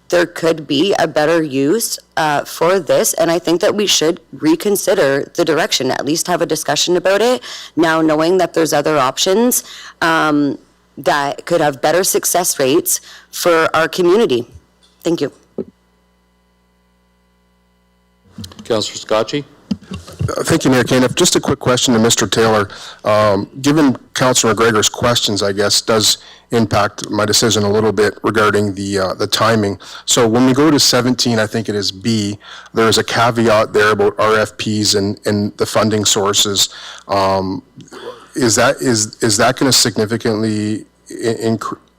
Speaker 12: there could be a better use for this, and I think that we should reconsider the direction, at least have a discussion about it, now knowing that there's other options that could have better success rates for our community. Thank you.
Speaker 7: Councillor Scotchy.
Speaker 9: Thank you, Mayor Caniff. Just a quick question to Mr. Taylor. Given Councillor McGregor's questions, I guess, does impact my decision a little bit regarding the timing. So when we go to 17, I think it is B, there is a caveat there about RFPs and the funding sources. Is that going to significantly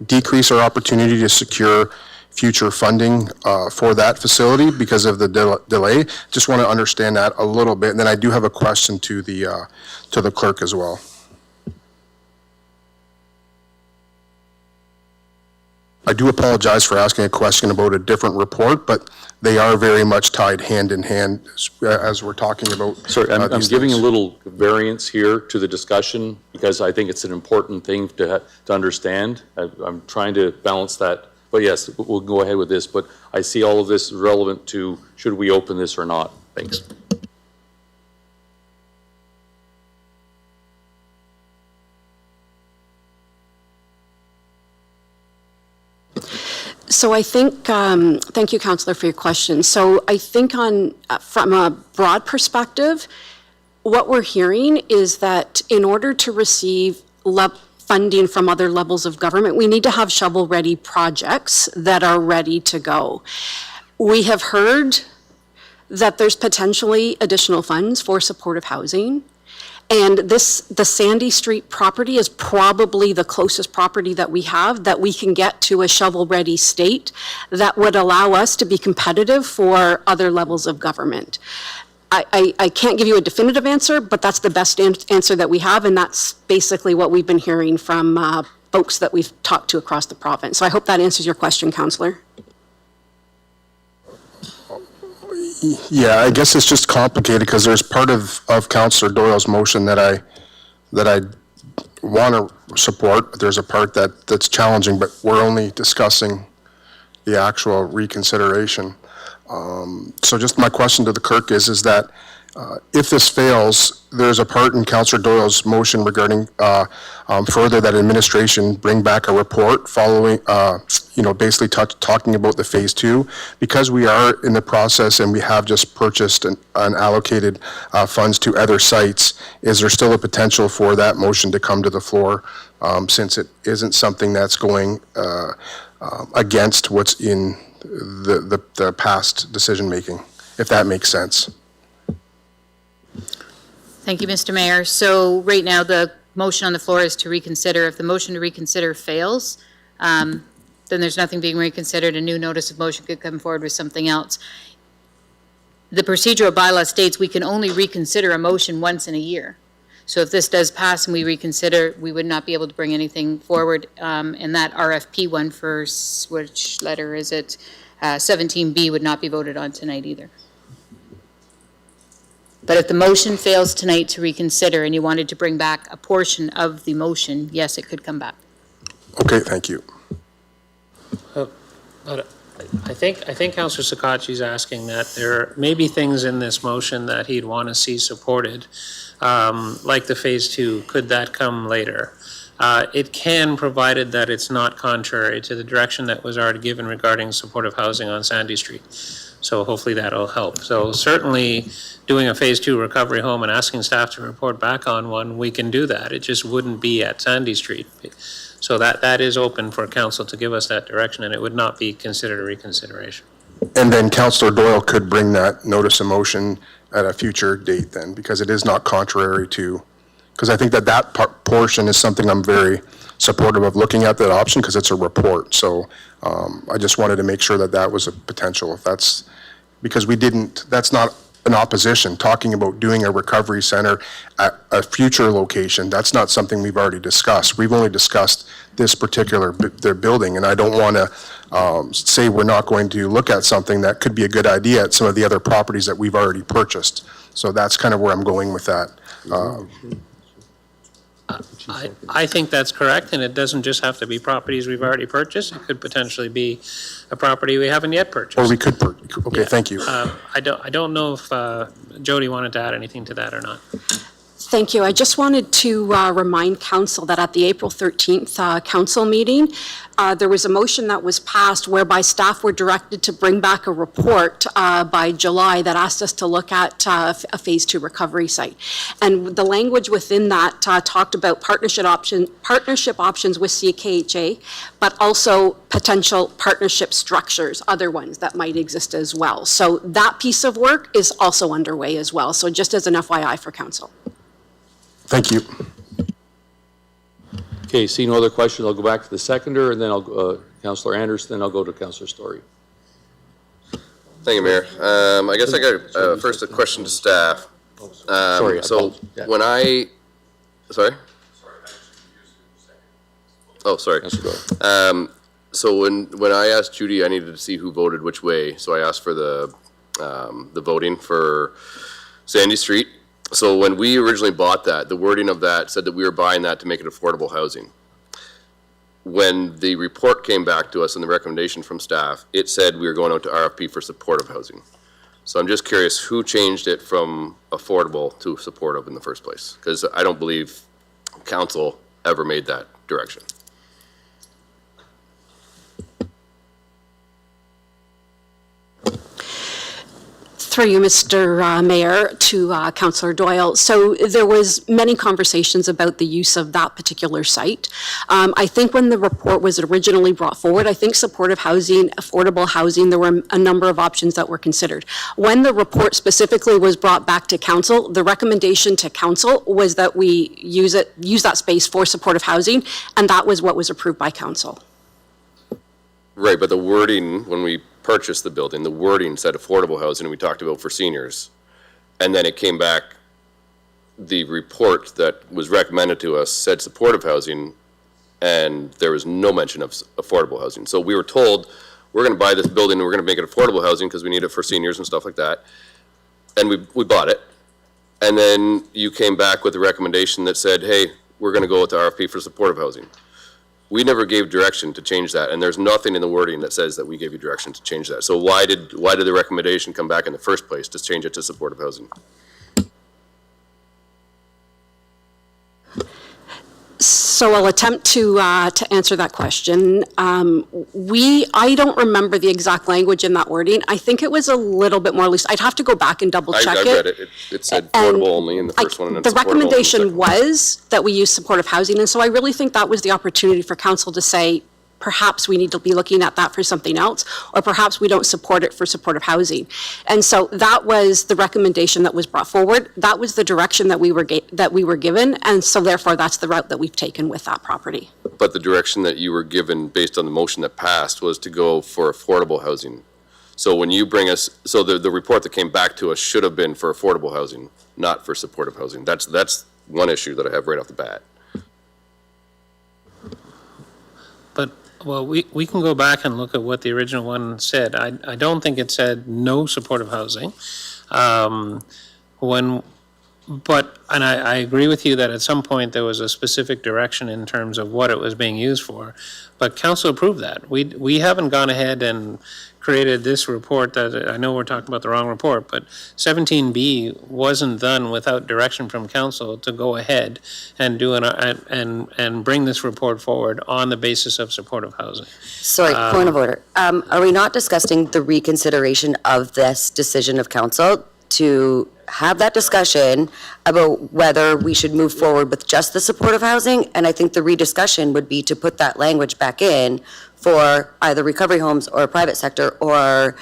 Speaker 9: decrease our opportunity to secure future funding for that facility because of the delay? Just want to understand that a little bit. And then I do have a question to the clerk as well. I do apologize for asking a question about a different report, but they are very much tied hand in hand as we're talking about.
Speaker 7: Sorry, I'm giving a little variance here to the discussion because I think it's an important thing to understand. I'm trying to balance that. But yes, we'll go ahead with this. But I see all of this relevant to should we open this or not. Thanks.
Speaker 3: So I think, thank you, Councillor, for your question. So I think from a broad perspective, what we're hearing is that in order to receive funding from other levels of government, we need to have shovel-ready projects that are ready to go. We have heard that there's potentially additional funds for supportive housing. And the Sandy Street property is probably the closest property that we have that we can get to a shovel-ready state that would allow us to be competitive for other levels of government. I can't give you a definitive answer, but that's the best answer that we have, and that's basically what we've been hearing from folks that we've talked to across the province. So I hope that answers your question, Councillor.
Speaker 9: Yeah, I guess it's just complicated because there's part of Councillor Doyle's motion that I want to support, but there's a part that's challenging, but we're only discussing the actual reconsideration. So just my question to the clerk is that if this fails, there's a part in Councillor Doyle's motion regarding further that administration bring back a report following, basically talking about the phase 2. Because we are in the process and we have just purchased and allocated funds to other sites, is there still a potential for that motion to come to the floor since it isn't something that's going against what's in the past decision-making, if that makes sense?
Speaker 1: Thank you, Mr. Mayor. So right now, the motion on the floor is to reconsider. If the motion to reconsider fails, then there's nothing being reconsidered. A new notice of motion could come forward with something else. The procedural bylaw states we can only reconsider a motion once in a year. So if this does pass and we reconsider, we would not be able to bring anything forward. And that RFP one for, which letter is it? 17B would not be voted on tonight either. But if the motion fails tonight to reconsider and you wanted to bring back a portion of the motion, yes, it could come back.
Speaker 9: Okay, thank you.
Speaker 21: But I think Councillor Sakachi's asking that there may be things in this motion that he'd want to see supported, like the Phase 2. Could that come later? It can, provided that it's not contrary to the direction that was already given regarding supportive housing on Sandy Street. So hopefully that'll help. So certainly doing a Phase 2 recovery home and asking staff to report back on one, we can do that. It just wouldn't be at Sandy Street. So that is open for council to give us that direction, and it would not be considered a reconsideration.
Speaker 9: And then Councillor Doyle could bring that notice of motion at a future date then, because it is not contrary to, because I think that portion is something I'm very supportive of looking at that option, because it's a report. So I just wanted to make sure that was a potential. If that's, because that's not an opposition. Talking about doing a recovery center at a future location, that's not something we've already discussed. We've only discussed this particular their building, and I don't want to say we're not going to look at something that could be a good idea at some of the other properties that we've already purchased. So that's kind of where I'm going with that.
Speaker 21: I think that's correct, and it doesn't just have to be properties we've already purchased. It could potentially be a property we haven't yet purchased.
Speaker 9: Or we could okay, thank you.
Speaker 21: I don't know if Jody wanted to add anything to that or not.
Speaker 3: Thank you. I just wanted to remind council that at the April 13th council meeting, there was a motion that was passed whereby staff were directed to bring back a report by July that asked us to look at a Phase 2 recovery site. And the language within that talked about partnership options with CKHA, but also potential partnership structures, other ones that might exist as well. So that piece of work is also underway as well. So just as an FYI for council.
Speaker 9: Thank you.
Speaker 7: Okay, seeing no other questions, I'll go back to the seconder, and then I'll, Councillor Anderson, then I'll go to Councillor Story.
Speaker 14: Thank you, Mayor. I guess I got first a question to staff.
Speaker 7: Sorry,
Speaker 14: so when sorry? Oh, sorry. So when I asked Judy, I needed to see who voted which way. So I asked for the voting for Sandy Street. So when we originally bought that, the wording of that said that we were buying that to make it affordable housing. When the report came back to us and the recommendation from staff, it said we were going out to RFP for supportive housing. So I'm just curious who changed it from affordable to supportive in the first place? Because I don't believe council ever made that direction.
Speaker 3: Through you, Mr. Mayor, to Councillor Doyle. So there was many conversations about the use of that particular site. I think when the report was originally brought forward, I think supportive housing, affordable housing, there were a number of options that were considered. When the report specifically was brought back to council, the recommendation to council was that we use that space for supportive housing, and that was what was approved by council.
Speaker 14: Right, but the wording, when we purchased the building, the wording said affordable housing, and we talked about for seniors. And then it came back, the report that was recommended to us said supportive housing, and there was no mention of affordable housing. So we were told, we're gonna buy this building and we're gonna make it affordable housing because we need it for seniors and stuff like that. And we bought it. And then you came back with a recommendation that said, hey, we're gonna go with the RFP for supportive housing. We never gave direction to change that, and there's nothing in the wording that says that we gave you direction to change that. So why did the recommendation come back in the first place to change it to supportive housing?
Speaker 3: So I'll attempt to answer that question. I don't remember the exact language in that wording. I think it was a little bit more loose. I'd have to go back and double check it.
Speaker 14: I read it. It said affordable only in the first one. And
Speaker 3: the recommendation was that we use supportive housing, and so I really think that was the opportunity for council to say, perhaps we need to be looking at that for something else, or perhaps we don't support it for supportive housing. And so that was the recommendation that was brought forward. That was the direction that we were given, and so therefore that's the route that we've taken with that property.
Speaker 14: But the direction that you were given based on the motion that passed was to go for affordable housing. So when you bring us, so the report that came back to us should have been for affordable housing, not for supportive housing. That's one issue that I have right off the bat.
Speaker 21: But, well, we can go back and look at what the original one said. I don't think it said no supportive housing. And I agree with you that at some point there was a specific direction in terms of what it was being used for, but council approved that. We haven't gone ahead and created this report that, I know we're talking about the wrong report, but 17B wasn't done without direction from council to go ahead and do and bring this report forward on the basis of supportive housing.
Speaker 12: Sorry, point of order. Are we not discussing the reconsideration of this decision of council to have that discussion about whether we should move forward with just the supportive housing? And I think the rediscussion would be to put that language back in for either recovery homes or private sector, or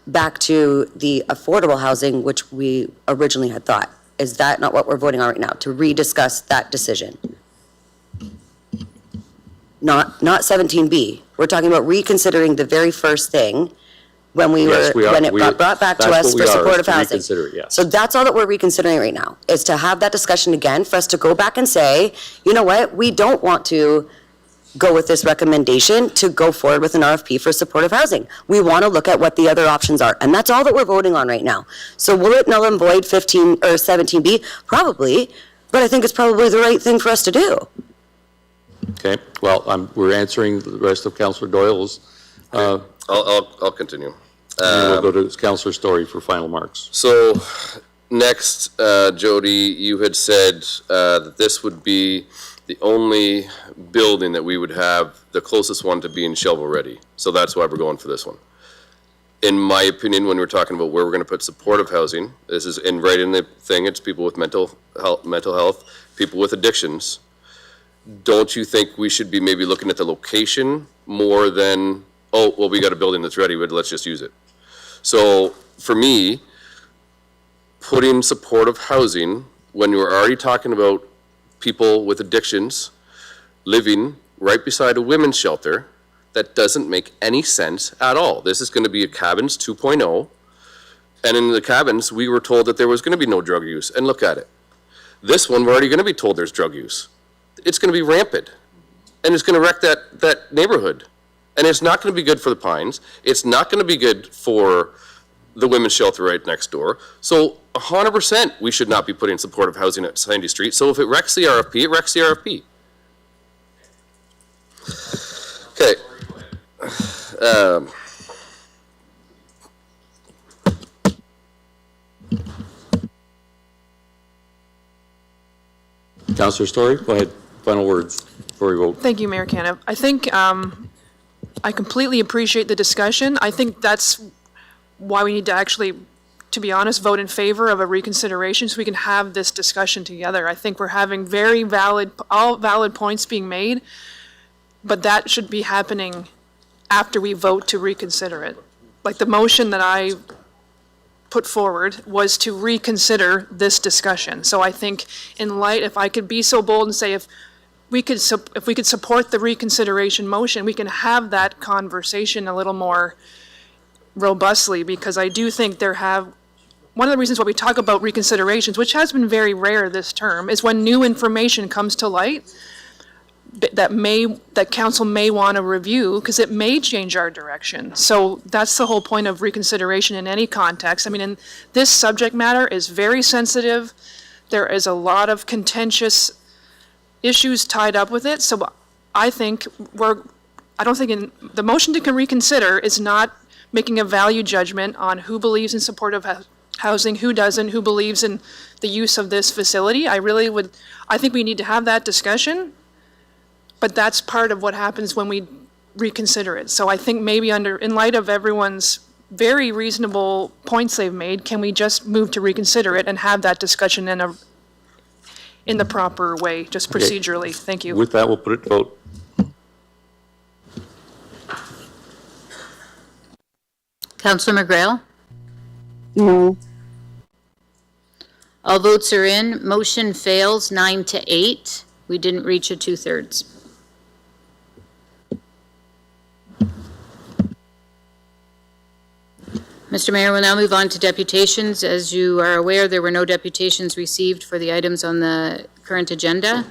Speaker 12: back to the affordable housing, which we originally had thought. Is that not what we're voting on right now, to rediscuss that decision? Not 17B. We're talking about reconsidering the very first thing when when it got brought back to us for supportive housing.
Speaker 7: Yes.
Speaker 12: So that's all that we're reconsidering right now, is to have that discussion again, for us to go back and say, you know what, we don't want to go with this recommendation to go forward with an RFP for supportive housing. We want to look at what the other options are, and that's all that we're voting on right now. So will it null and void 15 or 17B? Probably, but I think it's probably the right thing for us to do.
Speaker 7: Okay, well, we're answering the rest of Councillor Doyle's.
Speaker 14: I'll continue.
Speaker 7: And we'll go to Councillor Story for final marks.
Speaker 14: So next, Jody, you had said that this would be the only building that we would have, the closest one to being shovel-ready. So that's why we're going for this one. In my opinion, when we're talking about where we're going to put supportive housing, this is right in the thing, it's people with mental health, people with addictions. Don't you think we should be maybe looking at the location more than, oh, well, we got a building that's ready, but let's just use it? So for me, putting supportive housing, when you're already talking about people with addictions living right beside a women's shelter, that doesn't make any sense at all. This is going to be a cabins 2.0, and in the cabins, we were told that there was going to be no drug use, and look at it. This one, we're already going to be told there's drug use. It's going to be rampant, and it's going to wreck that neighborhood. And it's not going to be good for the Pines. It's not going to be good for the women's shelter right next door. So 100% we should not be putting supportive housing at Sandy Street. So if it wrecks the RFP, it wrecks the RFP. Okay.
Speaker 7: Councillor Story, go ahead. Final words before we vote.
Speaker 10: Thank you, Mayor Caniff. I think I completely appreciate the discussion. I think that's why we need to actually, to be honest, vote in favor of a reconsideration so we can have this discussion together. I think we're having all valid points being made, but that should be happening after we vote to reconsider it. Like the motion that I put forward was to reconsider this discussion. So I think in light, if I could be so bold and say if we could support the reconsideration motion, we can have that conversation a little more robustly, because I do think one of the reasons why we talk about reconsiderations, which has been very rare this term, is when new information comes to light that council may want to review, because it may change our direction. So that's the whole point of reconsideration in any context. I mean, and this subject matter is very sensitive. There is a lot of contentious issues tied up with it. So I think I don't think the motion to reconsider is not making a value judgment on who believes in supportive housing, who doesn't, who believes in the use of this facility. I think we need to have that discussion, but that's part of what happens when we reconsider it. So I think maybe in light of everyone's very reasonable points they've made, can we just move to reconsider it and have that discussion in the proper way, just procedurally? Thank you.
Speaker 7: With that, we'll put it to vote.
Speaker 1: Councillor McGrail?
Speaker 18: No.
Speaker 1: All votes are in. Motion fails 9-8. We didn't reach a 2/3. Mr. Mayor, we'll now move on to deputations. As you are aware, there were no deputations received for the items on the current agenda.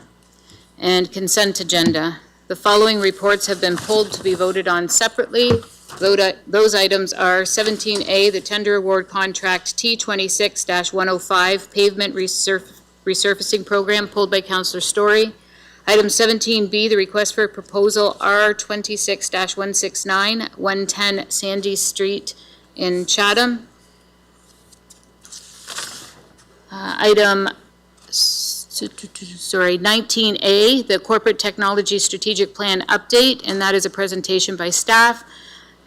Speaker 1: And consent agenda. The following reports have been pulled to be voted on separately. Those items are 17A, the tender award contract T26-105 pavement resurfacing program, pulled by Councillor Story. Item 17B, the request for proposal R26-169, 110 Sandy Street in Chatham. Item 19A, the corporate technology strategic plan update, and that is a presentation by staff.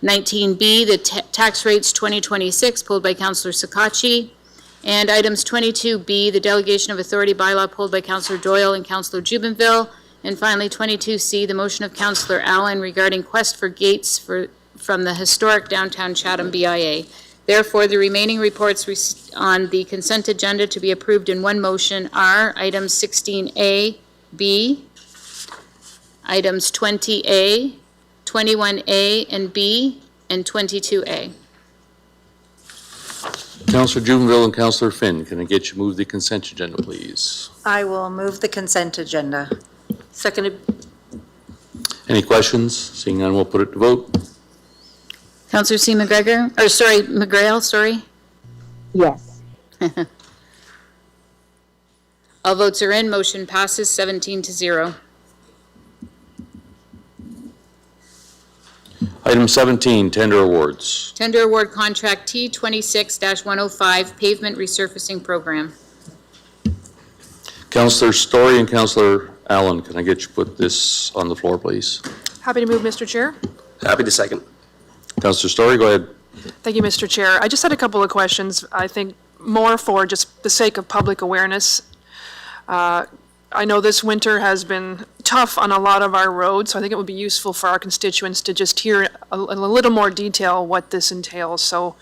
Speaker 1: 19B, the tax rates 2026, pulled by Councillor Sakachi. And items 22B, the delegation of authority bylaw, pulled by Councillor Doyle and Councillor Jubenville. And finally, 22C, the motion of Councillor Allen regarding quest for gates from the historic downtown Chatham BIA. Therefore, the remaining reports on the consent agenda to be approved in one motion are items 16A, B, items 20A, 21A and B, and 22A.
Speaker 7: Councillor Jubenville and Councillor Finn, can I get you to move the consent agenda, please?
Speaker 13: I will move the consent agenda.
Speaker 11: Seconded.
Speaker 7: Any questions? Seeing none, we'll put it to vote.
Speaker 1: Councillor McGrail, sorry.
Speaker 18: Yes.
Speaker 1: All votes are in, motion passes 17-0.
Speaker 7: Item 17, tender awards.
Speaker 1: Tender award contract T26-105 pavement resurfacing program.
Speaker 7: Councillor Story and Councillor Allen, can I get you to put this on the floor, please?
Speaker 10: Happy to move, Mr. Chair.
Speaker 14: Happy to second.
Speaker 7: Councillor Story, go ahead.
Speaker 10: Thank you, Mr. Chair. I just had a couple of questions, I think more for just the sake of public awareness. I know this winter has been tough on a lot of our roads, so I think it would be useful for our constituents to just hear a little more detail what this entails. So,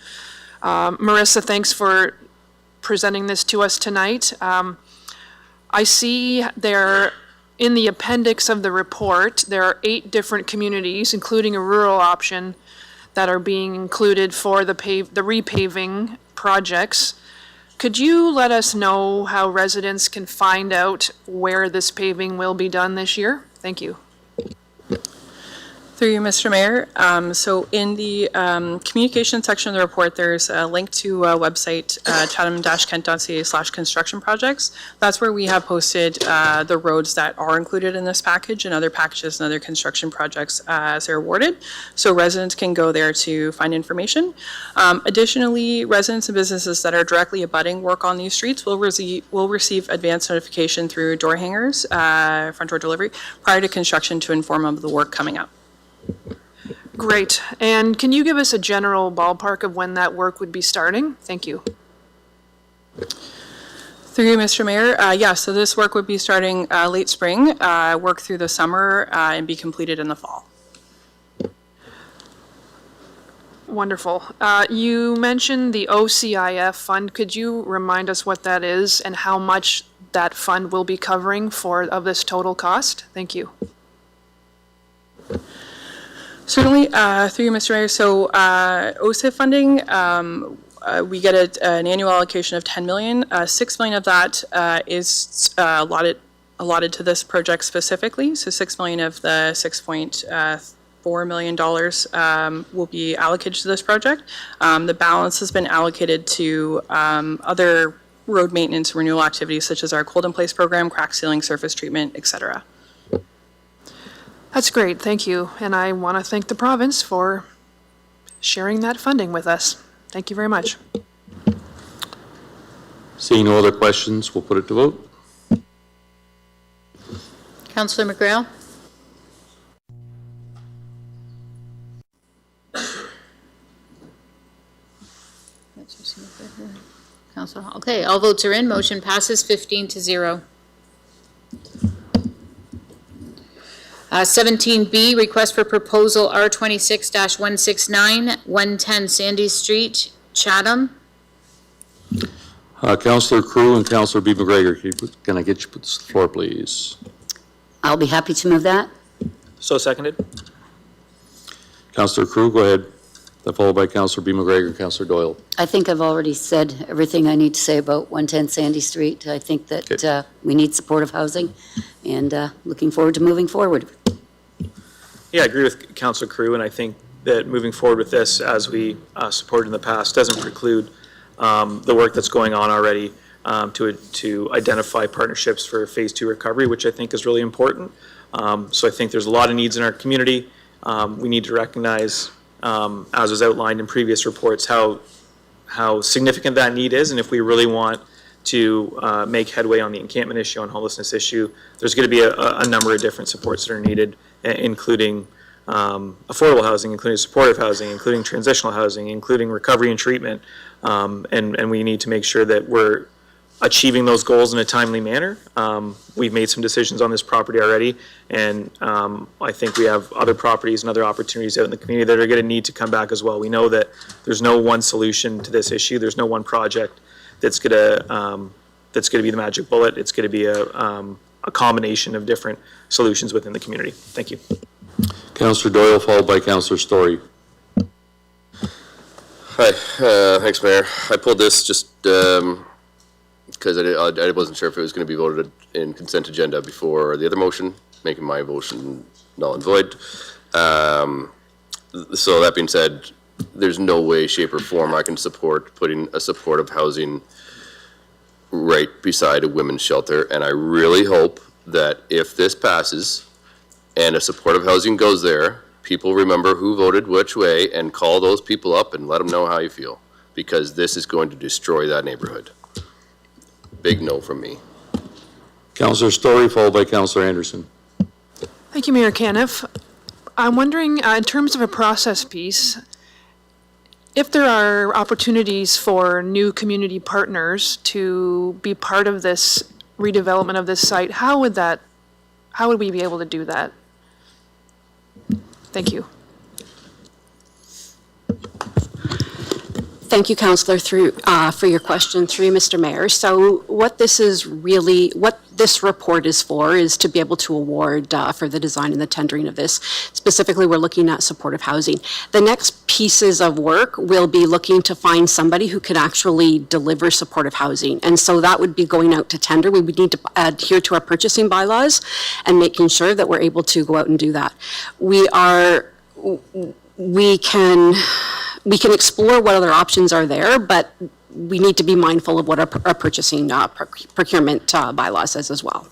Speaker 10: Marissa, thanks for presenting this to us tonight. I see there, in the appendix of the report, there are 8 different communities, including a rural option, that are being included for the repaving projects. Could you let us know how residents can find out where this paving will be done this year? Thank you.
Speaker 4: Through you, Mr. Mayor. So in the communication section of the report, there's a link to a website, chatham-kent.ca/construction projects. That's where we have posted the roads that are included in this package and other packages and other construction projects as they're awarded. So residents can go there to find information. Additionally, residents and businesses that are directly abutting work on these streets will receive advance notification through door hangers, front door delivery, prior to construction to inform them of the work coming up.
Speaker 10: Great. And can you give us a general ballpark of when that work would be starting? Thank you.
Speaker 4: Through you, Mr. Mayor. Yeah, so this work would be starting late spring, work through the summer, and be completed in the fall.
Speaker 10: Wonderful. You mentioned the OCIF fund. Could you remind us what that is and how much that fund will be covering of this total cost? Thank you.
Speaker 4: Certainly, through you, Mr. Mayor. So OCIF funding, we get an annual allocation of $10 million. $6 million of that is allotted to this project specifically. So $6 million of the $6.4 million will be allocated to this project. The balance has been allocated to other road maintenance and renewal activities such as our cold in place program, crack sealing, surface treatment, et cetera.
Speaker 10: That's great, thank you. And I want to thank the province for sharing that funding with us. Thank you very much.
Speaker 7: Seeing no other questions, we'll put it to vote.
Speaker 1: Councillor McGrail. Councillor, okay, all votes are in, motion passes 15-0. 17B, request for proposal R26-169, 110 Sandy Street, Chatham.
Speaker 7: Councillor Crew and Councillor B. McGregor, can I get you to put this on the floor, please?
Speaker 2: I'll be happy to move that.
Speaker 8: So seconded.
Speaker 7: Councillor Crew, go ahead. Followed by Councillor B. McGregor, Councillor Doyle.
Speaker 2: I think I've already said everything I need to say about 110 Sandy Street. I think that we need supportive housing, and looking forward to moving forward.
Speaker 8: Yeah, I agree with Councillor Crew, and I think that moving forward with this, as we supported in the past, doesn't preclude the work that's going on already to identify partnerships for Phase 2 recovery, which I think is really important. So I think there's a lot of needs in our community. We need to recognize, as was outlined in previous reports, how significant that need is, and if we really want to make headway on the encampment issue, on homelessness issue, there's going to be a number of different supports that are needed, including affordable housing, including supportive housing, including transitional housing, including recovery and treatment, and we need to make sure that we're achieving those goals in a timely manner. We've made some decisions on this property already, and I think we have other properties and other opportunities out in the community that are going to need to come back as well. We know that there's no one solution to this issue. There's no one project that's going to be the magic bullet. It's going to be a combination of different solutions within the community. Thank you.
Speaker 7: Councillor Doyle, followed by Councillor Story.
Speaker 14: Hi, thanks, Mayor. I pulled this just because I wasn't sure if it was going to be voted in consent agenda before the other motion, making my motion null and void. So that being said, there's no way, shape, or form I can support putting a supportive housing right beside a women's shelter, and I really hope that if this passes and a supportive housing goes there, people remember who voted which way and call those people up and let them know how you feel, because this is going to destroy that neighborhood. Big no from me.
Speaker 7: Councillor Story, followed by Councillor Anderson.
Speaker 10: Thank you, Mayor Caniff. I'm wondering, in terms of a process piece, if there are opportunities for new community partners to be part of this redevelopment of this site, how would we be able to do that? Thank you.
Speaker 3: Thank you, Councillor, for your question through Mr. Mayor. So what this report is for is to be able to award for the design and the tendering of this. Specifically, we're looking at supportive housing. The next pieces of work will be looking to find somebody who can actually deliver supportive housing. And so that would be going out to tender. We would need to adhere to our purchasing bylaws and making sure that we're able to go out and do that. We can explore what other options are there, but we need to be mindful of what our purchasing procurement bylaw says as well.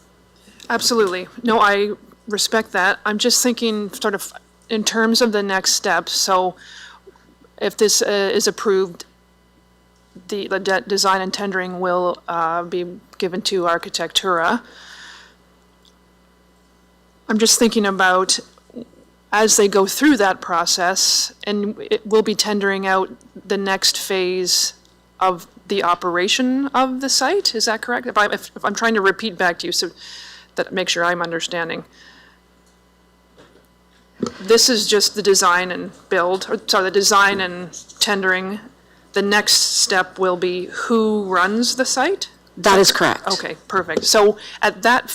Speaker 10: Absolutely. No, I respect that. I'm just thinking sort of in terms of the next steps. So if this is approved, the design and tendering will be given to Architectura. I'm just thinking about as they go through that process, and it will be tendering out the next phase of the operation of the site. Is that correct? If I'm trying to repeat back to you so that make sure I'm understanding. This is just the design and build, the design and tendering. The next step will be who runs the site?
Speaker 3: That is correct.
Speaker 10: Okay, perfect. So at that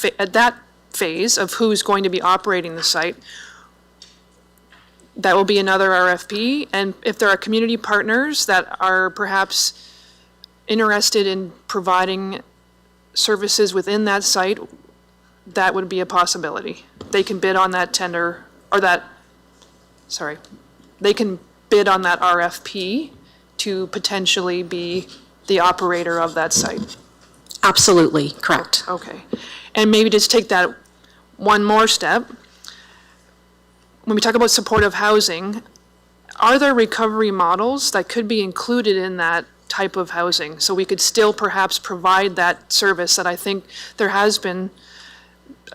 Speaker 10: phase of who's going to be operating the site, that will be another RFP, and if there are community partners that are perhaps interested in providing services within that site, that would be a possibility. They can bid on that tender, or they can bid on that RFP to potentially be the operator of that site.
Speaker 3: Absolutely, correct.
Speaker 10: Okay, and maybe just take that one more step. When we talk about supportive housing, are there recovery models that could be included in that type of housing? So we could still perhaps provide that service that I think there has been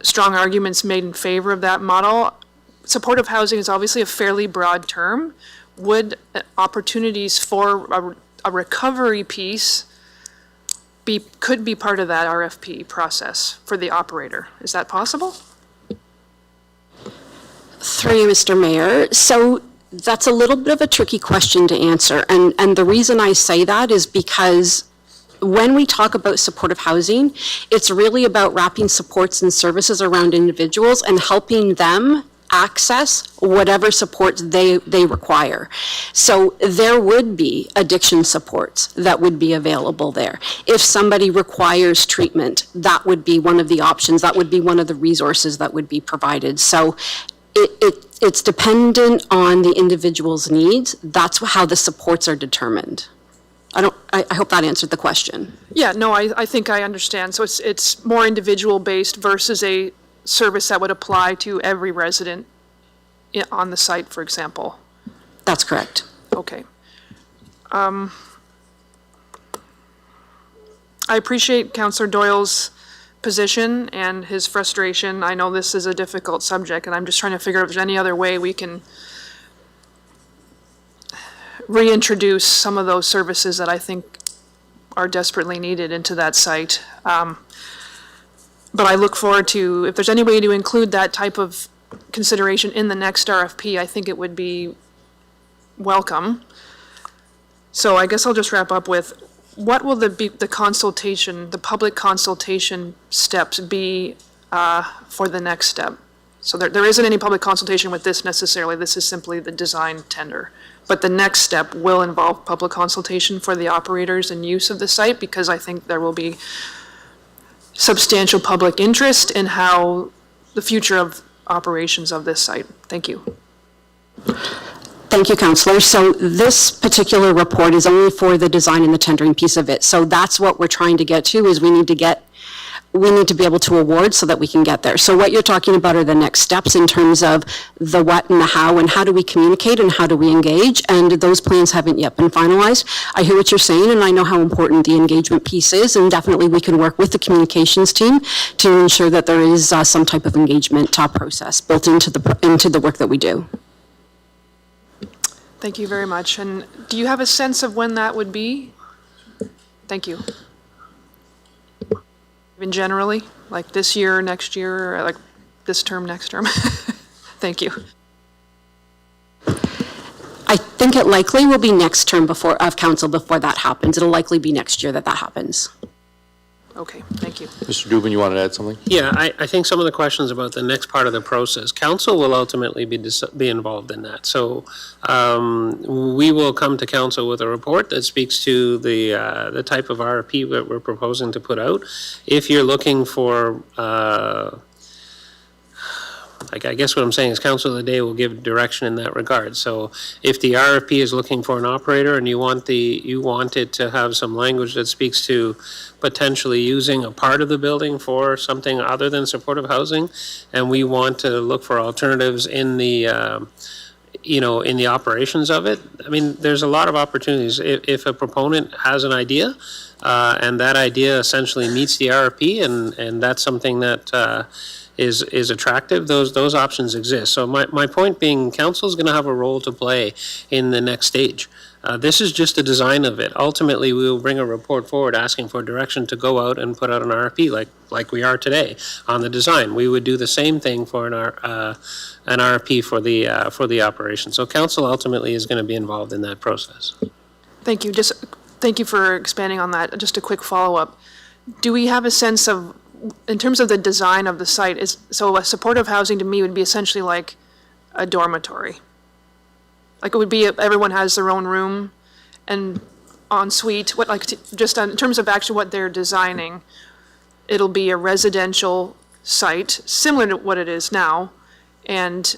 Speaker 10: strong arguments made in favor of that model. Supportive housing is obviously a fairly broad term. Would opportunities for a recovery piece could be part of that RFP process for the operator? Is that possible?
Speaker 3: Through you, Mr. Mayor. So that's a little bit of a tricky question to answer. And the reason I say that is because when we talk about supportive housing, it's really about wrapping supports and services around individuals and helping them access whatever supports they require. So there would be addiction supports that would be available there. If somebody requires treatment, that would be one of the options, that would be one of the resources that would be provided. So it's dependent on the individual's needs. That's how the supports are determined. I hope that answered the question.
Speaker 10: Yeah, no, I think I understand. So it's more individual-based versus a service that would apply to every resident on the site, for example.
Speaker 3: That's correct.
Speaker 10: Okay. I appreciate Councillor Doyle's position and his frustration. I know this is a difficult subject, and I'm just trying to figure out if there's any other way we can reintroduce some of those services that I think are desperately needed into that site. But I look forward to, if there's any way to include that type of consideration in the next RFP, I think it would be welcome. So I guess I'll just wrap up with, what will the consultation, the public consultation steps be for the next step? So there isn't any public consultation with this necessarily, this is simply the design tender. But the next step will involve public consultation for the operators and use of the site, because I think there will be substantial public interest in how the future of operations of this site. Thank you.
Speaker 3: Thank you, Councillor. So this particular report is only for the design and the tendering piece of it. So that's what we're trying to get to, is we need to be able to award so that we can get there. So what you're talking about are the next steps in terms of the what and the how, and how do we communicate and how do we engage, and those plans haven't yet been finalized. I hear what you're saying, and I know how important the engagement piece is, and definitely we can work with the communications team to ensure that there is some type of engagement process built into the work that we do.
Speaker 10: Thank you very much. And do you have a sense of when that would be? Thank you. Even generally, like this year, next year, or like this term, next term? Thank you.
Speaker 3: I think it likely will be next term of council before that happens. It'll likely be next year that happens.
Speaker 10: Okay, thank you.
Speaker 7: Mr. Dubin, you wanted to add something?
Speaker 21: Yeah, I think some of the questions about the next part of the process, council will ultimately be involved in that. So we will come to council with a report that speaks to the type of RFP that we're proposing to put out. If you're looking for, I guess what I'm saying is council of the day will give direction in that regard. So if the RFP is looking for an operator and you want it to have some language that speaks to potentially using a part of the building for something other than supportive housing, and we want to look for alternatives in the in the operations of it, I mean, there's a lot of opportunities. If a proponent has an idea and that idea essentially meets the RFP, and that's something that is attractive, those options exist. So my point being, council is going to have a role to play in the next stage. This is just a design of it. Ultimately, we will bring a report forward asking for direction to go out and put out an RFP like we are today on the design. We would do the same thing for an RFP for the operation. So council ultimately is going to be involved in that process.
Speaker 10: Thank you. Thank you for expanding on that. Just a quick follow-up. Do we have a sense of, in terms of the design of the site, so a supportive housing to me would be essentially like a dormitory? Like it would be, everyone has their own room and en suite, just in terms of actually what they're designing, it'll be a residential site, similar to what it is now, and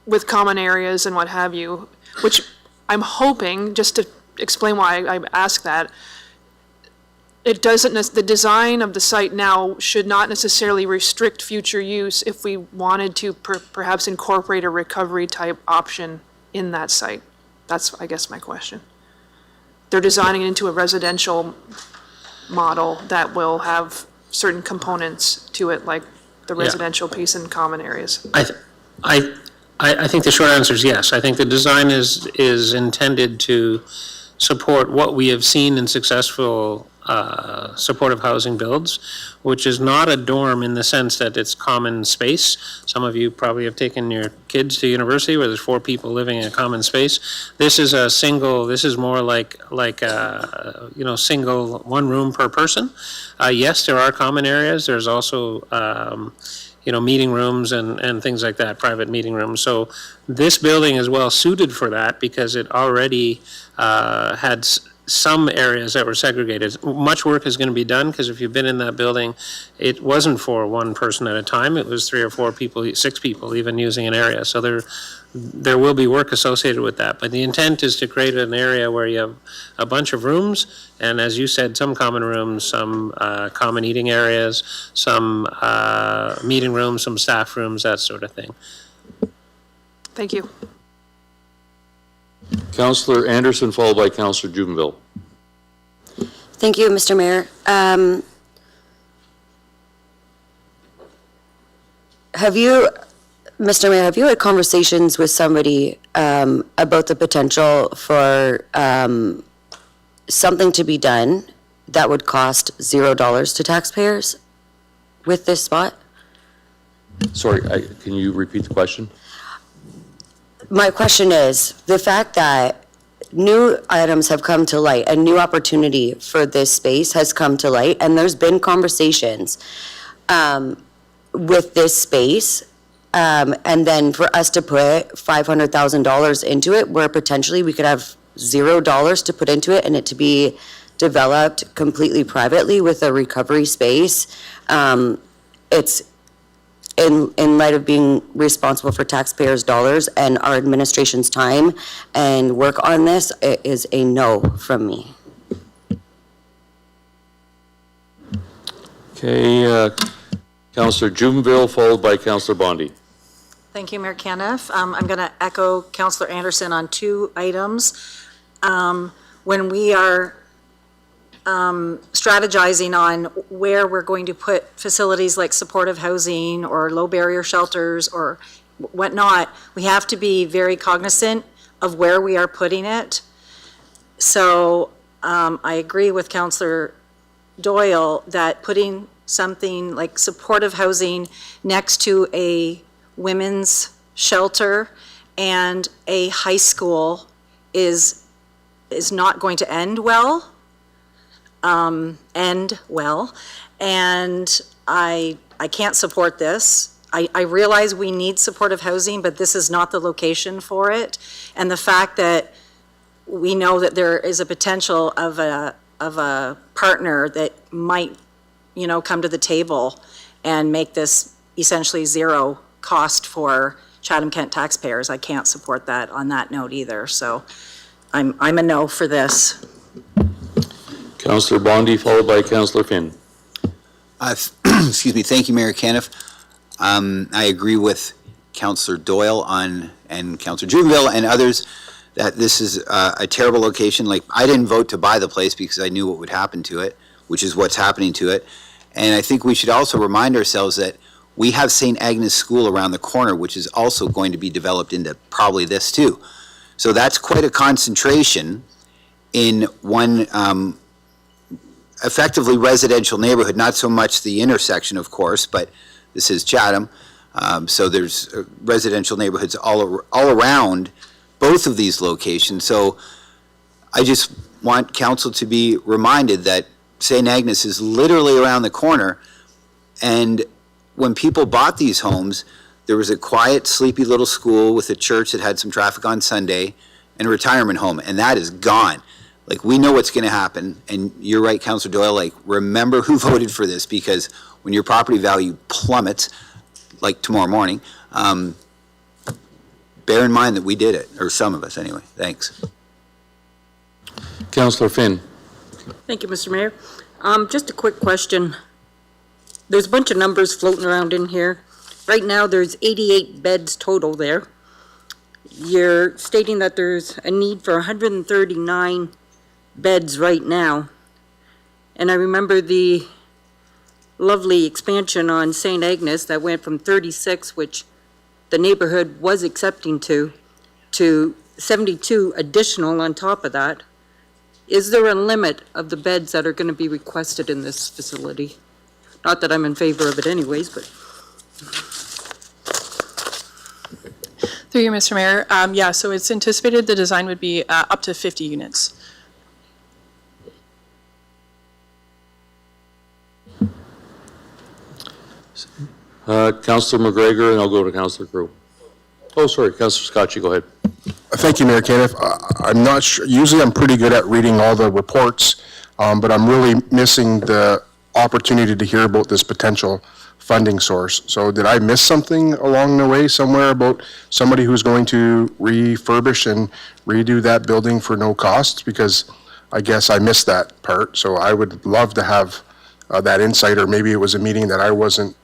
Speaker 10: with common areas and what have you, which I'm hoping, just to explain why I ask that, it doesn't, the design of the site now should not necessarily restrict future use if we wanted to perhaps incorporate a recovery type option in that site. That's, I guess, my question. They're designing it into a residential model that will have certain components to it, like the residential piece and common areas.
Speaker 21: I think the short answer is yes. I think the design is intended to support what we have seen in successful supportive housing builds, which is not a dorm in the sense that it's common space. Some of you probably have taken your kids to university where there's 4 people living in a common space. This is more like single, one room per person. Yes, there are common areas. There's also meeting rooms and things like that, private meeting rooms. So this building is well suited for that because it already had some areas that were segregated. Much work is going to be done because if you've been in that building, it wasn't for one person at a time. It was 3 or 4 people, 6 people even using an area. So there will be work associated with that. But the intent is to create an area where you have a bunch of rooms, and as you said, some common rooms, some common eating areas, some meeting rooms, some staff rooms, that sort of thing.
Speaker 10: Thank you.
Speaker 7: Councillor Anderson, followed by Councillor Jubenville.
Speaker 12: Thank you, Mr. Mayor. Mr. Mayor, have you had conversations with somebody about the potential for something to be done that would cost $0 to taxpayers with this spot?
Speaker 7: Sorry, can you repeat the question?
Speaker 12: My question is, the fact that new items have come to light, a new opportunity for this space has come to light, and there's been conversations with this space, and then for us to put $500,000 into it, where potentially we could have $0 to put into it and it to be developed completely privately with a recovery space, it's in light of being responsible for taxpayers' dollars and our administration's time and work on this, it is a no from me.
Speaker 7: Okay, Councillor Jubenville, followed by Councillor Bondi.
Speaker 13: Thank you, Mayor Caniff. I'm going to echo Councillor Anderson on 2 items. When we are strategizing on where we're going to put facilities like supportive housing or low barrier shelters or whatnot, we have to be very cognizant of where we are putting it. So I agree with Councillor Doyle that putting something like supportive housing next to a women's shelter and a high school is not going to end well. And I can't support this. I realize we need supportive housing, but this is not the location for it. And the fact that we know that there is a potential of a partner that might, come to the table and make this essentially zero cost for Chatham-Kent taxpayers, I can't support that on that note either. So I'm a no for this.
Speaker 7: Councillor Bondi, followed by Councillor Finn.
Speaker 20: Excuse me. Thank you, Mayor Caniff. I agree with Councillor Doyle and Councillor Jubenville and others that this is a terrible location. Like, I didn't vote to buy the place because I knew what would happen to it, which is what's happening to it. And I think we should also remind ourselves that we have St. Agnes School around the corner, which is also going to be developed into probably this too. So that's quite a concentration in one effectively residential neighborhood, not so much the intersection, of course, but this is Chatham. So there's residential neighborhoods all around both of these locations. So I just want council to be reminded that St. Agnes is literally around the corner. And when people bought these homes, there was a quiet, sleepy little school with a church that had some traffic on Sunday and a retirement home, and that is gone. Like, we know what's going to happen, and you're right, Councillor Doyle, like, remember who voted for this, because when your property value plummets, like tomorrow morning, bear in mind that we did it, or some of us anyway. Thanks.
Speaker 7: Councillor Finn.
Speaker 5: Thank you, Mr. Mayor. Just a quick question. There's a bunch of numbers floating around in here. Right now, there's 88 beds total there. You're stating that there's a need for 139 beds right now. And I remember the lovely expansion on St. Agnes that went from 36, which the neighborhood was accepting to 72 additional on top of that. Is there a limit of the beds that are going to be requested in this facility? Not that I'm in favor of it anyways, but.
Speaker 4: Through you, Mr. Mayor. Yeah, so it's anticipated the design would be up to 50 units.
Speaker 7: Councillor McGregor, and I'll go to Councillor Crew. Oh, sorry, Councillor Scotchy, go ahead.
Speaker 9: Thank you, Mayor Caniff. I'm not sure, usually I'm pretty good at reading all the reports, but I'm really missing the opportunity to hear about this potential funding source. So did I miss something along the way somewhere about somebody who's going to refurbish and redo that building for no cost? Because I guess I missed that part. So I would love to have that insight, or maybe it was a meeting that I wasn't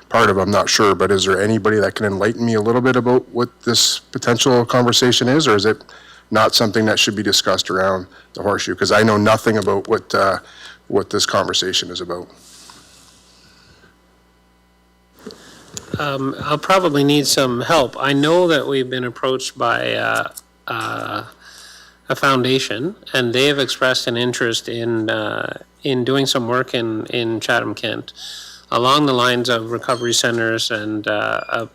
Speaker 9: part of, I'm not sure. But is there anybody that can enlighten me a little bit about what this potential conversation is, or is it not something that should be discussed around the horseshoe? Because I know nothing about what this conversation is about.
Speaker 21: I'll probably need some help. I know that we've been approached by a foundation, and they have expressed an interest in doing some work in Chatham-Kent along the lines of recovery centers and a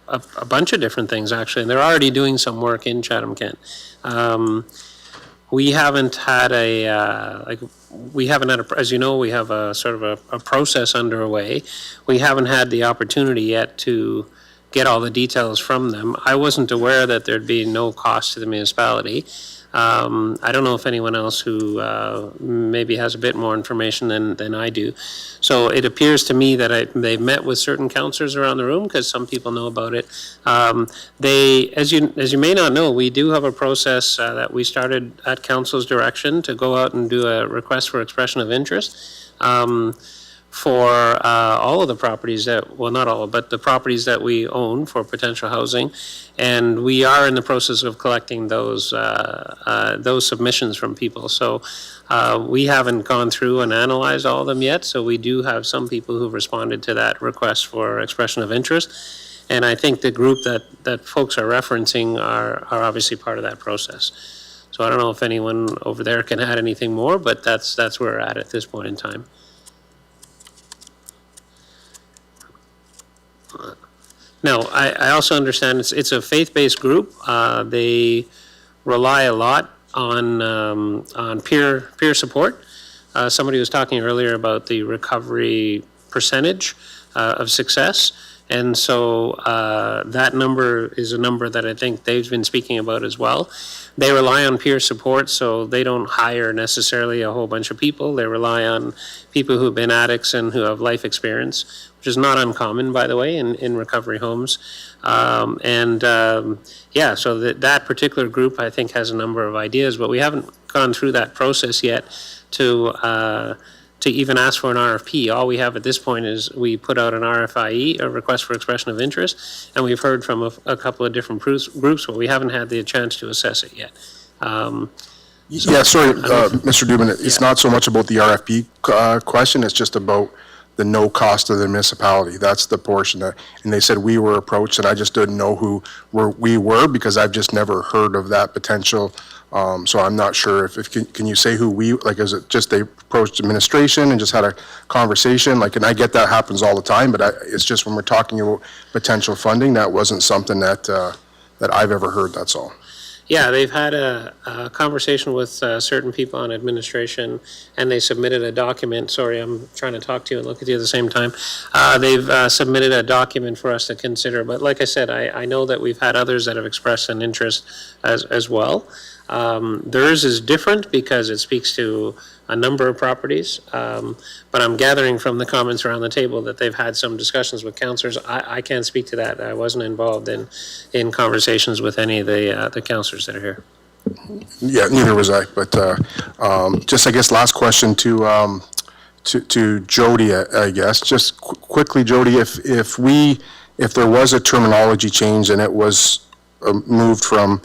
Speaker 21: bunch of different things, actually. And they're already doing some work in Chatham-Kent. We haven't had as you know, we have a sort of a process underway. We haven't had the opportunity yet to get all the details from them. I wasn't aware that there'd be no cost to the municipality. I don't know if anyone else who maybe has a bit more information than I do. So it appears to me that they've met with certain councillors around the room, because some people know about it. As you may not know, we do have a process that we started at council's direction to go out and do a request for expression of interest. For all of the properties that, well, not all, but the properties that we own for potential housing. And we are in the process of collecting those submissions from people. So we haven't gone through and analyzed all of them yet. So we do have some people who've responded to that request for expression of interest. And I think the group that folks are referencing are obviously part of that process. So I don't know if anyone over there can add anything more, but that's where we're at this point in time. No, I also understand it's a faith-based group. They rely a lot on peer support. Somebody was talking earlier about the recovery percentage of success. And so that number is a number that I think they've been speaking about as well. They rely on peer support, so they don't hire necessarily a whole bunch of people. They rely on people who've been addicts and who have life experience, which is not uncommon, by the way, in recovery homes. So that particular group, I think, has a number of ideas, but we haven't gone through that process yet to even ask for an RFP. All we have at this point is we put out an RFIE, a request for expression of interest, and we've heard from a couple of different groups, but we haven't had the chance to assess it yet.
Speaker 9: Mr. Dubin, it's not so much about the RFP question, it's just about the no cost of the municipality. That's the portion that, and they said we were approached, and I just didn't know who we were, because I've just never heard of that potential. So I'm not sure if can you say who is it just they approached administration and just had a conversation? And I get that happens all the time, but it's just when we're talking about potential funding, that wasn't something that I've ever heard, that's all.
Speaker 21: Yeah, they've had a conversation with certain people on administration, and they submitted a document. Sorry, I'm trying to talk to you and look at you at the same time. They've submitted a document for us to consider. But like I said, I know that we've had others that have expressed an interest as well. Theirs is different because it speaks to a number of properties, but I'm gathering from the comments around the table that they've had some discussions with councillors. I can't speak to that. I wasn't involved in conversations with any of the councillors that are here.
Speaker 9: Yeah, neither was I. But just I guess last question to Jody, I guess. Just quickly, Jody, if there was a terminology change and it was moved from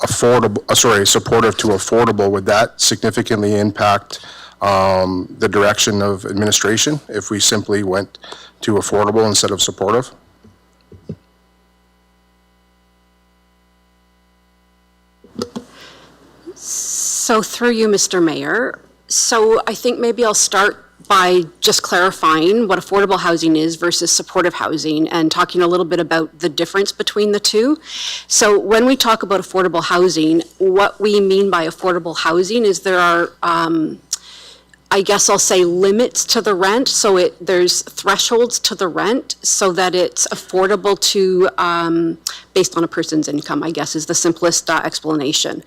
Speaker 9: supportive to affordable, would that significantly impact the direction of administration if we simply went to affordable instead of supportive?
Speaker 3: So through you, Mr. Mayor, so I think maybe I'll start by just clarifying what affordable housing is versus supportive housing and talking a little bit about the difference between the two. So when we talk about affordable housing, what we mean by affordable housing is there are I guess I'll say, limits to the rent. So there's thresholds to the rent so that it's affordable to, based on a person's income, I guess, is the simplest explanation.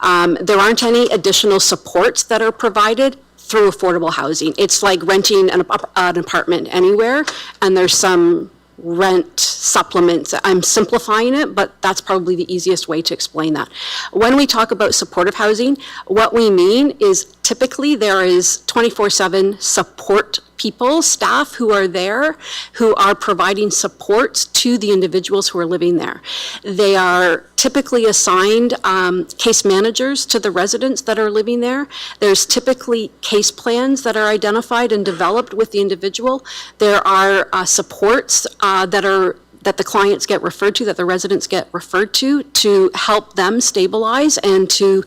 Speaker 3: There aren't any additional supports that are provided through affordable housing. It's like renting an apartment anywhere, and there's some rent supplements. I'm simplifying it, but that's probably the easiest way to explain that. When we talk about supportive housing, what we mean is typically there is 24/7 support people, staff who are there, who are providing supports to the individuals who are living there. They are typically assigned case managers to the residents that are living there. There's typically case plans that are identified and developed with the individual. There are supports that the clients get referred to, that the residents get referred to help them stabilize and to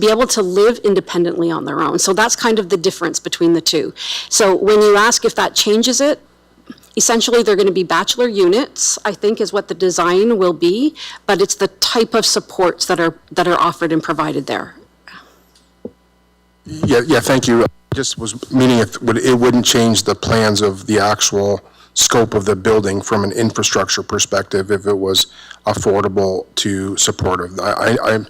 Speaker 3: be able to live independently on their own. So that's kind of the difference between the two. So when you ask if that changes it, essentially they're going to be bachelor units, I think is what the design will be, but it's the type of supports that are offered and provided there.
Speaker 9: Yeah, thank you. Just was meaning it wouldn't change the plans of the actual scope of the building from an infrastructure perspective if it was affordable to supportive. I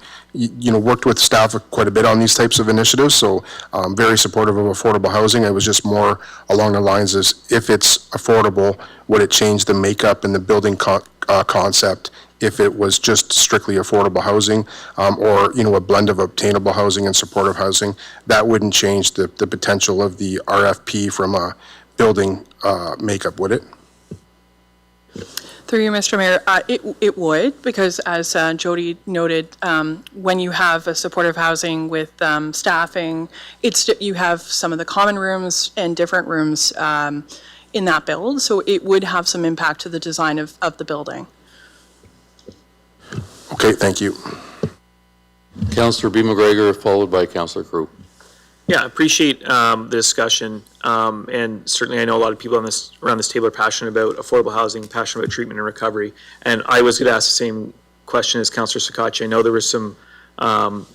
Speaker 9: worked with staff quite a bit on these types of initiatives, so I'm very supportive of affordable housing. It was just more along the lines as if it's affordable, would it change the makeup and the building concept if it was just strictly affordable housing, or a blend of obtainable housing and supportive housing? That wouldn't change the potential of the RFP from a building makeup, would it?
Speaker 4: Through you, Mr. Mayor, it would, because as Jody noted, when you have a supportive housing with staffing, you have some of the common rooms and different rooms in that build, so it would have some impact to the design of the building.
Speaker 9: Okay, thank you.
Speaker 7: Councillor B. McGregor, followed by Councillor Crew.
Speaker 8: Yeah, appreciate the discussion, and certainly I know a lot of people around this table are passionate about affordable housing, passionate about treatment and recovery. And I was going to ask the same question as Councillor Sakachi. I know there was some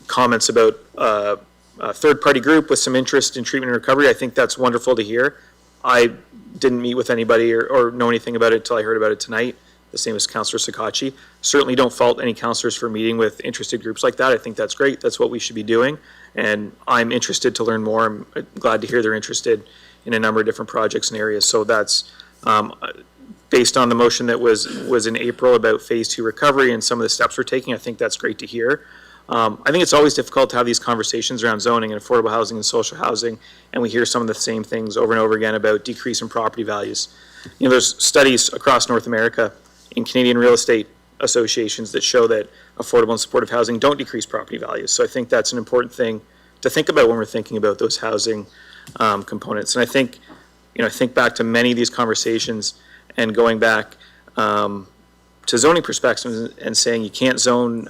Speaker 8: comments about a third-party group with some interest in treatment and recovery. I think that's wonderful to hear. I didn't meet with anybody or know anything about it until I heard about it tonight. The same as Councillor Sakachi. Certainly don't fault any councillors for meeting with interested groups like that. I think that's great. That's what we should be doing. And I'm interested to learn more. I'm glad to hear they're interested in a number of different projects and areas. So that's based on the motion that was in April about phase 2 recovery and some of the steps we're taking. I think that's great to hear. I think it's always difficult to have these conversations around zoning and affordable housing and social housing, and we hear some of the same things over and over again about decrease in property values. There's studies across North America in Canadian real estate associations that show that affordable and supportive housing don't decrease property values. So I think that's an important thing to think about when we're thinking about those housing components. And I think back to many of these conversations and going back to zoning perspectives and saying you can't zone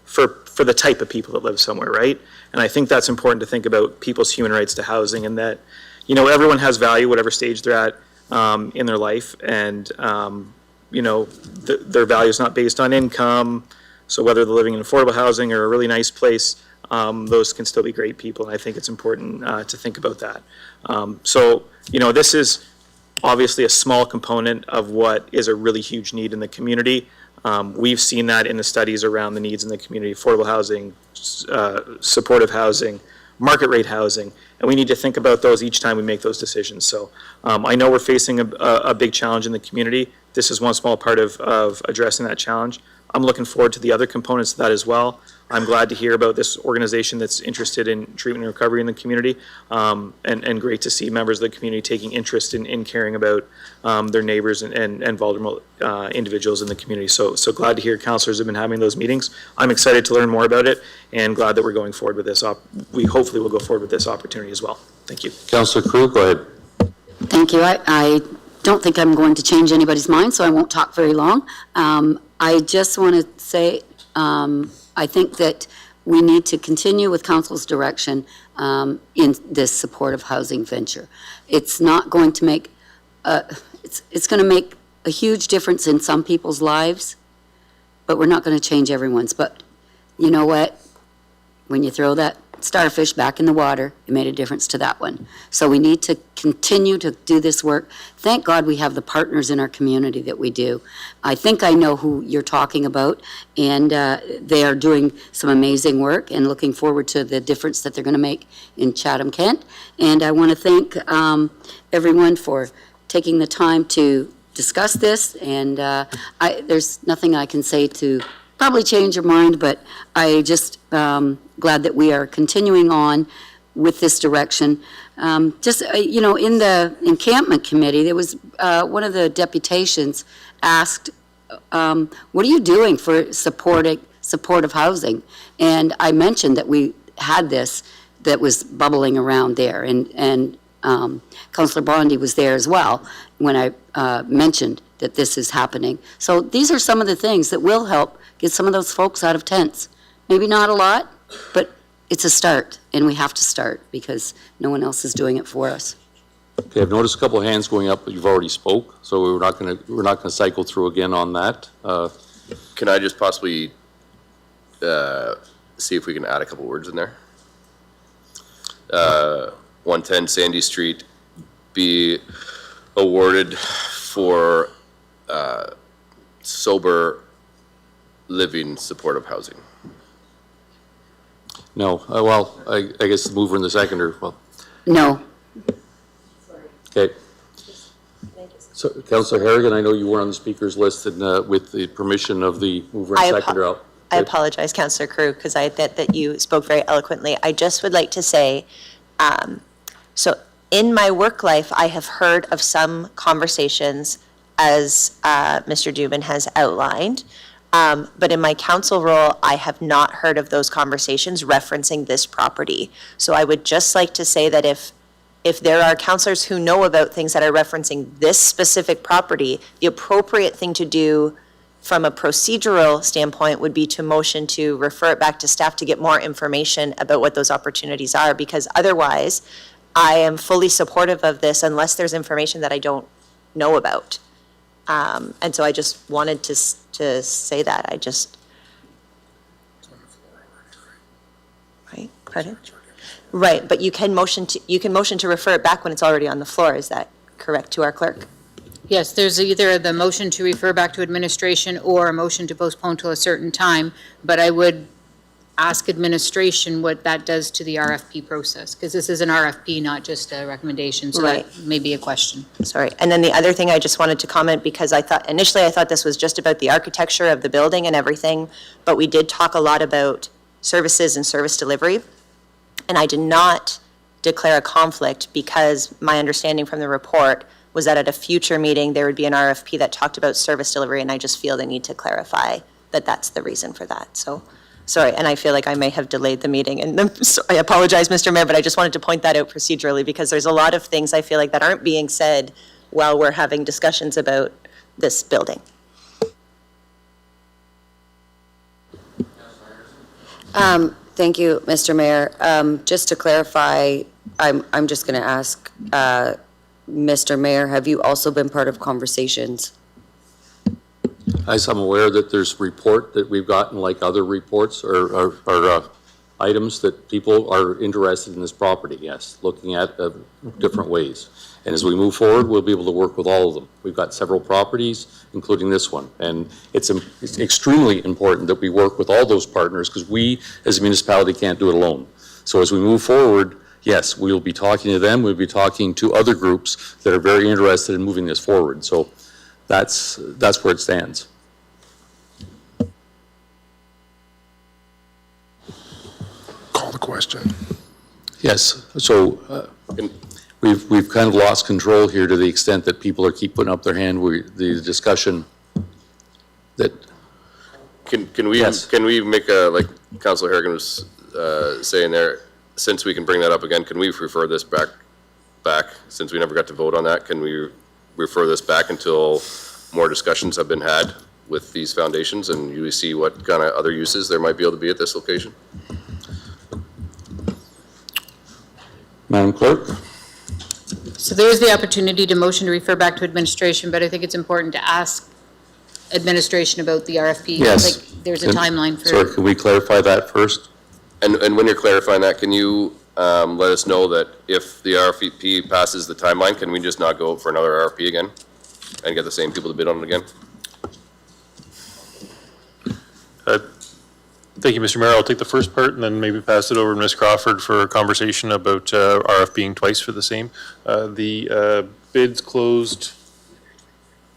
Speaker 8: for the type of people that live somewhere, right? And I think that's important to think about people's human rights to housing, and that, everyone has value, whatever stage they're at in their life, and their value is not based on income. So whether they're living in affordable housing or a really nice place, those can still be great people. And I think it's important to think about that. This is obviously a small component of what is a really huge need in the community. We've seen that in the studies around the needs in the community: affordable housing, supportive housing, market rate housing, and we need to think about those each time we make those decisions. So I know we're facing a big challenge in the community. This is one small part of addressing that challenge. I'm looking forward to the other components of that as well. I'm glad to hear about this organization that's interested in treatment and recovery in the community, and great to see members of the community taking interest in caring about their neighbors and vulnerable individuals in the community. So glad to hear councillors have been having those meetings. I'm excited to learn more about it, and glad that we're going forward with this. We hopefully will go forward with this opportunity as well. Thank you.
Speaker 7: Councillor Crew, go ahead.
Speaker 2: Thank you. I don't think I'm going to change anybody's mind, so I won't talk very long. I just want to say I think that we need to continue with council's direction in this supportive housing venture. It's not going to make, it's going to make a huge difference in some people's lives, but we're not going to change everyone's. But you know what? When you throw that starfish back in the water, it made a difference to that one. So we need to continue to do this work. Thank God we have the partners in our community that we do. I think I know who you're talking about, and they are doing some amazing work and looking forward to the difference that they're going to make in Chatham-Kent. And I want to thank everyone for taking the time to discuss this, and there's nothing I can say to probably change your mind, but I just glad that we are continuing on with this direction. In the encampment committee, there was one of the deputations asked, what are you doing for supportive housing? And I mentioned that we had this that was bubbling around there, and Councillor Bondi was there as well when I mentioned that this is happening. So these are some of the things that will help get some of those folks out of tents. Maybe not a lot, but it's a start, and we have to start because no one else is doing it for us.
Speaker 7: Okay, I've noticed a couple of hands going up, but you've already spoke, so we're not going to cycle through again on that.
Speaker 14: Can I just possibly see if we can add a couple words in there? 110 Sandy Street be awarded for sober living supportive housing.
Speaker 7: No, I guess the mover and the seconder,
Speaker 2: No.
Speaker 7: Okay. So, Councillor Harrigan, I know you were on the speakers list, and with the permission of the mover and seconder,
Speaker 17: I apologize, Councillor Crew, because I thought that you spoke very eloquently. I just would like to say, so in my work life, I have heard of some conversations, as Mr. Dubin has outlined, but in my council role, I have not heard of those conversations referencing this property. So I would just like to say that if there are councillors who know about things that are referencing this specific property, the appropriate thing to do from a procedural standpoint would be to motion to refer it back to staff to get more information about what those opportunities are, because otherwise I am fully supportive of this unless there's information that I don't know about. And so I just wanted to say that. Right, pardon? Right, but you can motion to refer it back when it's already on the floor. Is that correct to our clerk?
Speaker 1: Yes, there's either the motion to refer back to administration or a motion to postpone till a certain time, but I would ask administration what that does to the RFP process, because this is an RFP, not just a recommendation, so that may be a question.
Speaker 17: Sorry. And then the other thing I just wanted to comment, because initially I thought this was just about the architecture of the building and everything, but we did talk a lot about services and service delivery. And I did not declare a conflict because my understanding from the report was that at a future meeting, there would be an RFP that talked about service delivery, and I just feel the need to clarify that that's the reason for that. So, sorry, and I feel like I may have delayed the meeting, and I apologize, Mr. Mayor, but I just wanted to point that out procedurally because there's a lot of things I feel like that aren't being said while we're having discussions about this building.
Speaker 12: Thank you, Mr. Mayor. Just to clarify, I'm just going to ask Mr. Mayor, have you also been part of conversations?
Speaker 7: As I'm aware that there's report that we've gotten, like other reports or items that people are interested in this property, yes, looking at different ways. And as we move forward, we'll be able to work with all of them. We've got several properties, including this one. And it's extremely important that we work with all those partners because we, as a municipality, can't do it alone. So as we move forward, yes, we'll be talking to them. We'll be talking to other groups that are very interested in moving this forward. So that's where it stands.
Speaker 9: Call the question.
Speaker 7: Yes. So we've kind of lost control here to the extent that people are keep putting up their hand. The discussion that
Speaker 14: can we make a, like Councilor Harrigan was saying there, since we can bring that up again, can we refer this back since we never got to vote on that? Can we refer this back until more discussions have been had with these foundations and you see what kind of other uses there might be able to be at this location?
Speaker 7: Madam Clerk?
Speaker 1: So there's the opportunity to motion to refer back to administration, but I think it's important to ask administration about the RFP.
Speaker 7: Yes.
Speaker 1: Like, there's a timeline for.
Speaker 7: Sorry, can we clarify that first?
Speaker 14: And when you're clarifying that, can you let us know that if the RFP passes the timeline, can we just not go out for another RFP again and get the same people to bid on it again?
Speaker 16: Thank you, Mr. Mayor. I'll take the first part and then maybe pass it over to Ms. Crawford for a conversation about RFPing twice for the same. The bids closed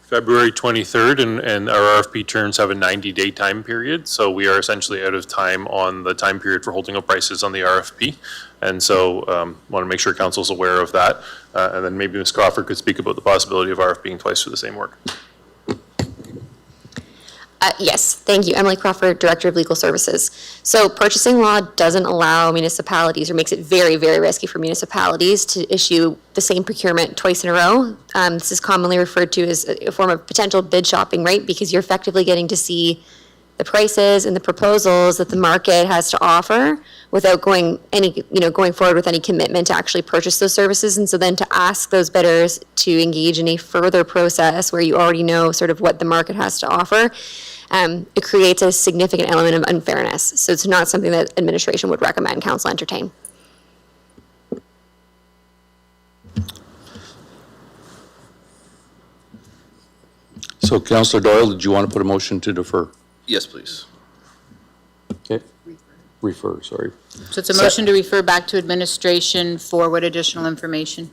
Speaker 16: February 23rd, and our RFP terms have a 90-day time period. So we are essentially out of time on the time period for holding up prices on the RFP. And so want to make sure council's aware of that. And then maybe Ms. Crawford could speak about the possibility of RFPing twice for the same work.
Speaker 6: Yes, thank you. Emily Crawford, Director of Legal Services. So purchasing law doesn't allow municipalities, or makes it very, very risky for municipalities to issue the same procurement twice in a row. This is commonly referred to as a form of potential bid shopping, right? Because you're effectively getting to see the prices and the proposals that the market has to offer without going forward with any commitment to actually purchase those services. And so then to ask those bidders to engage in a further process where you already know sort of what the market has to offer, it creates a significant element of unfairness. So it's not something that administration would recommend council entertain.
Speaker 7: So Councillor Doyle, did you want to put a motion to defer?
Speaker 14: Yes, please.
Speaker 7: Okay. Refer, sorry.
Speaker 1: So it's a motion to refer back to administration for what additional information?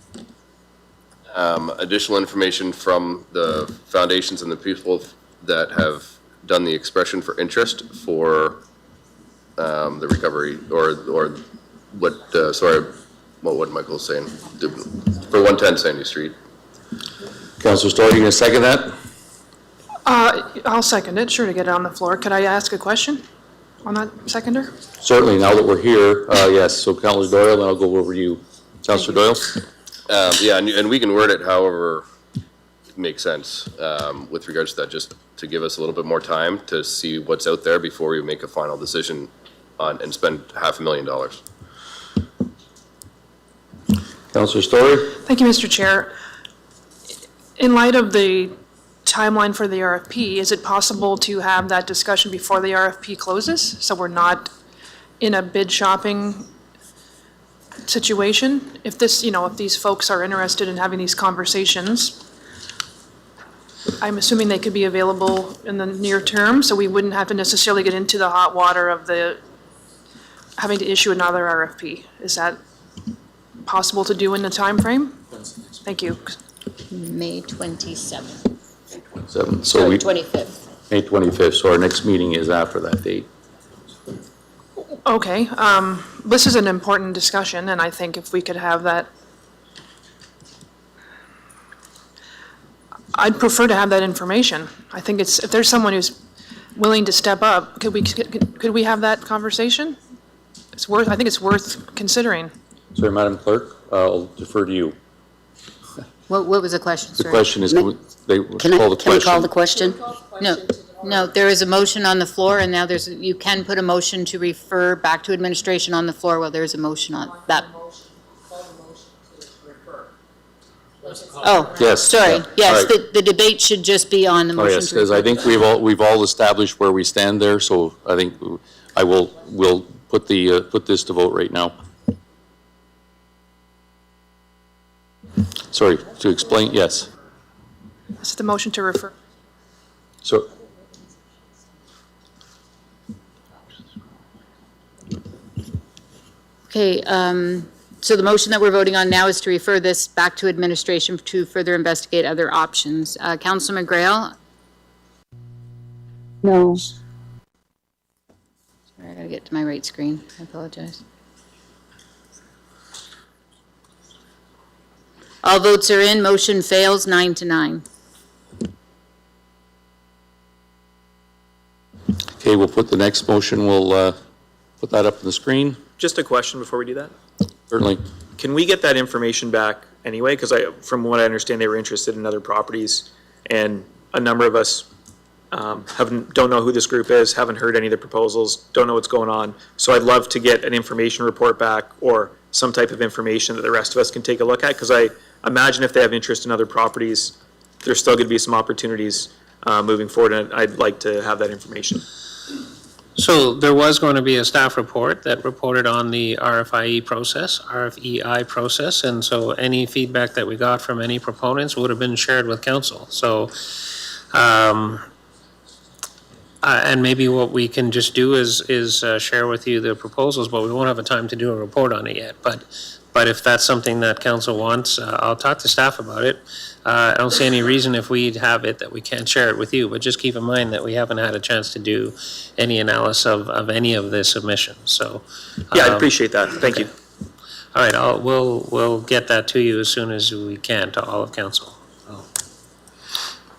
Speaker 14: Additional information from the foundations and the people that have done the expression for interest for the recovery, or what, what Michael was saying, for 110 Sandy Street.
Speaker 7: Councillor Story, you going to second that?
Speaker 10: I'll second it, sure, to get it on the floor. Could I ask a question on that seconder?
Speaker 7: Certainly, now that we're here, yes. So Councillor Doyle, then I'll go over to you. Councillor Doyle?
Speaker 14: Yeah, and we can word it however it makes sense with regards to that, just to give us a little bit more time to see what's out there before we make a final decision on and spend $500,000.
Speaker 7: Councillor Story?
Speaker 10: Thank you, Mr. Chair. In light of the timeline for the RFP, is it possible to have that discussion before the RFP closes? So we're not in a bid shopping situation? If this, if these folks are interested in having these conversations, I'm assuming they could be available in the near term, so we wouldn't have to necessarily get into the hot water of having to issue another RFP. Is that possible to do in the time frame? Thank you.
Speaker 1: May 27th.
Speaker 7: So
Speaker 1: Sorry, 25th.
Speaker 7: May 25th, so our next meeting is after that date.
Speaker 10: Okay, this is an important discussion, and I think if we could have that, I'd prefer to have that information. I think if there's someone who's willing to step up, could we have that conversation? I think it's worth considering.
Speaker 7: Sorry, Madam Clerk, I'll defer to you.
Speaker 1: What was the question,
Speaker 7: The
Speaker 1: sir?
Speaker 7: question is,
Speaker 2: Can we call the question?
Speaker 1: No, there is a motion on the floor, and now you can put a motion to refer back to administration on the floor while there's a motion on that. Oh,
Speaker 7: Yes,
Speaker 1: sorry,
Speaker 7: yeah,
Speaker 1: yes,
Speaker 7: all right.
Speaker 1: the debate should just be on the
Speaker 7: Oh,
Speaker 1: motion
Speaker 7: yes,
Speaker 1: to
Speaker 7: because I
Speaker 1: refer.
Speaker 7: think we've all established where we stand there, so I think we'll put this to vote right now. Sorry, to explain, yes.
Speaker 10: This is the motion to refer.
Speaker 7: So,
Speaker 1: Okay, so the motion that we're voting on now is to refer this back to administration to further investigate other options. Councilor McGrail?
Speaker 18: No.
Speaker 1: Sorry, I gotta get to my right screen. I apologize. All votes are in. Motion fails 9-9.
Speaker 7: okay, we'll put the next motion, we'll put that up on the screen.
Speaker 8: Just a question before we do that.
Speaker 7: Certainly.
Speaker 8: Can we get that information back anyway? Because from what I understand, they were interested in other properties, and a number of us don't know who this group is, haven't heard any of the proposals, don't know what's going on. So I'd love to get an information report back or some type of information that the rest of us can take a look at, because I imagine if they have interest in other properties, there's still going to be some opportunities moving forward, and I'd like to have that information.
Speaker 21: So there was going to be a staff report that reported on the RFEI process, and so any feedback that we got from any proponents would have been shared with council. So, and maybe what we can just do is share with you the proposals, but we won't have a time to do a report on it yet. But if that's something that council wants, I'll talk to staff about it. I don't see any reason if we have it that we can't share it with you, but just keep in mind that we haven't had a chance to do any analysis of any of the submissions, so.
Speaker 8: Yeah, I appreciate that. Thank you.
Speaker 21: All right, we'll get that to you as soon as we can, to all of council.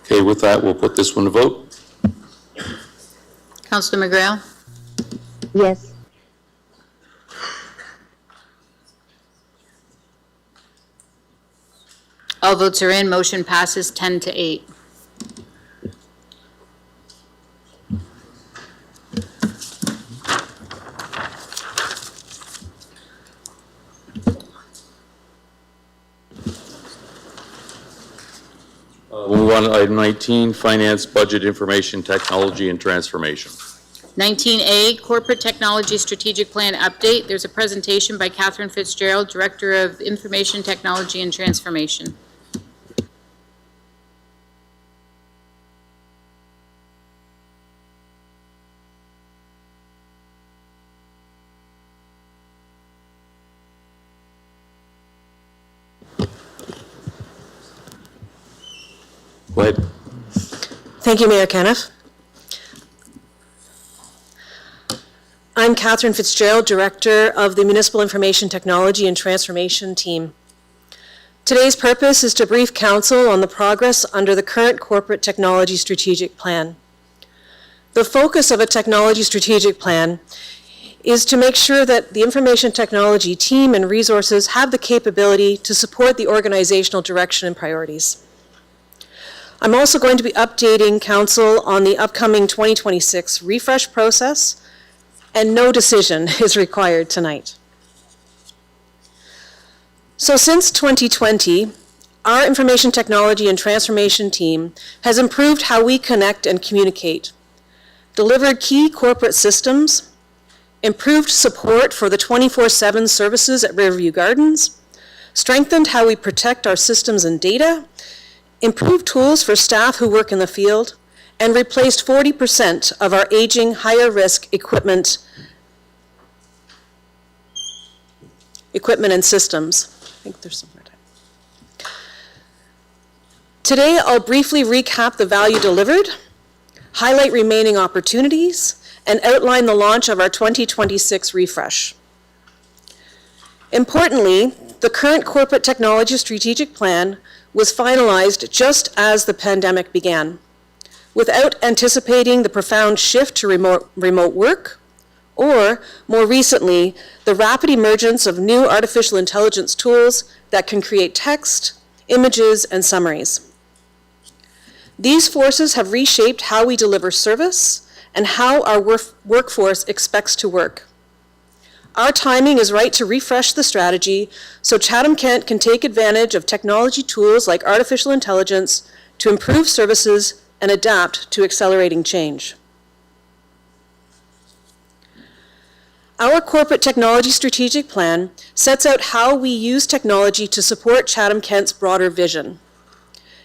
Speaker 7: Okay, with that, we'll put this one to vote.
Speaker 1: Councilor McGrail?
Speaker 18: Yes.
Speaker 1: All votes are in. Motion passes 10-8.
Speaker 7: We'll move on to item 19, Finance, Budget, Information, Technology, and Transformation.
Speaker 1: 19A, Corporate Technology Strategic Plan Update. There's a presentation by Catherine Fitzgerald, Director of Information Technology and Transformation.
Speaker 7: Go ahead.
Speaker 15: Thank you, Mayor Kenneth. I'm Catherine Fitzgerald, Director of the Municipal Information Technology and Transformation Team. Today's purpose is to brief Council on the progress under the current Corporate Technology Strategic Plan. The focus of a technology strategic plan is to make sure that the information technology team and resources have the capability to support the organizational direction and priorities. I'm also going to be updating Council on the upcoming 2026 refresh process, and no decision is required tonight. So since 2020, our information technology and transformation team has improved how we connect and communicate, delivered key corporate systems, improved support for the 24/7 services at Riverview Gardens, strengthened how we protect our systems and data, improved tools for staff who work in the field, and replaced 40% of our aging, higher-risk equipment and systems. I think there's some more time. Today, I'll briefly recap the value delivered, highlight remaining opportunities, and outline the launch of our 2026 refresh. Importantly, the current Corporate Technology Strategic Plan was finalized just as the pandemic began, without anticipating the profound shift to remote work, or, more recently, the rapid emergence of new artificial intelligence tools that can create text, images, and summaries. These forces have reshaped how we deliver service and how our workforce expects to work. Our timing is right to refresh the strategy so Chatham-Kent can take advantage of technology tools like artificial intelligence to improve services and adapt to accelerating change. Our Corporate Technology Strategic Plan sets out how we use technology to support Chatham-Kent's broader vision.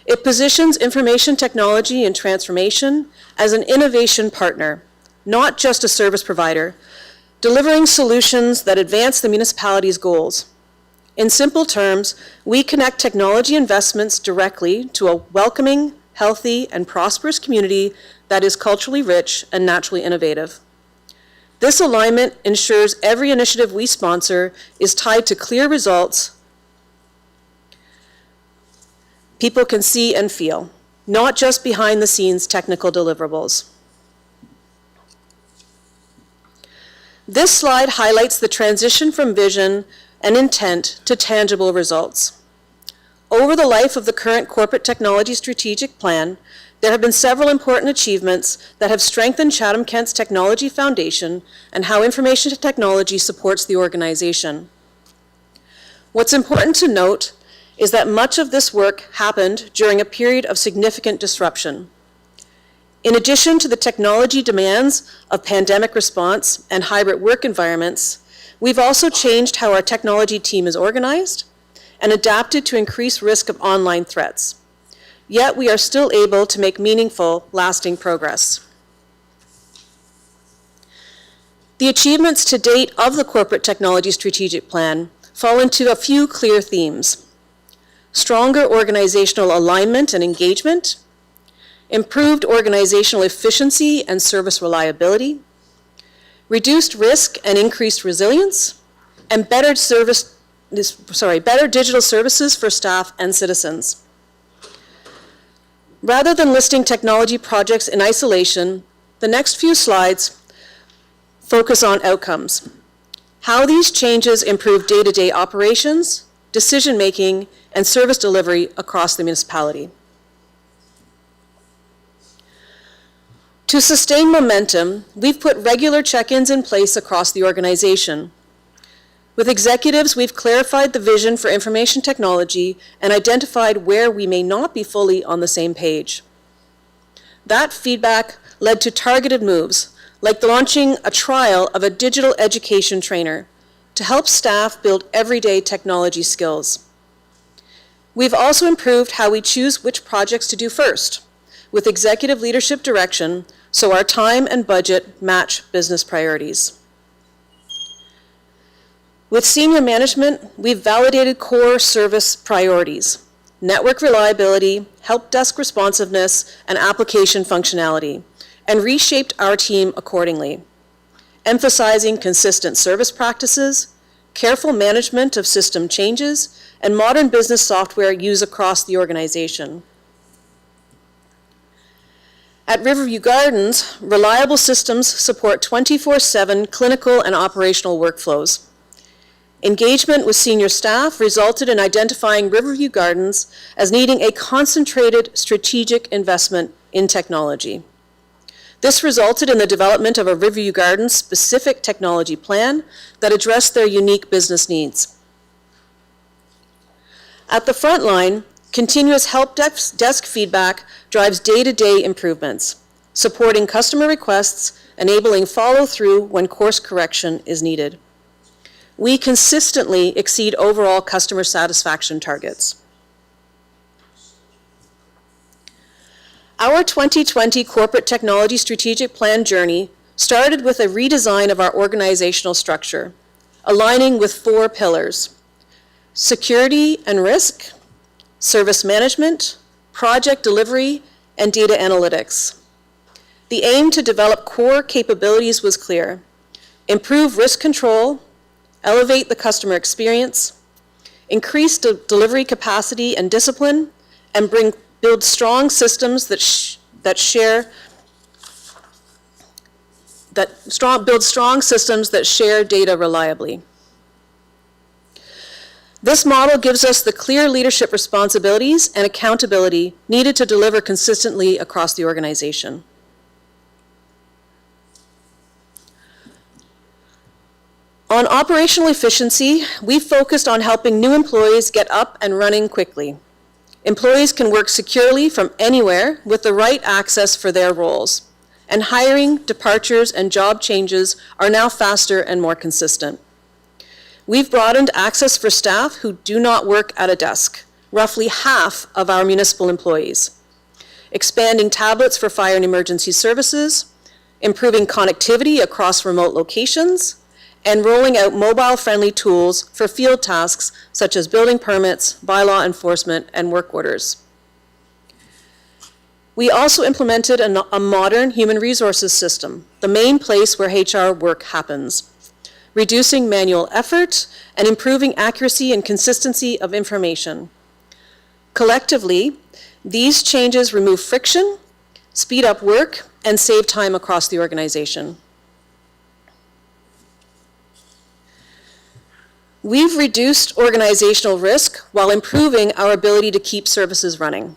Speaker 15: It positions information technology and transformation as an innovation partner, not just a service provider, delivering solutions that advance the municipality's goals. In simple terms, we connect technology investments directly to a welcoming, healthy, and prosperous community that is culturally rich and naturally innovative. This alignment ensures every initiative we sponsor is tied to clear results people can see and feel, not just behind-the-scenes technical deliverables. This slide highlights the transition from vision and intent to tangible results. Over the life of the current Corporate Technology Strategic Plan, there have been several important achievements that have strengthened Chatham-Kent's technology foundation and how information technology supports the organization. What's important to note is that much of this work happened during a period of significant disruption. In addition to the technology demands of pandemic response and hybrid work environments, we've also changed how our technology team is organized and adapted to increase risk of online threats. Yet we are still able to make meaningful, lasting progress. The achievements to date of the Corporate Technology Strategic Plan fall into a few clear themes: stronger organizational alignment and engagement, improved organizational efficiency and service reliability, reduced risk and increased resilience, and better digital services for staff and citizens. Rather than listing technology projects in isolation, the next few slides focus on outcomes, how these changes improve day-to-day operations, decision-making, and service delivery across the municipality. To sustain momentum, we've put regular check-ins in place across the organization. With executives, we've clarified the vision for information technology and identified where we may not be fully on the same page. That feedback led to targeted moves, like launching a trial of a digital education trainer to help staff build everyday technology skills. We've also improved how we choose which projects to do first, with executive leadership direction, so our time and budget match business priorities. With senior management, we've validated core service priorities: network reliability, help desk responsiveness, and application functionality, and reshaped our team accordingly, emphasizing consistent service practices, careful management of system changes, and modern business software used across the organization. At Riverview Gardens, reliable systems support 24/7 clinical and operational workflows. Engagement with senior staff resulted in identifying Riverview Gardens as needing a concentrated strategic investment in technology. This resulted in the development of a Riverview Gardens specific technology plan that addressed their unique business needs. At the front line, continuous help desk feedback drives day-to-day improvements, supporting customer requests, enabling follow-through when course correction is needed. We consistently exceed overall customer satisfaction targets. Our 2020 Corporate Technology Strategic Plan journey started with a redesign of our organizational structure, aligning with 4 pillars: security and risk, service management, project delivery, and data analytics. The aim to develop core capabilities was clear: improve risk control, elevate the customer experience, increase delivery capacity and discipline, and build strong systems that share data reliably. This model gives us the clear leadership responsibilities and accountability needed to deliver consistently across the organization. On operational efficiency, we focused on helping new employees get up and running quickly. Employees can work securely from anywhere with the right access for their roles, and hiring, departures, and job changes are now faster and more consistent. We've broadened access for staff who do not work at a desk, roughly half of our municipal employees, expanding tablets for fire and emergency services, improving connectivity across remote locations, and rolling out mobile-friendly tools for field tasks such as building permits, bylaw enforcement, and work orders. We also implemented a modern human resources system, the main place where HR work happens, reducing manual effort and improving accuracy and consistency of information. Collectively, these changes remove friction, speed up work, and save time across the organization. We've reduced organizational risk while improving our ability to keep services running.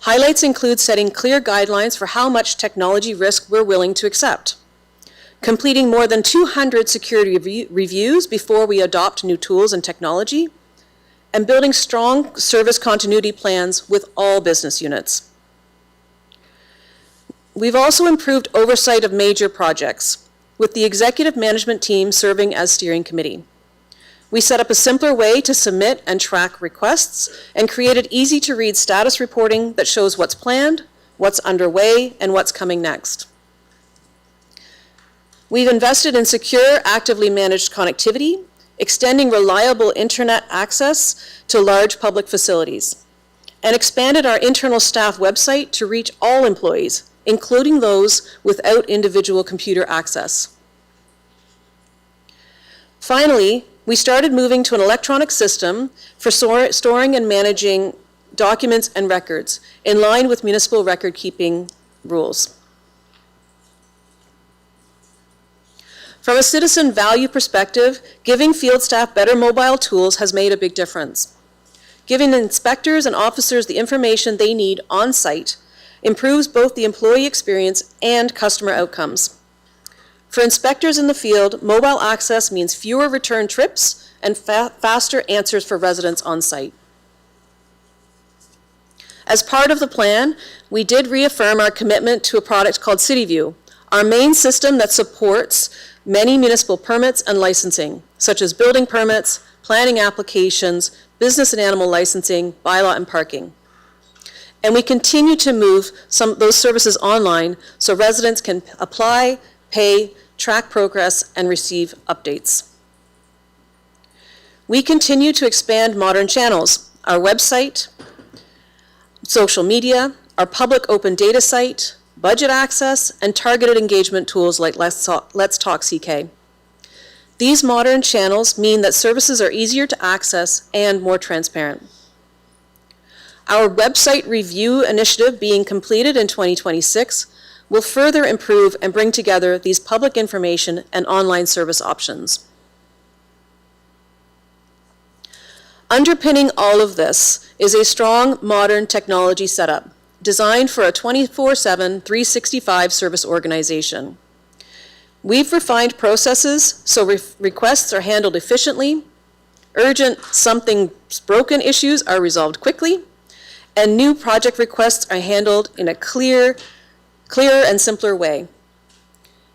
Speaker 15: Highlights include setting clear guidelines for how much technology risk we're willing to accept, completing more than 200 security reviews before we adopt new tools and technology, and building strong service continuity plans with all business units. We've also improved oversight of major projects, with the executive management team serving as steering committee. We set up a simpler way to submit and track requests and created easy-to-read status reporting that shows what's planned, what's underway, and what's coming next. We've invested in secure, actively managed connectivity, extending reliable internet access to large public facilities, and expanded our internal staff website to reach all employees, including those without individual computer access. Finally, we started moving to an electronic system for storing and managing documents and records in line with municipal record-keeping rules. From a citizen value perspective, giving field staff better mobile tools has made a big difference. Giving inspectors and officers the information they need on site improves both the employee experience and customer outcomes. For inspectors in the field, mobile access means fewer return trips and faster answers for residents on site. As part of the plan, we did reaffirm our commitment to a product called CityView, our main system that supports many municipal permits and licensing, such as building permits, planning applications, business and animal licensing, bylaw and parking. And we continue to move those services online so residents can apply, pay, track progress, and receive updates. We continue to expand modern channels, our website, social media, our public open data site, budget access, and targeted engagement tools like Let's Talk CK. These modern channels mean that services are easier to access and more transparent. Our website review initiative being completed in 2026 will further improve and bring together these public information and online service options. Underpinning all of this is a strong modern technology setup designed for a 24/7, 365 service organization. We've refined processes so requests are handled efficiently, urgent something's broken issues are resolved quickly, and new project requests are handled in a clearer and simpler way.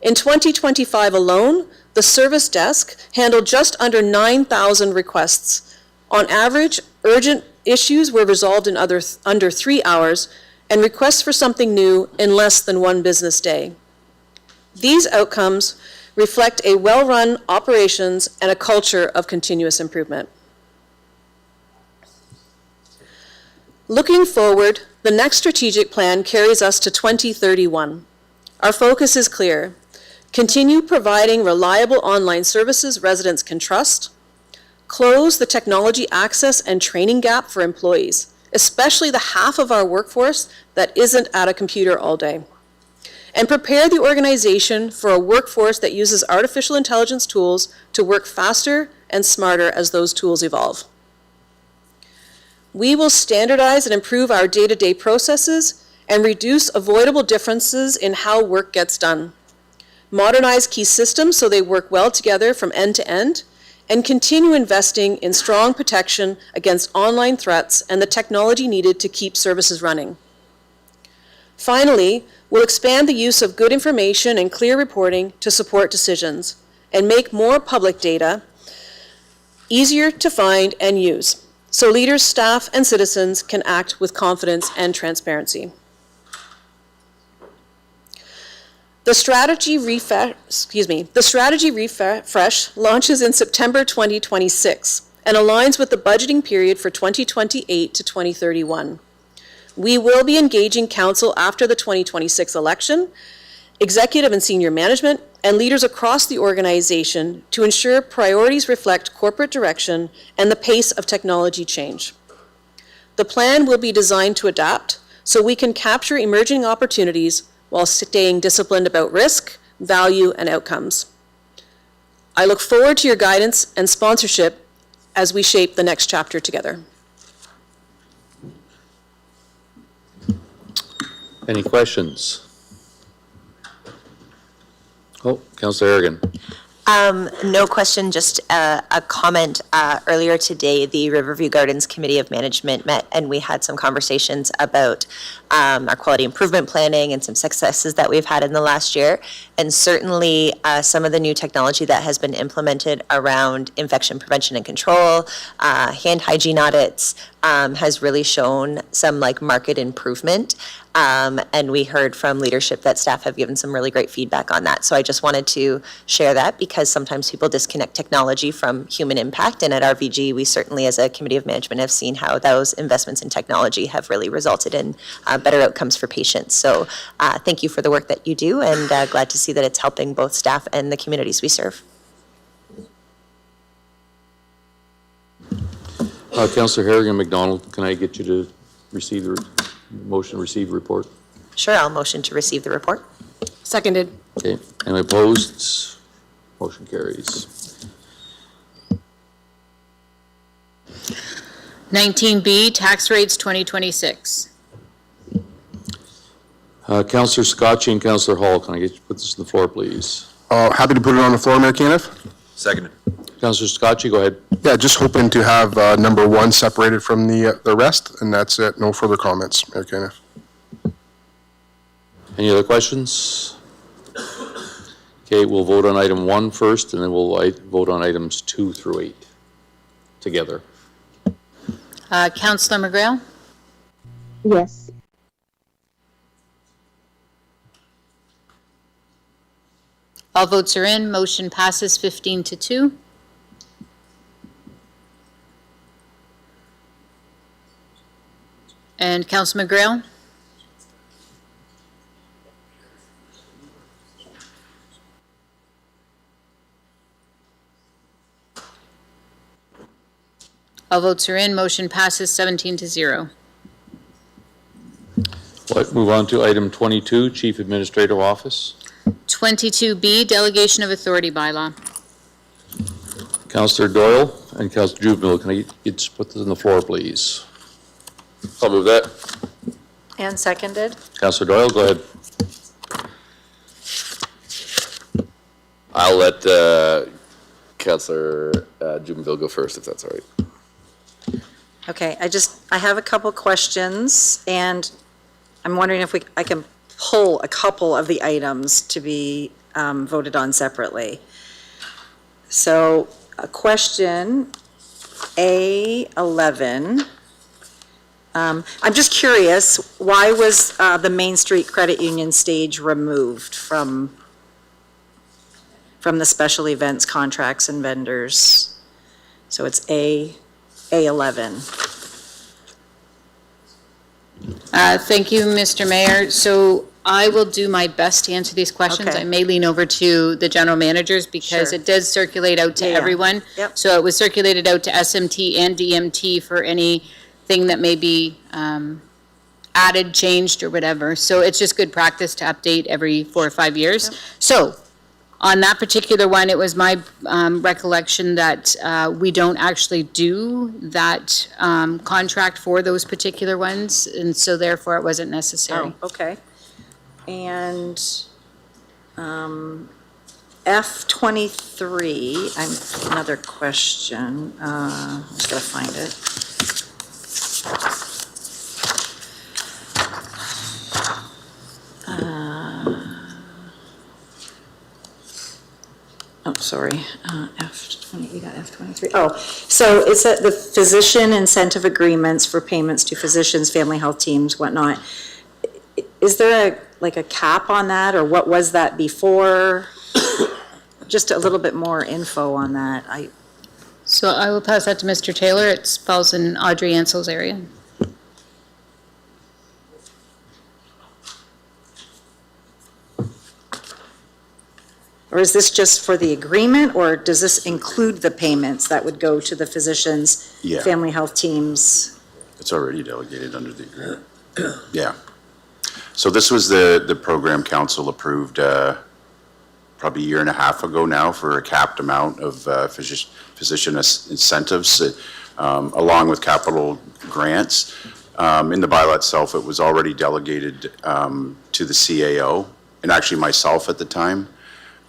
Speaker 15: In 2025 alone, the service desk handled just under 9,000 requests. On average, urgent issues were resolved in under 3 hours, and requests for something new in less than 1 business day. These outcomes reflect a well-run operations and a culture of continuous improvement. Looking forward, the next strategic plan carries us to 2031. Our focus is clear. Continue providing reliable online services residents can trust. Close the technology access and training gap for employees, especially the half of our workforce that isn't at a computer all day. And prepare the organization for a workforce that uses artificial intelligence tools to work faster and smarter as those tools evolve. We will standardize and improve our day-to-day processes and reduce avoidable differences in how work gets done. Modernize key systems so they work well together from end to end, and continue investing in strong protection against online threats and the technology needed to keep services running. Finally, we'll expand the use of good information and clear reporting to support decisions and make more public data easier to find and use, so leaders, staff, and citizens can act with confidence and transparency. The strategy refresh launches in September 2026 and aligns with the budgeting period for 2028 to 2031. We will be engaging council after the 2026 election, executive and senior management, and leaders across the organization to ensure priorities reflect corporate direction and the pace of technology change. The plan will be designed to adapt so we can capture emerging opportunities while staying disciplined about risk, value, and outcomes. I look forward to your guidance and sponsorship as we shape the next chapter together.
Speaker 7: Any questions? Oh, Councillor Aragon.
Speaker 17: No question, just a comment. Earlier today, the Riverview Gardens Committee of Management met, and we had some conversations about our quality improvement planning and some successes that we've had in the last year. And certainly, some of the new technology that has been implemented around infection prevention and control, hand hygiene audits, has really shown some market improvement. And we heard from leadership that staff have given some really great feedback on that. So I just wanted to share that because sometimes people disconnect technology from human impact. And at RVG, we certainly as a committee of management have seen how those investments in technology have really resulted in better outcomes for patients. So thank you for the work that you do, and glad to see that it's helping both staff and the communities we serve.
Speaker 7: Councillor Harrigan McDonald, can I get you to receive the motion to receive report?
Speaker 17: Sure, I'll motion to receive the report.
Speaker 3: Seconded.
Speaker 7: Okay, and opposed? Motion carries.
Speaker 1: 19B, tax rates 2026.
Speaker 7: Councillor Scotchy and Councillor Hall, can I get you to put this on the floor, please?
Speaker 9: Happy to put it on the floor, Mayor Caniff.
Speaker 14: Seconded.
Speaker 7: Councillor Scotchy, go ahead.
Speaker 9: Yeah, just hoping to have number 1 separated from the rest, and that's it. No further comments, Mayor Caniff.
Speaker 7: Any other questions? Okay, we'll vote on item 1 first, and then we'll vote on items 2 through 8 together.
Speaker 1: Councillor McGrail?
Speaker 18: Yes.
Speaker 1: All votes are in. Motion passes 15-2. And Councillor McGrail? All votes are in. Motion passes 17-0.
Speaker 7: Let's move on to item 22, Chief Administrative Office.
Speaker 1: 22B, delegation of authority bylaw.
Speaker 7: Councillor Doyle and Councillor Jubilo, can I get you to put this on the floor, please?
Speaker 14: I'll move that.
Speaker 13: And seconded?
Speaker 7: Councillor Doyle, go ahead.
Speaker 14: I'll let Councillor Jubenville go first, if that's all right.
Speaker 13: Okay, I have a couple questions, and I'm wondering if I can pull a couple of the items to be voted on separately. So, a question, A11. I'm just curious, why was the Main Street Credit Union stage removed from the special events contracts and vendors? So it's A11.
Speaker 1: Thank you, Mr. Mayor. So I will do my best to answer these questions.
Speaker 13: Okay.
Speaker 1: I may lean over to the general managers because
Speaker 13: Sure.
Speaker 1: it does circulate out to
Speaker 13: Yeah, yeah.
Speaker 1: everyone.
Speaker 13: Yep.
Speaker 1: So it was circulated out to SMT and DMT for anything that may be added, changed, or whatever. So it's just good practice to update every 4 or 5 years.
Speaker 13: Yep.
Speaker 1: So on that particular one, it was my recollection that we don't actually do that contract for those particular ones, and so therefore it wasn't necessary.
Speaker 13: Oh, okay. And F23, another question. I'm just going to find it. Oh, sorry, F20, we got F23. Oh, so it's the physician incentive agreements for payments to physicians, family health teams, whatnot. Is there a cap on that, or what was that before? Just a little bit more info on that.
Speaker 1: So I will pass that to Mr. Taylor. It falls in Audrey Ansell's area.
Speaker 13: Or is this just for the agreement, or does this include the payments that would go to the physicians,
Speaker 19: Yeah.
Speaker 13: family health teams?
Speaker 19: It's already delegated under the agreement. Yeah. So this was the program council approved probably a year and a half ago now for a capped amount of physician incentives along with capital grants. In the bylaw itself, it was already delegated to the CAO and actually myself at the time.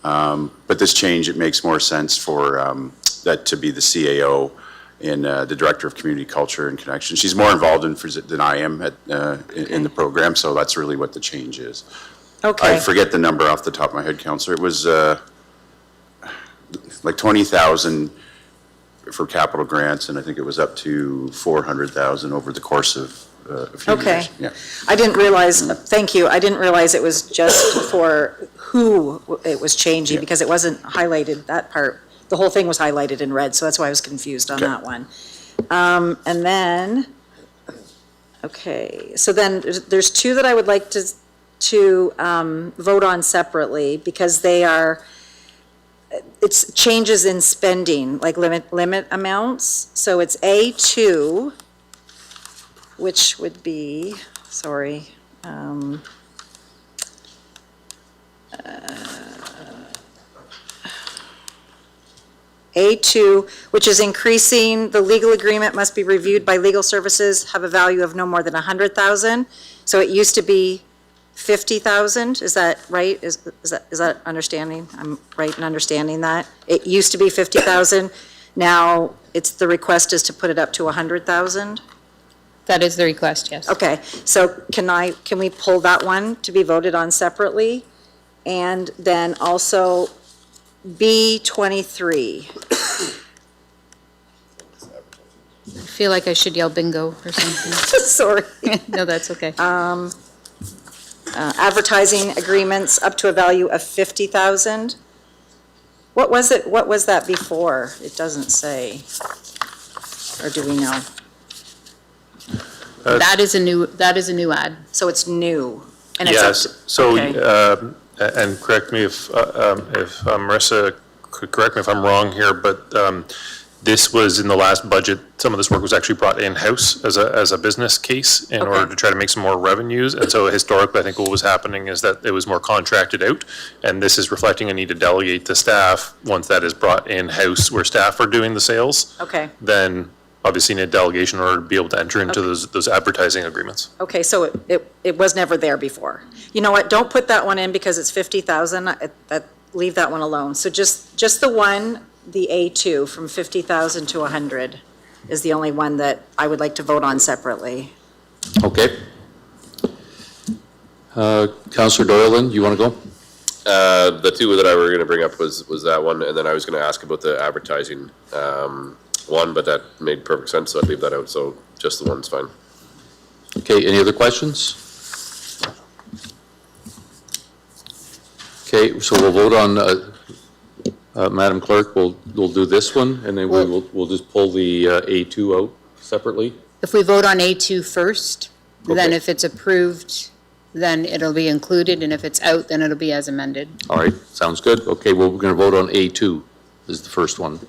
Speaker 19: But this change, it makes more sense for that to be the CAO and the Director of Community Culture and Connection. She's more involved than I am in the program, so that's really what the change is.
Speaker 13: Okay.
Speaker 19: I forget the number off the top of my head, Councillor. It was like 20,000 for capital grants, and I think it was up to 400,000 over the course of a few
Speaker 13: Okay.
Speaker 19: years. Yeah.
Speaker 13: I didn't realize, thank you, I didn't realize it was just for who it was changing, because it wasn't highlighted, that part. The whole thing was highlighted in red, so that's why I was confused on that one. And then, okay, so then there's two that I would like to vote on separately, because they are, it's changes in spending, like limit amounts. So it's A2, which would be, sorry, A2, which is increasing, the legal agreement must be reviewed by legal services, have a value of no more than 100,000. So it used to be 50,000, is that right? Is that understanding? I'm right in understanding that? It used to be 50,000, now the request is to put it up to 100,000?
Speaker 1: That is the request, yes.
Speaker 13: Okay, so can we pull that one to be voted on separately? And then also B23.
Speaker 1: I feel like I should yell bingo or something.
Speaker 13: Sorry.
Speaker 1: No, that's okay.
Speaker 13: Advertising agreements up to a value of 50,000. What was it, what was that before? It doesn't say. Or do we know?
Speaker 1: That is a new ad.
Speaker 13: So it's new? And it's up
Speaker 16: Yes,
Speaker 13: to-
Speaker 16: so,
Speaker 13: okay.
Speaker 16: and correct me if Marissa, correct me if I'm wrong here, but this was in the last budget, some of this work was actually brought in-house as a business case in order to try to make some more revenues. And so historically, I think what was happening is that it was more contracted out. And this is reflecting a need to delegate to staff, once that is brought in-house where staff are doing the sales.
Speaker 13: Okay.
Speaker 16: Then obviously need delegation in order to be able to enter into those advertising agreements.
Speaker 13: Okay, so it was never there before. You know what, don't put that one in because it's 50,000, leave that one alone. So just the one, the A2, from 50,000 to 100 is the only one that I would like to vote on separately.
Speaker 7: Okay. Councillor Doyleman, you want to go?
Speaker 14: The two that I were going to bring up was that one, and then I was going to ask about the advertising one, but that made perfect sense, so I'd leave that out, so just the one's fine.
Speaker 7: Okay, any other questions? Okay, so we'll vote on, Madam Clerk, we'll do this one, and then we'll just pull the A2 out separately.
Speaker 1: If we vote on A2 first, then
Speaker 7: Okay.
Speaker 1: if it's approved, then it'll be included, and if it's out, then it'll be as amended.
Speaker 7: All right, sounds good. Okay, well, we're going to vote on A2 is the first one.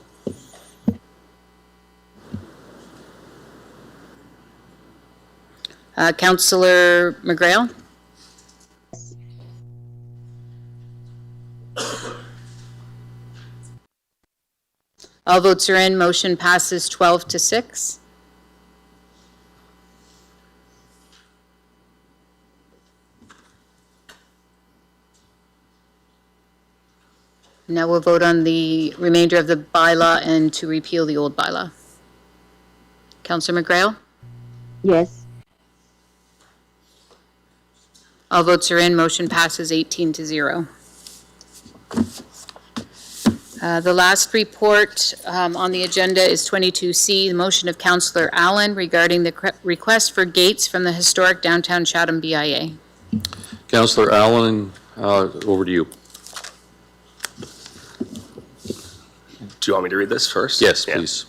Speaker 1: Councillor McGrail? All votes are in, motion passes 12-6. Now we'll vote on the remainder of the bylaw and to repeal the old bylaw. Councillor McGrail?
Speaker 18: Yes.
Speaker 1: All votes are in, motion passes 18-0. The last report on the agenda is 22C, the motion of Councillor Allen regarding the request for gates from the historic downtown Chatham BIA.
Speaker 7: Councillor Allen, over to you.
Speaker 11: Do you want me to read this first?
Speaker 7: Yes, please.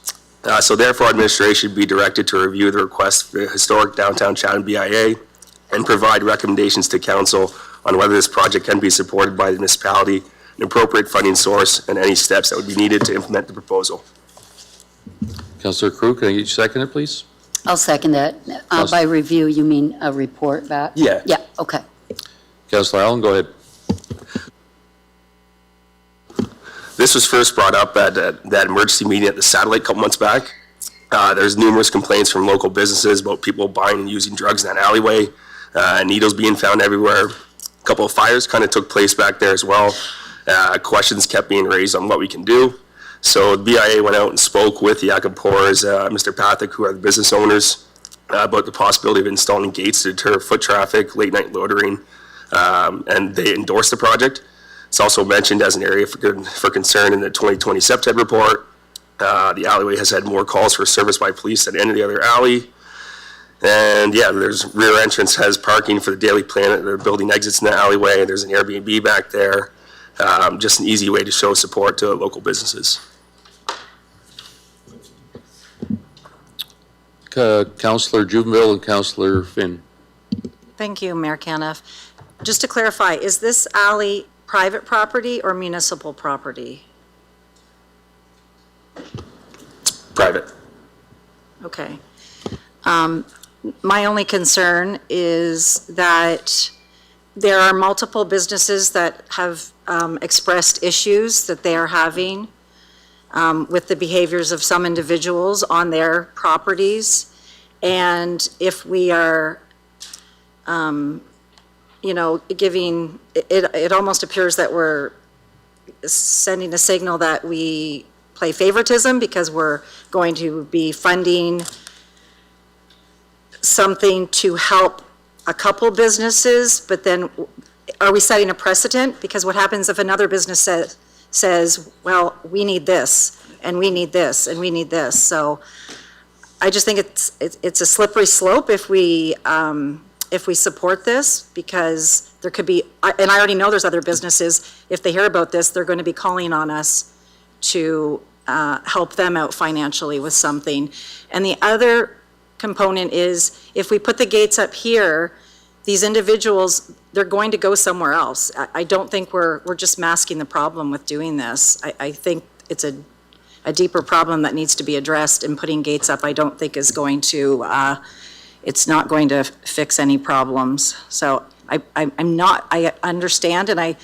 Speaker 11: So therefore, administration be directed to review the request for the historic downtown Chatham BIA and provide recommendations to council on whether this project can be supported by the municipality, an appropriate funding source, and any steps that would be needed to implement the proposal.
Speaker 7: Councillor Crew, can I get you seconded, please?
Speaker 2: I'll second that. By review, you mean a report back?
Speaker 11: Yeah.
Speaker 2: Yeah, okay.
Speaker 7: Councillor Allen, go ahead.
Speaker 11: This was first brought up at that emergency meeting at the Satellite a couple months back. There's numerous complaints from local businesses about people buying and using drugs in that alleyway, needles being found everywhere. A couple of fires kind of took place back there as well. Questions kept being raised on what we can do. So the BIA went out and spoke with Yakapors, Mr. Pathak, who are the business owners, about the possibility of installing gates to deter foot traffic, late night loitering, and they endorsed the project. It's also mentioned as an area for concern in the 2020 CEPTED report. The alleyway has had more calls for service by police than any other alley. And yeah, there's rear entrance has parking for the Daily Planet. They're building exits in the alleyway. There's an Airbnb back there. Just an easy way to show support to local businesses.
Speaker 7: Councillor Jubenville and Councillor Finn.
Speaker 13: Thank you, Mayor Caniff. Just to clarify, is this alley private property or municipal property?
Speaker 11: Private.
Speaker 13: Okay. My only concern is that there are multiple businesses that have expressed issues that they are having with the behaviors of some individuals on their properties. And if we are, giving, it almost appears that we're sending a signal that we play favoritism because we're going to be funding something to help a couple businesses, but then are we setting a precedent? Because what happens if another business says, well, we need this, and we need this, and we need this? So I just think it's a slippery slope if we support this, because there could be, and I already know there's other businesses, if they hear about this, they're going to be calling on us to help them out financially with something. And the other component is, if we put the gates up here, these individuals, they're going to go somewhere else. I don't think we're just masking the problem with doing this. I think it's a deeper problem that needs to be addressed, and putting gates up, I don't think is going to, it's not going to fix any problems. So I understand, and I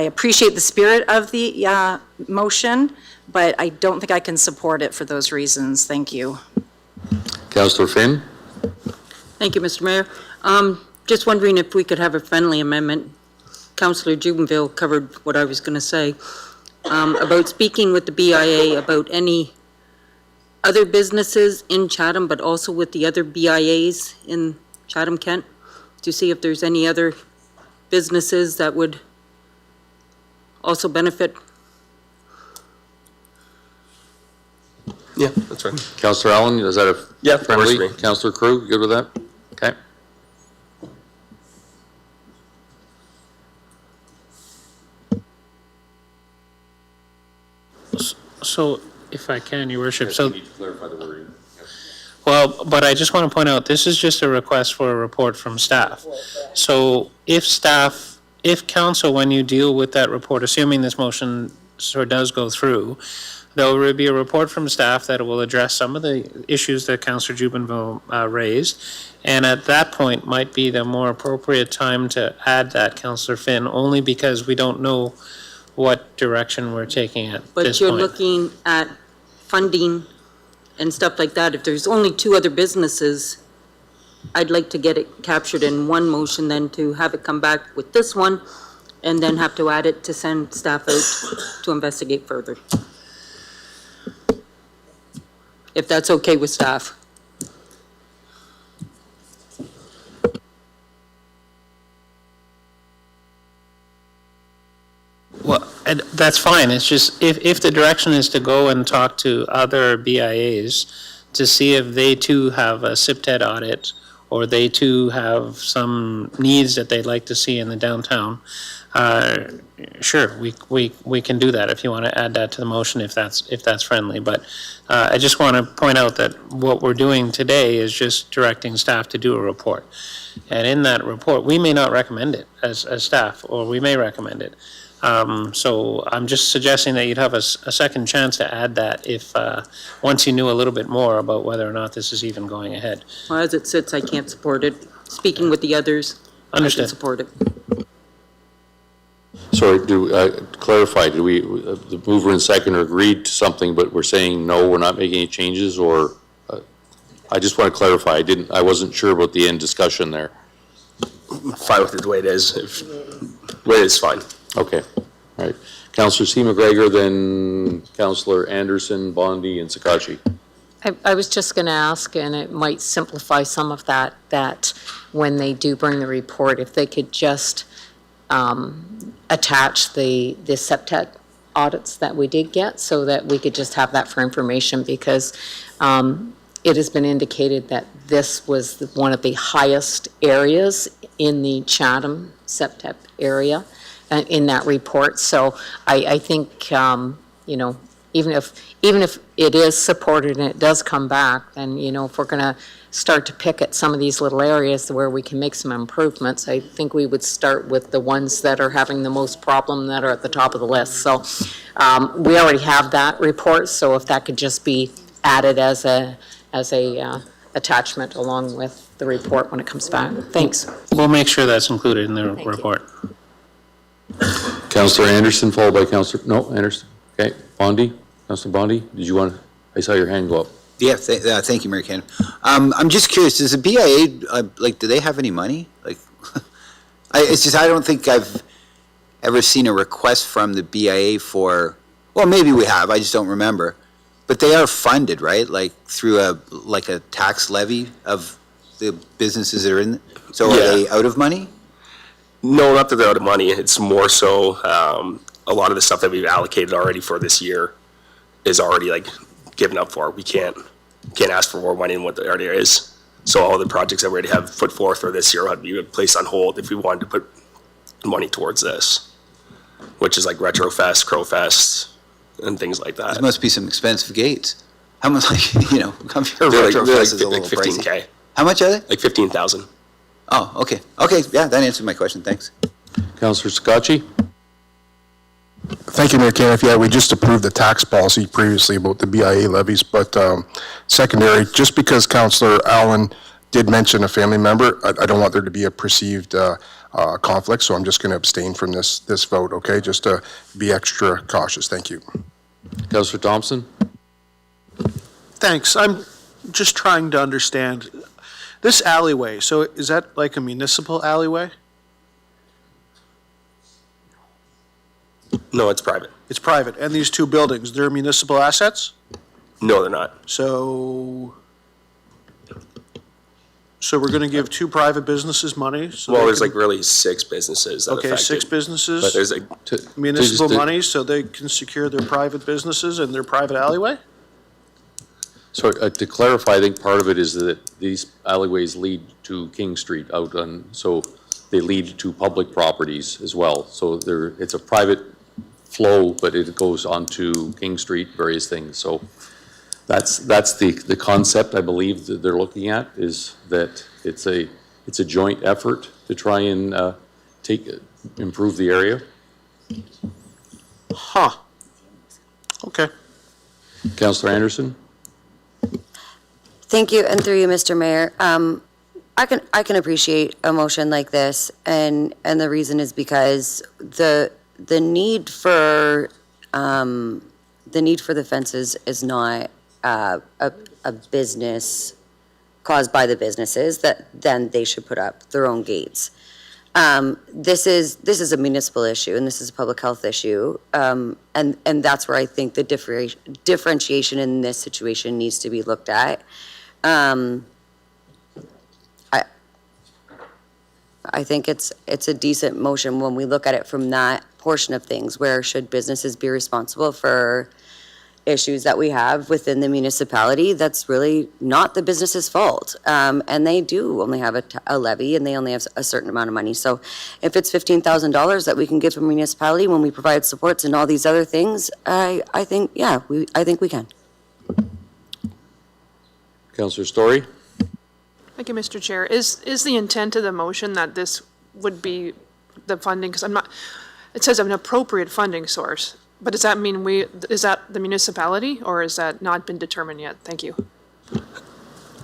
Speaker 13: appreciate the spirit of the motion, but I don't think I can support it for those reasons. Thank you.
Speaker 7: Councillor Finn?
Speaker 5: Thank you, Mr. Mayor. Just wondering if we could have a friendly amendment. Councillor Jubenville covered what I was going to say about speaking with the BIA about any other businesses in Chatham, but also with the other BIAs in Chatham-Kent, to see if there's any other businesses that would also benefit.
Speaker 11: Yeah, that's right.
Speaker 7: Councillor Allen, is that a
Speaker 11: Yeah,
Speaker 7: friendly?
Speaker 11: works for me.
Speaker 7: Councillor Crew, good with that? Okay.
Speaker 21: So if I can, Your Worship,
Speaker 7: Yes,
Speaker 21: so,
Speaker 7: you need to clarify the wording.
Speaker 21: well, but I just want to point out, this is just a request for a report from staff. So if council, when you deal with that report, assuming this motion does go through, there will be a report from staff that will address some of the issues that Councillor Jubenville raised. And at that point might be the more appropriate time to add that, Councillor Finn, only because we don't know what direction we're taking at this point.
Speaker 5: But you're looking at funding and stuff like that. If there's only two other businesses, I'd like to get it captured in one motion, then to have it come back with this one, and then have to add it to send staff out to investigate further. If that's okay with staff.
Speaker 21: Well, and that's fine. It's just, if the direction is to go and talk to other BIAs to see if they too have a CIPTED audit, or they too have some needs that they'd like to see in the downtown, sure, we can do that if you want to add that to the motion, if that's friendly. But I just want to point out that what we're doing today is just directing staff to do a report. And in that report, we may not recommend it as staff, or we may recommend it. So I'm just suggesting that you'd have a second chance to add that if, once you knew a little bit more about whether or not this is even going ahead.
Speaker 5: Well, as it sits, I can't support it. Speaking with the others,
Speaker 21: Understood.
Speaker 5: I can support it.
Speaker 7: Sorry, clarify, do we, the mover and seconder agreed to something, but we're saying no, we're not making any changes, or, I just want to clarify, I wasn't sure about the end discussion there.
Speaker 11: Fine with it the way it is. The way it is fine.
Speaker 7: Okay, All right. Councillor C. McGregor, then Councillor Anderson, Bondi, and Sakachi.
Speaker 20: I was just going to ask, and it might simplify some of that, that when they do bring the report, if they could just attach the septet audits that we did get, so that we could just have that for information, because it has been indicated that this was one of the highest areas in the Chatham septet area in that report. So I think, you know, even if it is supported and it does come back, then, you know, if we're going to start to pick at some of these little areas where we can make some improvements, I think we would start with the ones that are having the most problem, that are at the top of the list. So we already have that report, so if that could just be added as a attachment along with the report when it comes back. Thanks.
Speaker 21: We'll make sure that's included in the report.
Speaker 7: Councillor Anderson, followed by Councillor, no, Anderson. Okay, Bondi, Councillor Bondi, did you want, I saw your hand go up.
Speaker 22: Yeah, thank you, Mayor Ken. I'm just curious, does the BIA, like, do they have any money? Like, it's just, I don't think I've ever seen a request from the BIA for, well, maybe we have, I just don't remember. But they are funded, right? Like, through a tax levy of the businesses that are in, so are they out of money?
Speaker 11: No, not that they're out of money. It's more so a lot of the stuff that we've allocated already for this year is already like given up for. We can't ask for more money than what there already is. So all the projects that we already have put forth for this year had to be placed on hold if we wanted to put money towards this, which is like Retrofest, Crowfest, and things like that.
Speaker 22: There must be some expensive gates. How much, like, you know, I'm sure Retrofest is a little pricey.
Speaker 11: 15K.
Speaker 22: How much are they?
Speaker 11: Like 15,000.
Speaker 22: Oh, okay. Okay, yeah, that answered my question. Thanks.
Speaker 7: Councillor Sakachi.
Speaker 9: Thank you, Mayor Caniff. Yeah, we just approved the tax policy previously about the BIA levies, but secondary, just because Councillor Allen did mention a family member, I don't want there to be a perceived conflict, so I'm just going to abstain from this vote, okay? Just to be extra cautious. Thank you.
Speaker 7: Councillor Thompson.
Speaker 23: Thanks. I'm just trying to understand this alleyway. So is that like a municipal alleyway?
Speaker 11: No, it's private.
Speaker 23: It's private. And these two buildings, they're municipal assets?
Speaker 11: No, they're not.
Speaker 23: So we're going to give two private businesses money? So
Speaker 11: Well, there's like really 6 businesses that
Speaker 23: Okay,
Speaker 11: affected.
Speaker 23: 6 businesses?
Speaker 11: But there's like
Speaker 23: Municipal money so they can secure their private businesses and their private alleyway?
Speaker 7: So to clarify, I think part of it is that these alleyways lead to King Street out on, so they lead to public properties as well. So it's a private flow, but it goes onto King Street, various things. So that's the concept, I believe, that they're looking at, is that it's a joint effort to try and improve the area.
Speaker 23: Huh. Okay.
Speaker 7: Councillor Anderson?
Speaker 12: Thank you, and through you, Mr. Mayor. I can appreciate a motion like this, and the reason is because the need for the fences is not a business caused by the businesses that then they should put up their own gates. This is a municipal issue, and this is a public health issue, and that's where I think the differentiation in this situation needs to be looked at. I think it's a decent motion when we look at it from that portion of things, where should businesses be responsible for issues that we have within the municipality, that's really not the business's fault. And they do only have a levy, and they only have a certain amount of money. So if it's $15,000 that we can give from municipality when we provide supports and all these other things, I think we can.
Speaker 7: Councillor Story?
Speaker 10: Thank you, Mr. Chair. Is the intent of the motion that this would be the funding, because it says an appropriate funding source, but does that mean is that the municipality, or has that not been determined yet? Thank you.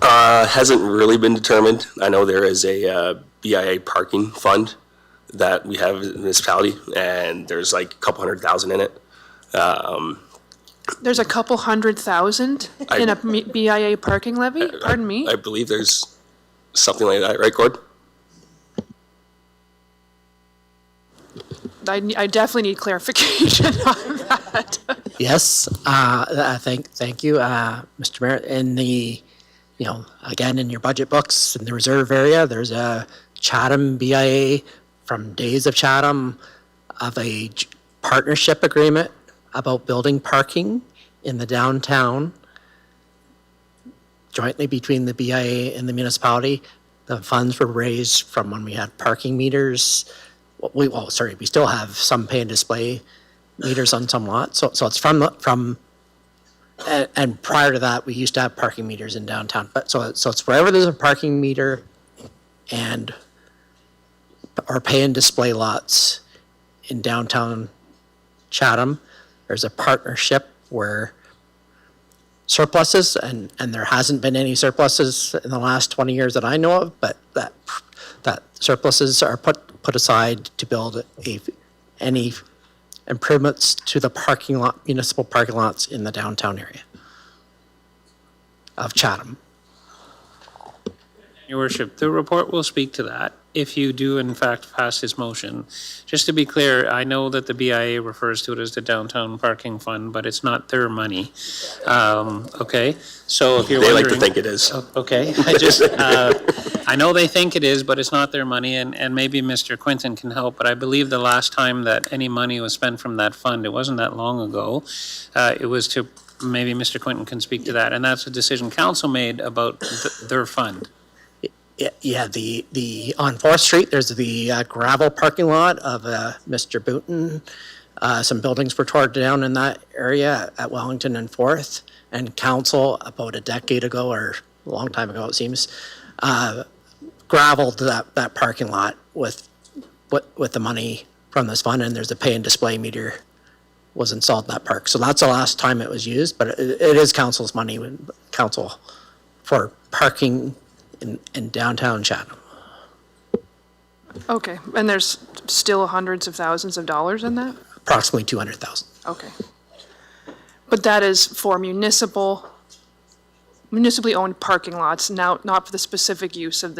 Speaker 11: Hasn't really been determined. I know there is a BIA parking fund that we have in the municipality, and there's like a couple $100,000 in it.
Speaker 10: There's a couple $100,000 in a BIA parking levy? Pardon me?
Speaker 11: I believe there's something like that, right, Gord?
Speaker 10: I definitely need clarification on that.
Speaker 4: Yes, thank you, Mr. Mayor. In the, again, in your budget books, in the reserve area, there's a Chatham BIA from Days of Chatham of a partnership agreement about building parking in the downtown jointly between the BIA and the municipality. The funds were raised from when we had parking meters. We still have some pay and display meters on some lots. So it's from and prior to that, we used to have parking meters in downtown. But so it's wherever there's a parking meter and or pay and display lots in downtown Chatham, there's a partnership where surpluses, and there hasn't been any surpluses in the last 20 years that I know of, but that surpluses are put aside to build any improvements to the parking lot, municipal parking lots in the downtown area of Chatham.
Speaker 21: Your worship, the report will speak to that if you do in fact pass this motion. Just to be clear, I know that the BIA refers to it as the Downtown Parking Fund, but it's not their money. Okay, so if you're
Speaker 11: They
Speaker 21: wondering.
Speaker 11: like to think it is.
Speaker 21: Okay, I know they think it is, but it's not their money, and maybe Mr. Quinton can help, but I believe the last time that any money was spent from that fund, it wasn't that long ago, it was to, maybe Mr. Quinton can speak to that, and that's a decision council made about their fund.
Speaker 4: Yeah, the on 4th Street, there's the gravel parking lot of Mr. Booton. Some buildings were torn down in that area at Wellington and 4th, and council about a decade ago, or a long time ago it seems, graveled that parking lot with the money from this fund, and there's a pay and display meter was installed in that park. So that's the last time it was used, but it is council's money, council for parking in downtown Chatham.
Speaker 10: Okay, and there's still hundreds of thousands of dollars in that?
Speaker 4: Approximately 200,000.
Speaker 10: Okay. But that is for municipally owned parking lots, now not for the specific use of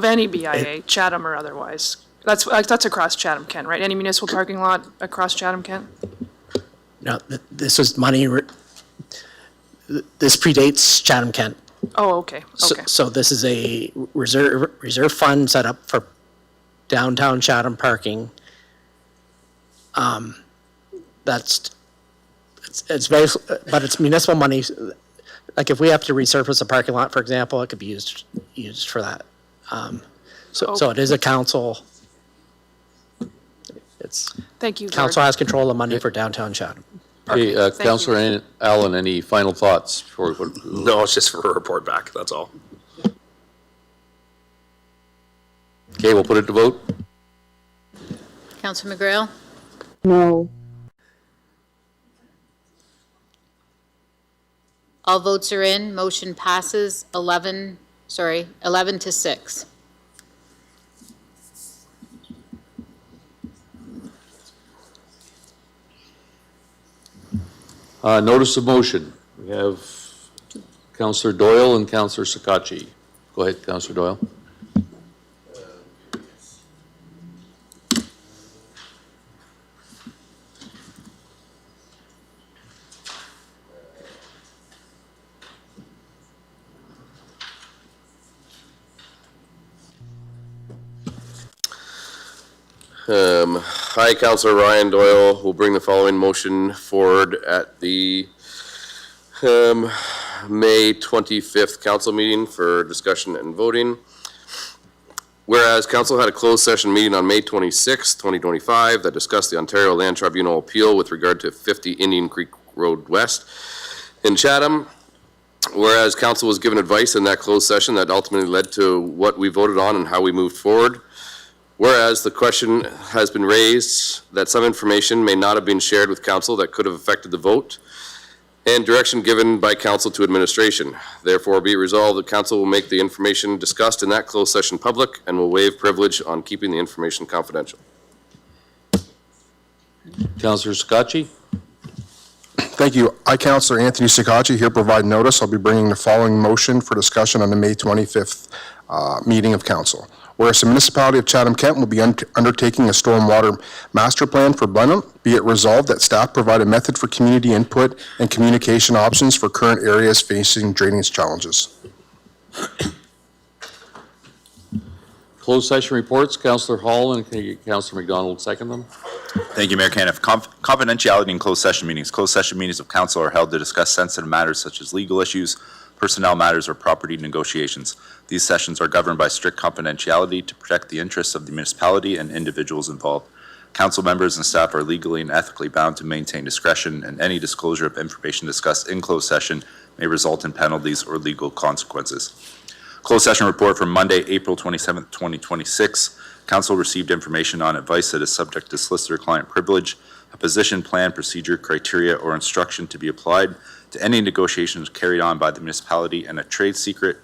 Speaker 10: any BIA, Chatham or otherwise. That's across Chatham-Kent, right? Any municipal parking lot across Chatham-Kent?
Speaker 4: No, this was money, this predates Chatham-Kent.
Speaker 10: Oh, okay, okay.
Speaker 4: So this is a reserve fund set up for downtown Chatham parking. It's very, but it's municipal money. Like if we have to resurface a parking lot, for example, it could be used for that. So it is a council.
Speaker 10: Thank you,
Speaker 4: Council has control of the money for downtown Chatham.
Speaker 7: Okay, Councillor Allen, any final thoughts before we put?
Speaker 11: No, it's just for a report back, that's all.
Speaker 7: Okay, we'll put it to vote.
Speaker 1: Councillor McGrail?
Speaker 18: No.
Speaker 1: All votes are in. Motion passes 11 to 6.
Speaker 7: Notice of motion. We have Councillor Doyle and Councillor Sakachi. Go ahead, Councillor Doyle.
Speaker 14: Hi, Councillor Ryan Doyle will bring the following motion forward at the May 25th council meeting for discussion and voting. Whereas council had a closed session meeting on May 26, 2025 that discussed the Ontario Land Tribunal appeal with regard to 50 Indian Creek Road West in Chatham. Whereas council was given advice in that closed session that ultimately led to what we voted on and how we moved forward. Whereas the question has been raised that some information may not have been shared with council that could have affected the vote, and direction given by council to administration. Therefore, be it resolved that council will make the information discussed in that closed session public and will waive privilege on keeping the information confidential.
Speaker 7: Councillor Sakachi?
Speaker 9: Thank you. I, Councillor Anthony Sakachi, here provide notice. I'll be bringing the following motion for discussion on the May 25th meeting of council. Whereas the municipality of Chatham-Kent will be undertaking a stormwater master plan for Blenheim, be it resolved that staff provide a method for community input and communication options for current areas facing drainage challenges.
Speaker 7: Closed session reports, Councillor Hall and Councillor McDonald second them.
Speaker 19: Thank you, Mayor Caniff. Confidentiality in closed session meetings. Closed session meetings of council are held to discuss sensitive matters such as legal issues, personnel matters, or property negotiations. These sessions are governed by strict confidentiality to protect the interests of the municipality and individuals involved. Council members and staff are legally and ethically bound to maintain discretion, and any disclosure of information discussed in closed session may result in penalties or legal consequences. Closed session report from Monday, April 27th, 2026. Council received information on advice that is subject to solicitor-client privilege, a position, plan, procedure, criteria, or instruction to be applied to any negotiations carried on by the municipality, and a trade secret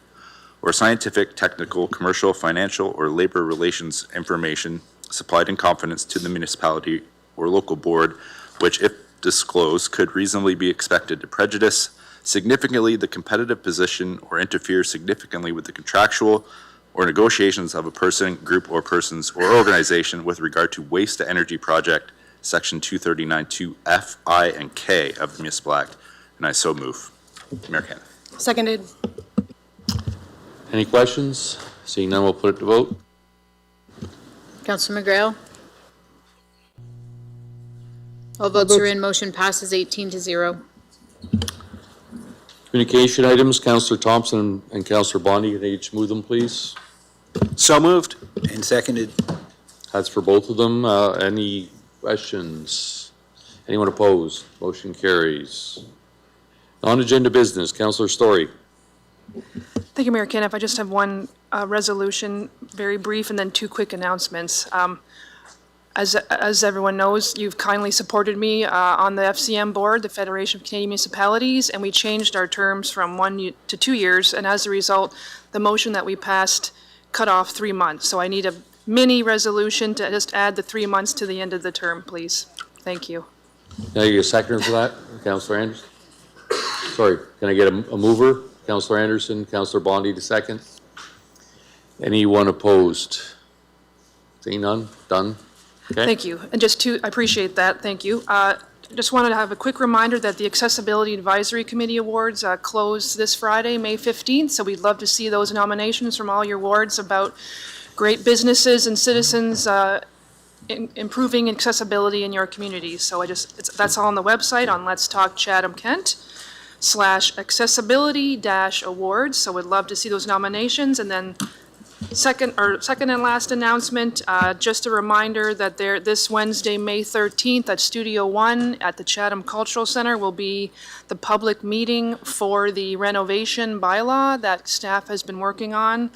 Speaker 19: or scientific, technical, commercial, financial, or labor relations information supplied in confidence to the municipality or local board, which, if disclosed, could reasonably be expected to prejudice significantly the competitive position or interfere significantly with the contractual or negotiations of a person, group, or persons, or organization with regard to waste-to-energy project, Section 239(2) F, I, and K of the Municipal Act. And I so move. Mayor Caniff.
Speaker 10: Seconded.
Speaker 7: Any questions? Seeing none, we'll put it to vote.
Speaker 1: Councillor McGrail? All votes are in. Motion passes 18-0.
Speaker 7: Communication items, Councillor Thompson and Councillor Bondi, can they each move them, please?
Speaker 23: So moved.
Speaker 22: And seconded.
Speaker 7: That's for both of them. Any questions? Anyone opposed? Motion carries. Non-agenda business, Councillor Story.
Speaker 10: Thank you, Mayor Caniff. I just have one resolution, very brief, and then two quick announcements. As everyone knows, you've kindly supported me on the FCM board, the Federation of Canadian Municipalities, and we changed our terms from 1 to 2 years, and as a result, the motion that we passed cut off 3 months. So I need a mini resolution to just add the 3 months to the end of the term, please. Thank you.
Speaker 7: Can I get a second for that, Councillor Anderson? Sorry, can I get a mover? Councillor Anderson, Councillor Bondi to second. Anyone opposed? Seeing none, done. Okay.
Speaker 10: Thank you. And just I appreciate that. Thank you. Just wanted to have a quick reminder that the Accessibility Advisory Committee Awards close this Friday, May 15th. So we'd love to see those nominations from all your wards about great businesses and citizens improving accessibility in your communities. So that's all on the website on Let's Talk Chatham-Kent /accessibility-awards. So we'd love to see those nominations. And then second and last announcement, just a reminder that this Wednesday, May 13th at Studio One at the Chatham Cultural Center will be the public meeting for the renovation bylaw that staff has been working on.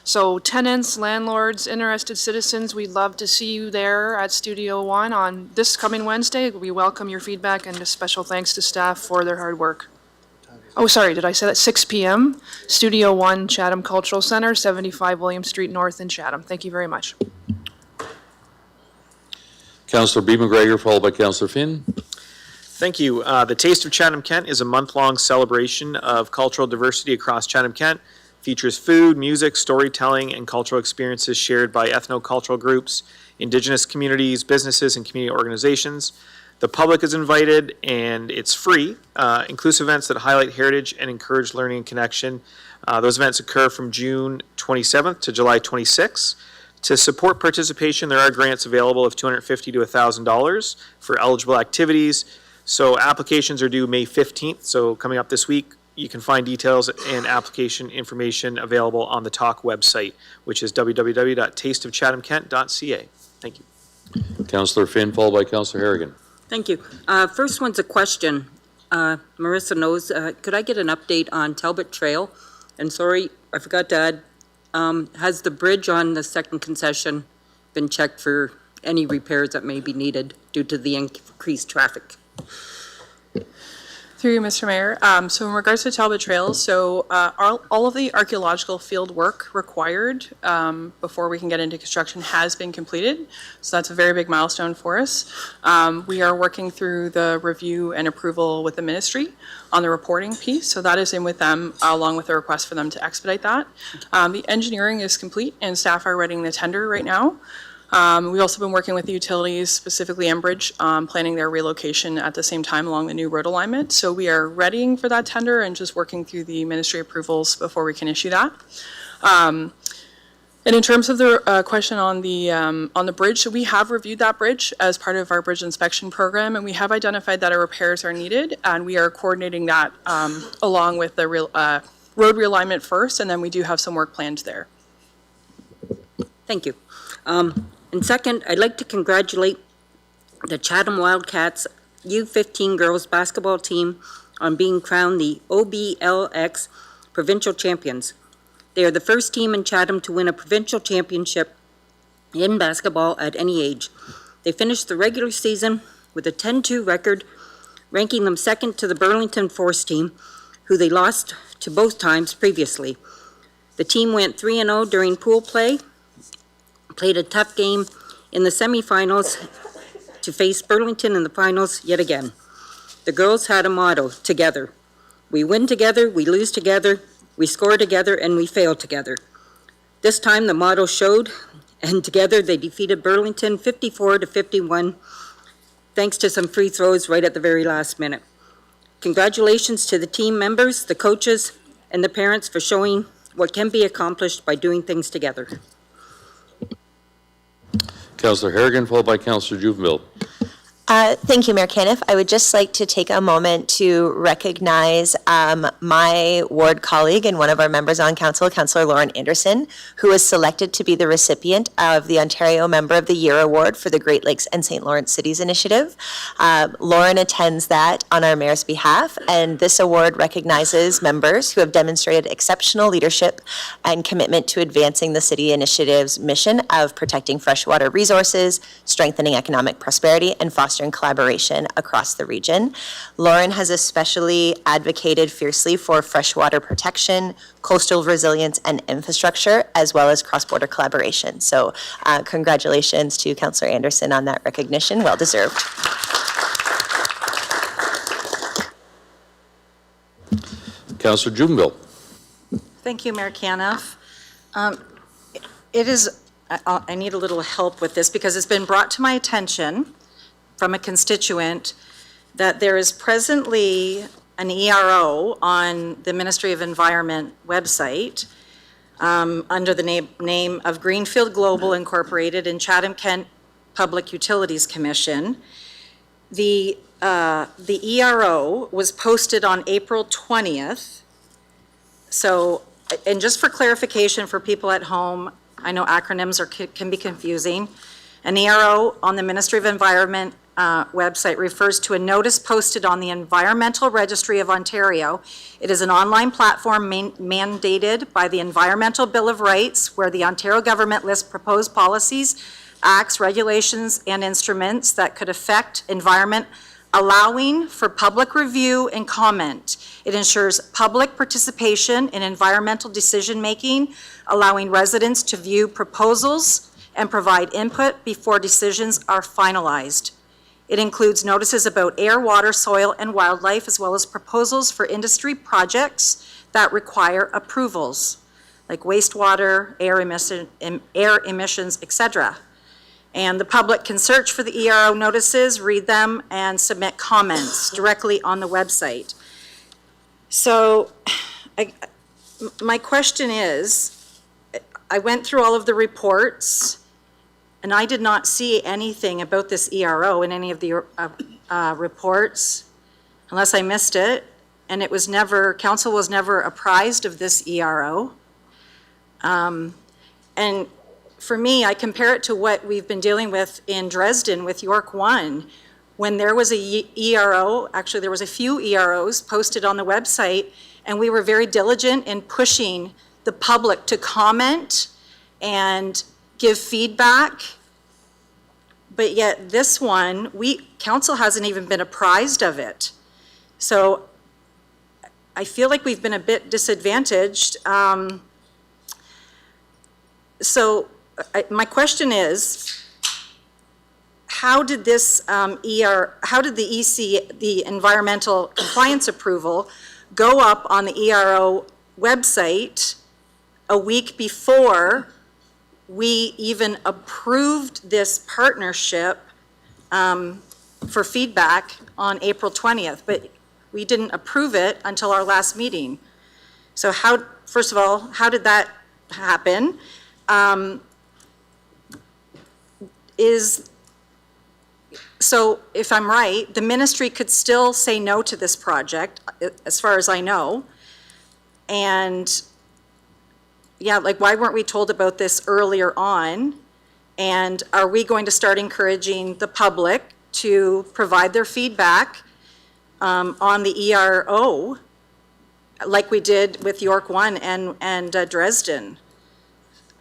Speaker 10: So tenants, landlords, interested citizens, we'd love to see you there at Studio One on this coming Wednesday. We welcome your feedback and just special thanks to staff for their hard work. Oh, sorry, did I say that? 6 p.m., Studio One, Chatham Cultural Center, 75 William Street North in Chatham. Thank you very much.
Speaker 7: Councillor B. McGregor, followed by Councillor Finn.
Speaker 23: Thank you. The Taste of Chatham-Kent is a month-long celebration of cultural diversity across Chatham-Kent. Features food, music, storytelling, and cultural experiences shared by ethno-cultural groups, Indigenous communities, businesses, and community organizations. The public is invited, and it's free. Inclusive events that highlight heritage and encourage learning and connection. Those events occur from June 27th to July 26th. To support participation, there are grants available of $250 to $1,000 for eligible activities. So applications are due May 15th, so coming up this week. You can find details and application information available on the TALK website, which is www.tasteofchathamkent.ca. Thank you.
Speaker 7: Councillor Finn, followed by Councillor Harrigan.
Speaker 5: Thank you. First one's a question. Marissa knows, could I get an update on Talbot Trail? And sorry, I forgot to add, has the bridge on the second concession been checked for any repairs that may be needed due to the increased traffic?
Speaker 6: Through you, Mr. Mayor. So in regards to Talbot Trails, so all of the archaeological field work required before we can get into construction has been completed. So that's a very big milestone for us. We are working through the review and approval with the ministry on the reporting piece. So that is in with them, along with a request for them to expedite that. The engineering is complete and staff are writing the tender right now. We've also been working with the utilities, specifically Enbridge, planning their relocation at the same time along the new road alignment. So we are readying for that tender and just working through the ministry approvals before we can issue that. And in terms of the question on the bridge, so we have reviewed that bridge as part of our bridge inspection program, and we have identified that repairs are needed, and we are coordinating that along with the road realignment first, and then we do have some work planned there.
Speaker 5: Thank you. And second, I'd like to congratulate the Chatham Wildcats U15 girls basketball team on being crowned the OBLX provincial champions. They are the first team in Chatham to win a provincial championship in basketball at any age. They finished the regular season with a 10-2 record, ranking them second to the Burlington Force team, who they lost to both times previously. The team went 3-0 during pool play, played a tough game in the semifinals to face Burlington in the finals yet again. The girls had a motto, together. We win together, we lose together, we score together, and we fail together. This time the motto showed, and together they defeated Burlington 54-51, thanks to some free throws right at the very last minute. Congratulations to the team members, the coaches, and the parents for showing what can be accomplished by doing things together.
Speaker 7: Councillor Harrigan, followed by Councillor Juvemil.
Speaker 17: Thank you, Mayor Caniff. I would just like to take a moment to recognize my ward colleague and one of our members on council, Councillor Lauren Anderson, who was selected to be the recipient of the Ontario Member of the Year Award for the Great Lakes and St. Lawrence Cities Initiative. Lauren attends that on our mayor's behalf, and this award recognizes members who have demonstrated exceptional leadership and commitment to advancing the city initiative's mission of protecting freshwater resources, strengthening economic prosperity, and fostering collaboration across the region. Lauren has especially advocated fiercely for freshwater protection, coastal resilience, and infrastructure, as well as cross-border collaboration. So congratulations to Councillor Anderson on that recognition. Well deserved.
Speaker 7: Councillor Juvemil.
Speaker 13: Thank you, Mayor Caniff. It is, I need a little help with this because it's been brought to my attention from a constituent that there is presently an ERO on the Ministry of Environment website under the name of Greenfield Global Incorporated and Chatham-Kent Public Utilities Commission. The ERO was posted on April 20th. So, and just for clarification for people at home, I know acronyms can be confusing. An ERO on the Ministry of Environment website refers to a notice posted on the Environmental Registry of Ontario. It is an online platform mandated by the Environmental Bill of Rights, where the Ontario government lists proposed policies, acts, regulations, and instruments that could affect environment, allowing for public review and comment. It ensures public participation in environmental decision-making, allowing residents to view proposals and provide input before decisions are finalized. It includes notices about air, water, soil, and wildlife, as well as proposals for industry projects that require approvals, like wastewater, air emissions, etc. And the public can search for the ERO notices, read them, and submit comments directly on the website. So my question is, I went through all of the reports, and I did not see anything about this ERO in any of the reports, unless I missed it, and it was never, council was never apprised of this ERO. And for me, I compare it to what we've been dealing with in Dresden with York 1. When there was a ERO, actually there was a few EROs posted on the website, and we were very diligent in pushing the public to comment and give feedback. But yet this one, council hasn't even been apprised of it. So I feel like we've been a bit disadvantaged. My question is, how did this how did the EC, the environmental compliance approval, go up on the ERO website a week before we even approved this partnership for feedback on April 20th, but we didn't approve it until our last meeting? So first of all, how did that happen? So if I'm right, the ministry could still say no to this project, as far as I know. And yeah, like, why weren't we told about this earlier on? And are we going to start encouraging the public to provide their feedback on the ERO, like we did with York 1 and Dresden?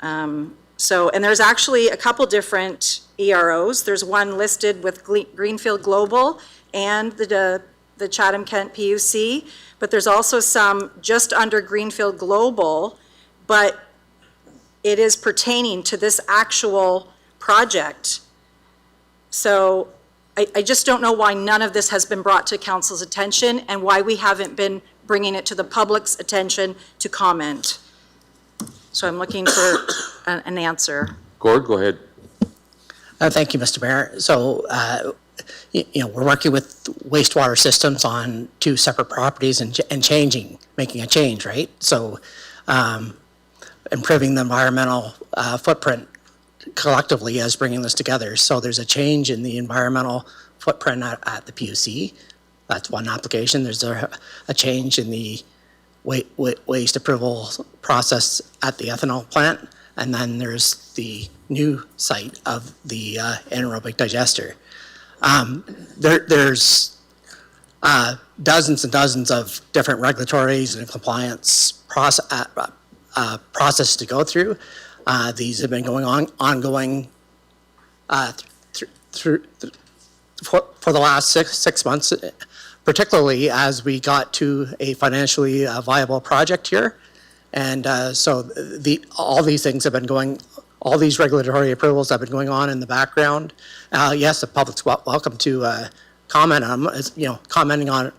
Speaker 13: And there's actually a couple different EROs. There's one listed with Greenfield Global and the Chatham-Kent PUC, but there's also some just under Greenfield Global, but it is pertaining to this actual project. So I just don't know why none of this has been brought to council's attention and why we haven't been bringing it to the public's attention to comment. So I'm looking for an answer.
Speaker 7: Gord, go ahead.
Speaker 4: Thank you, Mr. Mayor. So, we're working with wastewater systems on 2 separate properties and making a change, right? So, improving the environmental footprint collectively as bringing this together. So there's a change in the environmental footprint at the PUC. That's one application. There's a change in the waste approval process at the ethanol plant, and then there's the new site of the anaerobic digester. There's dozens and dozens of different regulatories and compliance process to go through. These have been going ongoing for the last six months, particularly as we got to a financially viable project here. And so all these things have been all these regulatory approvals have been going on in the background. Yes, the public's welcome to comment on them, commenting on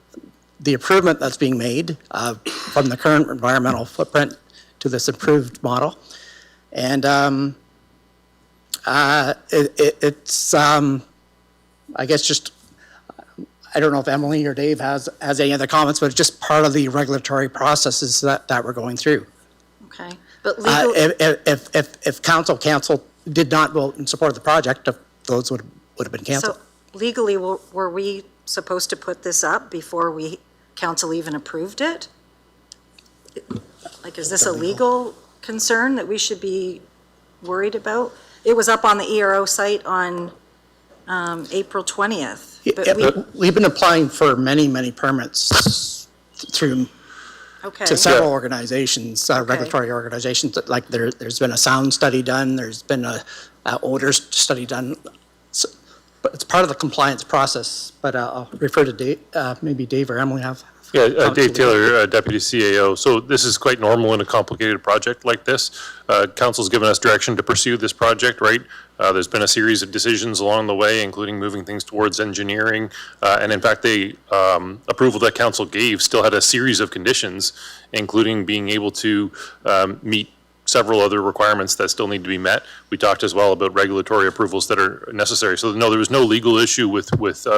Speaker 4: the improvement that's being made from the current environmental footprint to this improved model. And it's, I guess, just, I don't know if Emily or Dave has any other comments, but it's just part of the regulatory processes that we're going through.
Speaker 13: Okay, but legal.
Speaker 4: If council did not vote in support of the project, those would have been canceled.
Speaker 13: So legally, were we supposed to put this up before council even approved it? Like, is this a legal concern that we should be worried about? It was up on the ERO site on April 20th. But
Speaker 4: we've been applying for many permits through to several organizations, regulatory organizations. Like there's been a sound study done, there's been a odor study done. So, but it's part of the compliance process. But I'll refer to Dave, maybe Dave or Emily have.
Speaker 16: Yeah, Dave Taylor, Deputy CAO. So this is quite normal in a complicated project like this. Council's given us direction to pursue this project, right? There's been a series of decisions along the way, including moving things towards engineering. And in fact, the approval that council gave still had a series of conditions, including being able to meet several other requirements that still need to be met. We talked as well about regulatory approvals that are necessary. So no, there was no legal issue with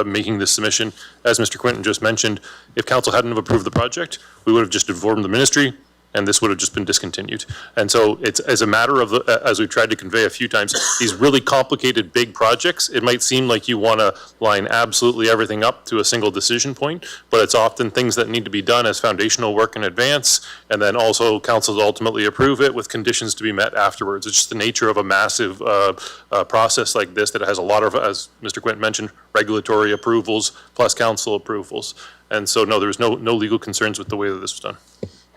Speaker 16: making this submission. As Mr. Quinton just mentioned, if council hadn't have approved the project, we would have just informed the ministry and this would have just been discontinued. And so it's as a matter of, as we've tried to convey a few times, these really complicated big projects, it might seem like you want to line absolutely everything up to a single decision point, but it's often things that need to be done as foundational work in advance, and then also councils ultimately approve it with conditions to be met afterwards. It's just the nature of a massive process like this that has a lot of, as Mr. Quinton mentioned, regulatory approvals plus council approvals. And so no, there was no legal concerns with the way that this was done.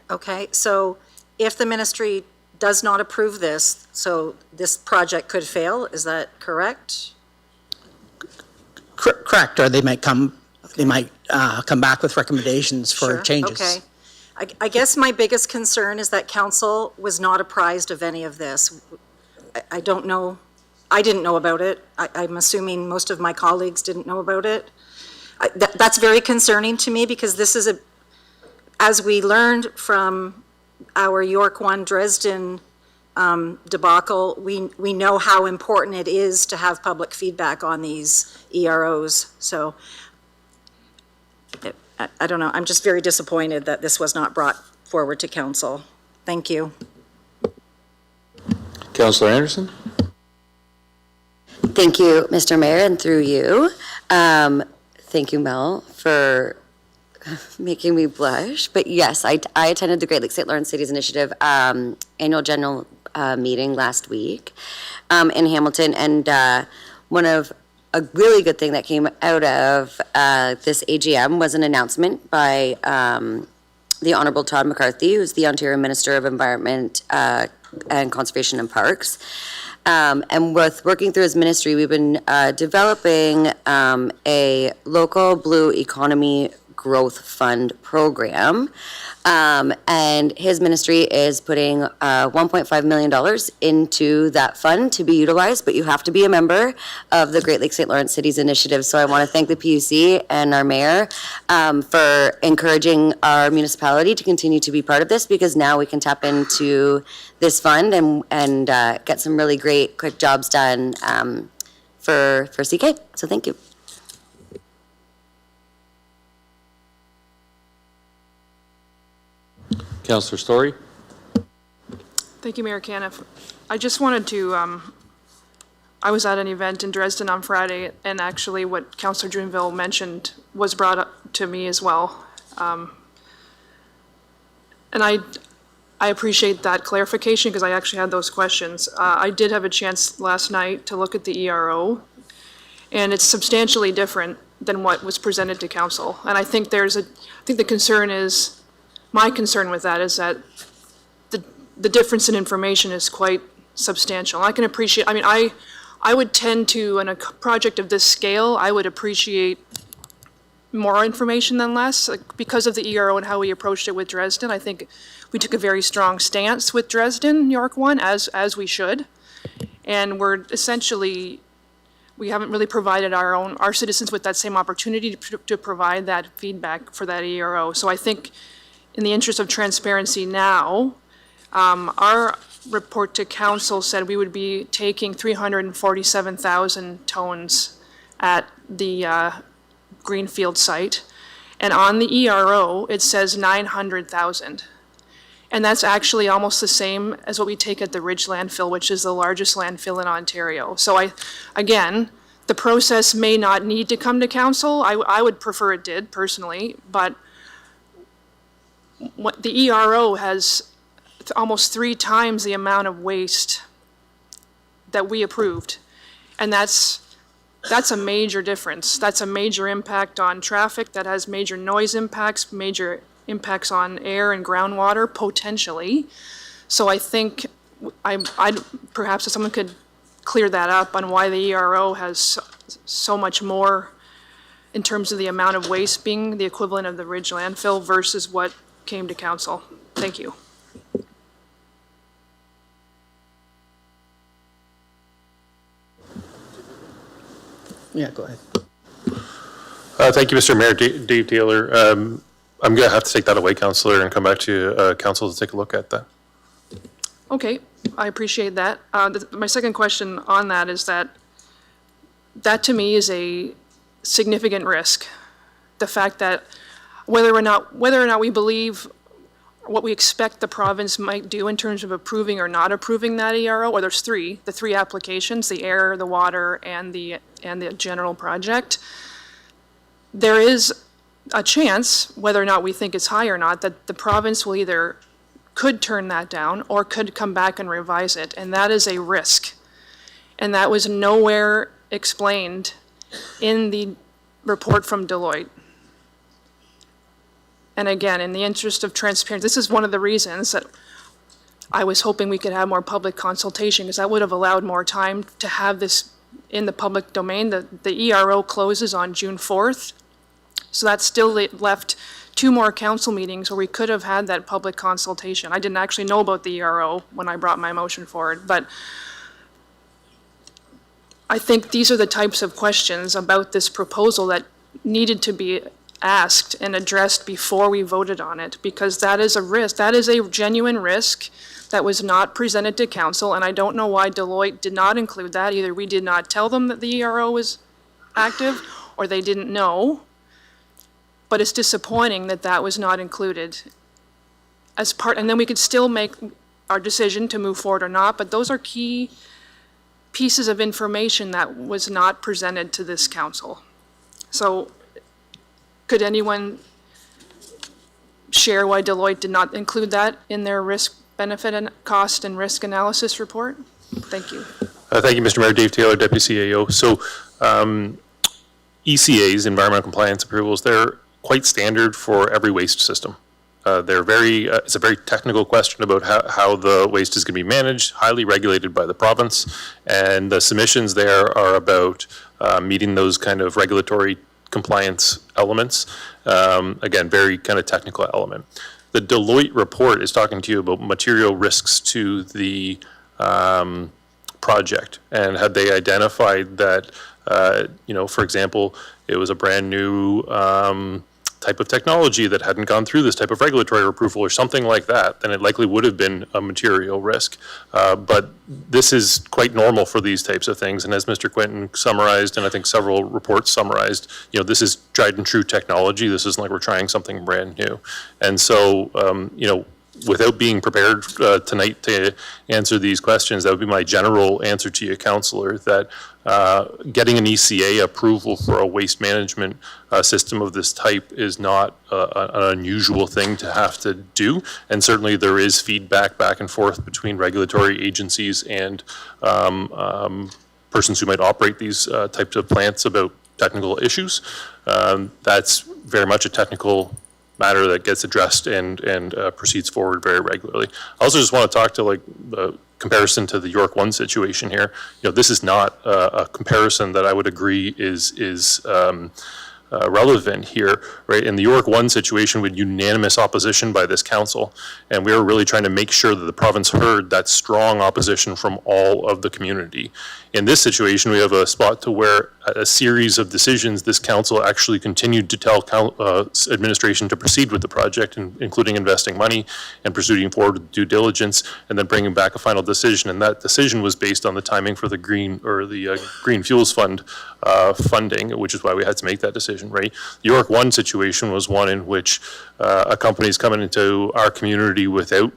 Speaker 13: Okay, so if the ministry does not approve this, so this project could fail, is that correct?
Speaker 4: Correct, or they might come back with recommendations for
Speaker 13: Sure,
Speaker 4: changes.
Speaker 13: okay. I guess my biggest concern is that council was not apprised of any of this. I don't know, I didn't know about it. I'm assuming most of my colleagues didn't know about it. That's very concerning to me because this is as we learned from our York 1 Dresden debacle, we know how important it is to have public feedback on these EROs. So I don't know, I'm just very disappointed that this was not brought forward to council. Thank you.
Speaker 7: Councillor Anderson?
Speaker 12: Thank you, Mr. Mayor, and through you. Thank you, Mel, for making me blush. But yes, I attended the Great Lakes St. Lawrence Cities Initiative annual general meeting last week in Hamilton, and a really good thing that came out of this AGM was an announcement by the Honourable Todd McCarthy, who's the Ontario Minister of Environment and Conservation and Parks. And with working through his ministry, we've been developing a local blue economy growth fund program. And his ministry is putting $1.5 million into that fund to be utilized, but you have to be a member of the Great Lakes St. Lawrence Cities Initiative. So I want to thank the PUC and our mayor for encouraging our municipality to continue to be part of this, because now we can tap into this fund and get some really great quick jobs done for CK. So thank you.
Speaker 7: Councillor Story?
Speaker 10: Thank you, Mayor Caniff. I just wanted to, I was at an event in Dresden on Friday, and actually what Councillor Drinville mentioned was brought up to me as well. And I appreciate that clarification because I actually had those questions. I did have a chance last night to look at the ERO, and it's substantially different than what was presented to council. And I think the concern is, my concern with that is that the difference in information is quite substantial. I can appreciate, I mean, I would tend to, in a project of this scale, I would appreciate more information than less, like, because of the ERO and how we approached it with Dresden. I think we took a very strong stance with Dresden, York 1, as we should. And we're essentially, we haven't really provided our citizens with that same opportunity to provide that feedback for that ERO. So I think in the interest of transparency now, our report to council said we would be taking 347,000 tones at the Greenfield site. And on the ERO, it says 900,000. And that's actually almost the same as what we take at the Ridge landfill, which is the largest landfill in Ontario. So again, the process may not need to come to council. I would prefer it did personally, but what the ERO has almost 3 times the amount of waste that we approved. And that's a major difference. That's a major impact on traffic. That has major noise impacts, major impacts on air and groundwater, potentially. So I think perhaps if someone could clear that up on why the ERO has so much more in terms of the amount of waste being the equivalent of the Ridge landfill versus what came to council. Thank you.
Speaker 4: Yeah, go ahead.
Speaker 16: Thank you, Mr. Mayor. Dave Taylor. I'm going to have to take that away, Councillor, and come back to council to take a look at that.
Speaker 10: Okay, I appreciate that. My second question on that is that to me is a significant risk. The fact that whether or not we believe what we expect the province might do in terms of approving or not approving that ERO, or there's the three applications, the air, the water, and the general project, there is a chance, whether or not we think it's high or not, that the province will could turn that down or could come back and revise it, and that is a risk. And that was nowhere explained in the report from Deloitte. And again, in the interest of transparency, this is one of the reasons that I was hoping we could have more public consultation, because that would have allowed more time to have this in the public domain. The ERO closes on June 4th, so that still left 2 more council meetings where we could have had that public consultation. I didn't actually know about the ERO when I brought my motion forward, but I think these are the types of questions about this proposal that needed to be asked and addressed before we voted on it, because that is a risk. That is a genuine risk that was not presented to council, and I don't know why Deloitte did not include that. Either we did not tell them that the ERO was active, or they didn't know. But it's disappointing that that was not included as part, and then we could still make our decision to move forward or not, but those are key pieces of information that was not presented to this council. So could anyone share why Deloitte did not include that in their risk, benefit, and cost and risk analysis report? Thank you.
Speaker 16: Thank you, Mr. Mayor. Dave Taylor, Deputy CAO. So ECAs, environmental compliance approvals, they're quite standard for every waste system. It's a very technical question about how the waste is going to be managed, highly regulated by the province, and the submissions there are about meeting those kind of regulatory compliance elements. Again, very kind of technical element. The Deloitte report is talking to you about material risks to the project, and had they identified that, for example, it was a brand new type of technology that hadn't gone through this type of regulatory approval or something like that, then it likely would have been a material risk. But this is quite normal for these types of things. And as Mr. Quinton summarized, and I think several reports summarized, this is tried and true technology. This isn't like we're trying something brand new. And so, without being prepared tonight to answer these questions, that would be my general answer to you, Councillor, that getting an ECA approval for a waste management system of this type is not an unusual thing to have to do. And certainly there is feedback back and forth between regulatory agencies and persons who might operate these types of plants about technical issues. That's very much a technical matter that gets addressed and proceeds forward very regularly. I also just want to talk to the comparison to the York 1 situation here. This is not a comparison that I would agree is relevant here, right? In the York 1 situation, we had unanimous opposition by this council, and we were really trying to make sure that the province heard that strong opposition from all of the community. In this situation, we have a spot to where a series of decisions, this council actually continued to tell administration to proceed with the project, including investing money and proceeding forward with due diligence, and then bringing back a final decision. And that decision was based on the timing for the Green Fuels Fund funding, which is why we had to make that decision, right? The York 1 situation was one in which a company is coming into our community without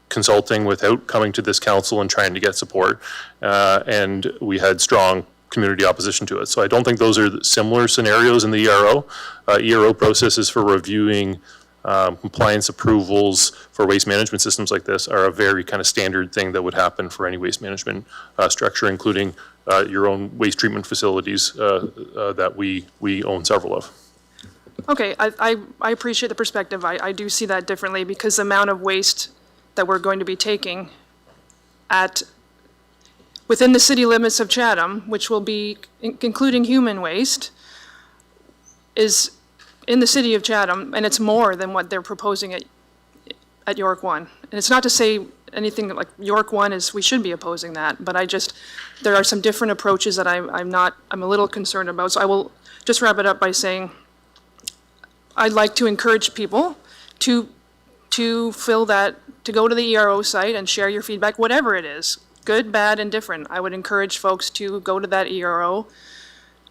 Speaker 16: consulting, without coming to this council and trying to get support, and we had strong community opposition to it. So I don't think those are similar scenarios in the ERO. ERO processes for reviewing compliance approvals for waste management systems like this are a very kind of standard thing that would happen for any waste management structure, including your own waste treatment facilities that we own several of.
Speaker 10: Okay, I appreciate the perspective. I do see that differently, because the amount of waste that we're going to be taking within the city limits of Chatham, which will be including human waste, is in the city of Chatham, and it's more than what they're proposing at York 1. And it's not to say anything like York 1 is, we should be opposing that, but there are some different approaches that I'm a little concerned about. So I will just wrap it up by saying I'd like to encourage people to go to the ERO site and share your feedback, whatever it is, good, bad, and different. I would encourage folks to go to that ERO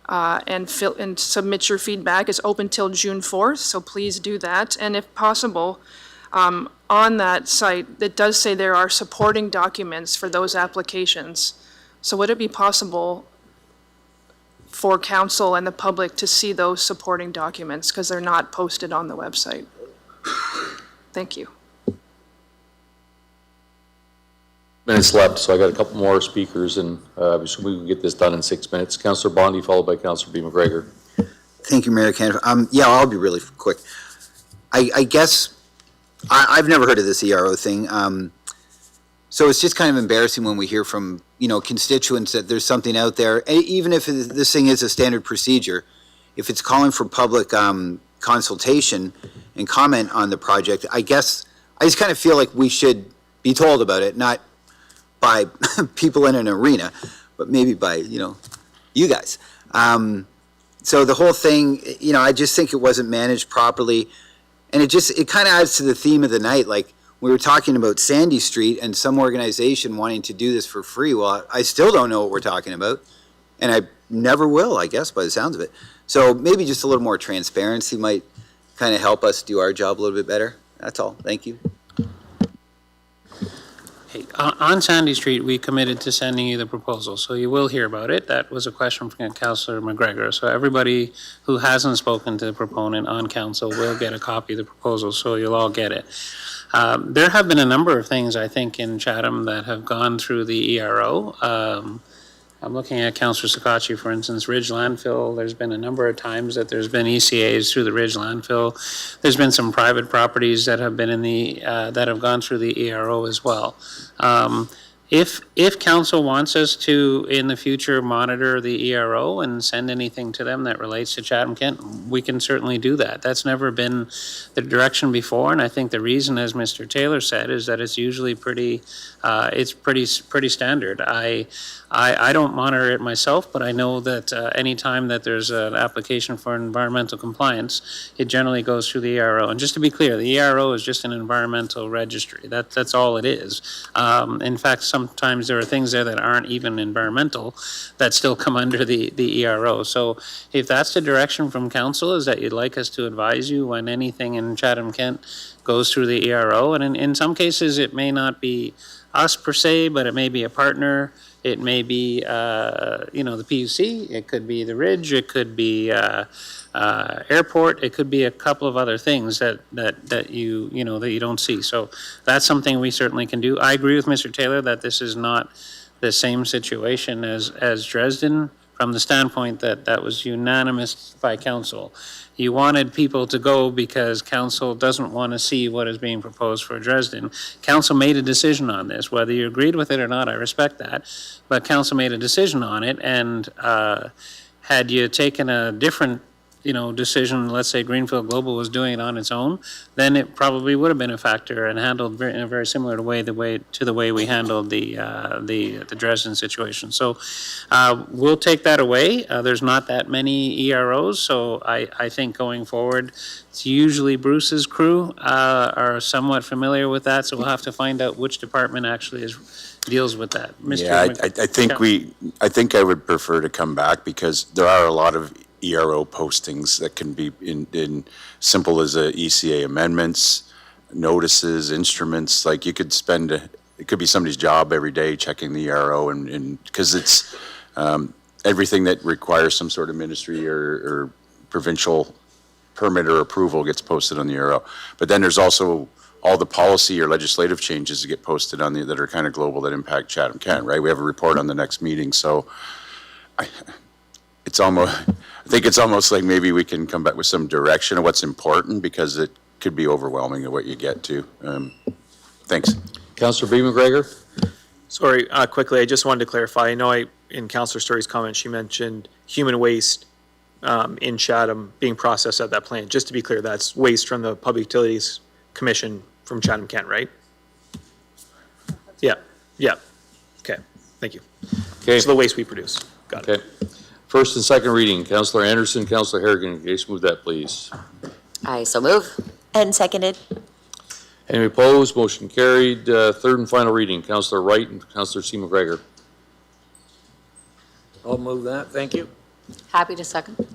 Speaker 10: and submit your feedback. It's open till June 4th, so please do that. And if possible, on that site, it does say there are supporting documents for those applications. So would it be possible for council and the public to see those supporting documents, because they're not posted on the website? Thank you.
Speaker 7: Minutes left, so I got a couple more speakers, and so we can get this done in 6 minutes. Councillor Bondi, followed by Councillor B. McGregor.
Speaker 22: Thank you, Mayor Canada. Yeah, I'll be really quick. I guess I've never heard of this ERO thing. So it's just kind of embarrassing when we hear from, constituents that there's something out there, even if this thing is a standard procedure, if it's calling for public consultation and comment on the project, I guess, I just kind of feel like we should be told about it, not by people in an arena, but maybe by, you guys. So the whole thing, I just think it wasn't managed properly. And it kind of adds to the theme of the night. Like, we were talking about Sandy Street and some organization wanting to do this for free. Well, I still don't know what we're talking about. And I never will, I guess, by the sounds of it. So maybe just a little more transparency might kind of help us do our job a little bit better. That's all. Thank you.
Speaker 21: Hey, on Sandy Street, we committed to sending you the proposal, so you will hear about it. That was a question from Councillor McGregor. So everybody who hasn't spoken to the proponent on council will get a copy of the proposal, so you'll all get it. There have been a number of things, I think, in Chatham that have gone through the ERO. I'm looking at Councillor Sakachi, for instance, Ridge Landfill. There's been a number of times that there's been ECAs through the Ridge Landfill. There's been some private properties that have been in the that have gone through the ERO as well. If council wants us to, in the future, monitor the ERO and send anything to them that relates to Chatham-Kent, we can certainly do that. That's never been the direction before, and I think the reason, as Mr. Taylor said, is that it's usually pretty standard. I don't monitor it myself, but I know that any time that there's an application for environmental compliance, it generally goes through the ERO. And just to be clear, the ERO is just an environmental registry. That's all it is. In fact, sometimes there are things there that aren't even environmental that still come under the ERO. So if that's the direction from council, is that you'd like us to advise you when anything in Chatham-Kent goes through the ERO, and in some cases it may not be us per se, but it may be a partner. It may be, the PUC, it could be the Ridge, it could be airport, it could be a couple of other things that you don't see. So that's something we certainly can do. I agree with Mr. Taylor that this is not the same situation as Dresden, from the standpoint that was unanimous by council. You wanted people to go because council doesn't want to see what is being proposed for Dresden. Council made a decision on this. Whether you agreed with it or not, I respect that. But council made a decision on it, and had you taken a different decision, let's say Greenfield Global was doing it on its own, then it probably would have been a factor and handled in a very similar way to the way we handled the Dresden situation. So we'll take that away. There's not that many EROs, so I think going forward, it's usually Bruce's crew are somewhat familiar with that, so we'll have to find out which department actually deals with that.
Speaker 19: Yeah, I think I would prefer to come back, because there are a lot of ERO postings that can be in simple as ECA amendments, notices, instruments. Like, you could spend it could be somebody's job every day checking the ERO, and because it's everything that requires some sort of ministry or provincial permit or approval gets posted on the ERO. But then there's also all the policy or legislative changes that get posted on that are kind of global, that impact Chatham-Kent, right? We have a report on the next meeting, so I think it's almost like maybe we can come back with some direction of what's important, because it could be overwhelming of what you get to. Thanks.
Speaker 7: Councillor B. McGregor?
Speaker 23: Sorry, quickly, I just wanted to clarify. I know in Councillor Story's comment, she mentioned human waste in Chatham being processed at that plant. Just to be clear, that's waste from the Public Utilities Commission from Chatham-Kent, right? Yeah. Okay, thank you.
Speaker 7: Okay.
Speaker 23: So the waste we produce. Got it.
Speaker 7: Okay. First and second reading, Councillor Anderson, Councillor Harrigan, case move that, please.
Speaker 12: I so move.
Speaker 17: And seconded.
Speaker 7: Any opposed? Motion carried. Third and final reading, Councillor Wright and Councillor C. McGregor.
Speaker 3: I'll move that. Thank you.
Speaker 2: Happy to second.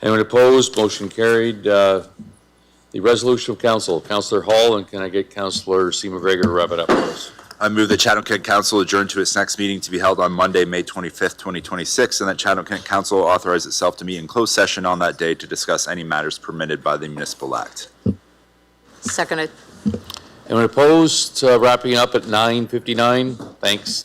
Speaker 7: Anyone opposed? Motion carried. The resolution of council, Councillor Hall, and can I get Councillor C. McGregor to wrap it up for us?
Speaker 8: I move that Chatham-Kent Council adjourn to its next meeting to be held on Monday, May 25th, 2026, and that Chatham-Kent Council authorize itself to meet in closed session on that day to discuss any matters permitted by the Municipal Act.
Speaker 2: Seconded.
Speaker 7: Anyone opposed? Wrapping up at 9:59. Thanks.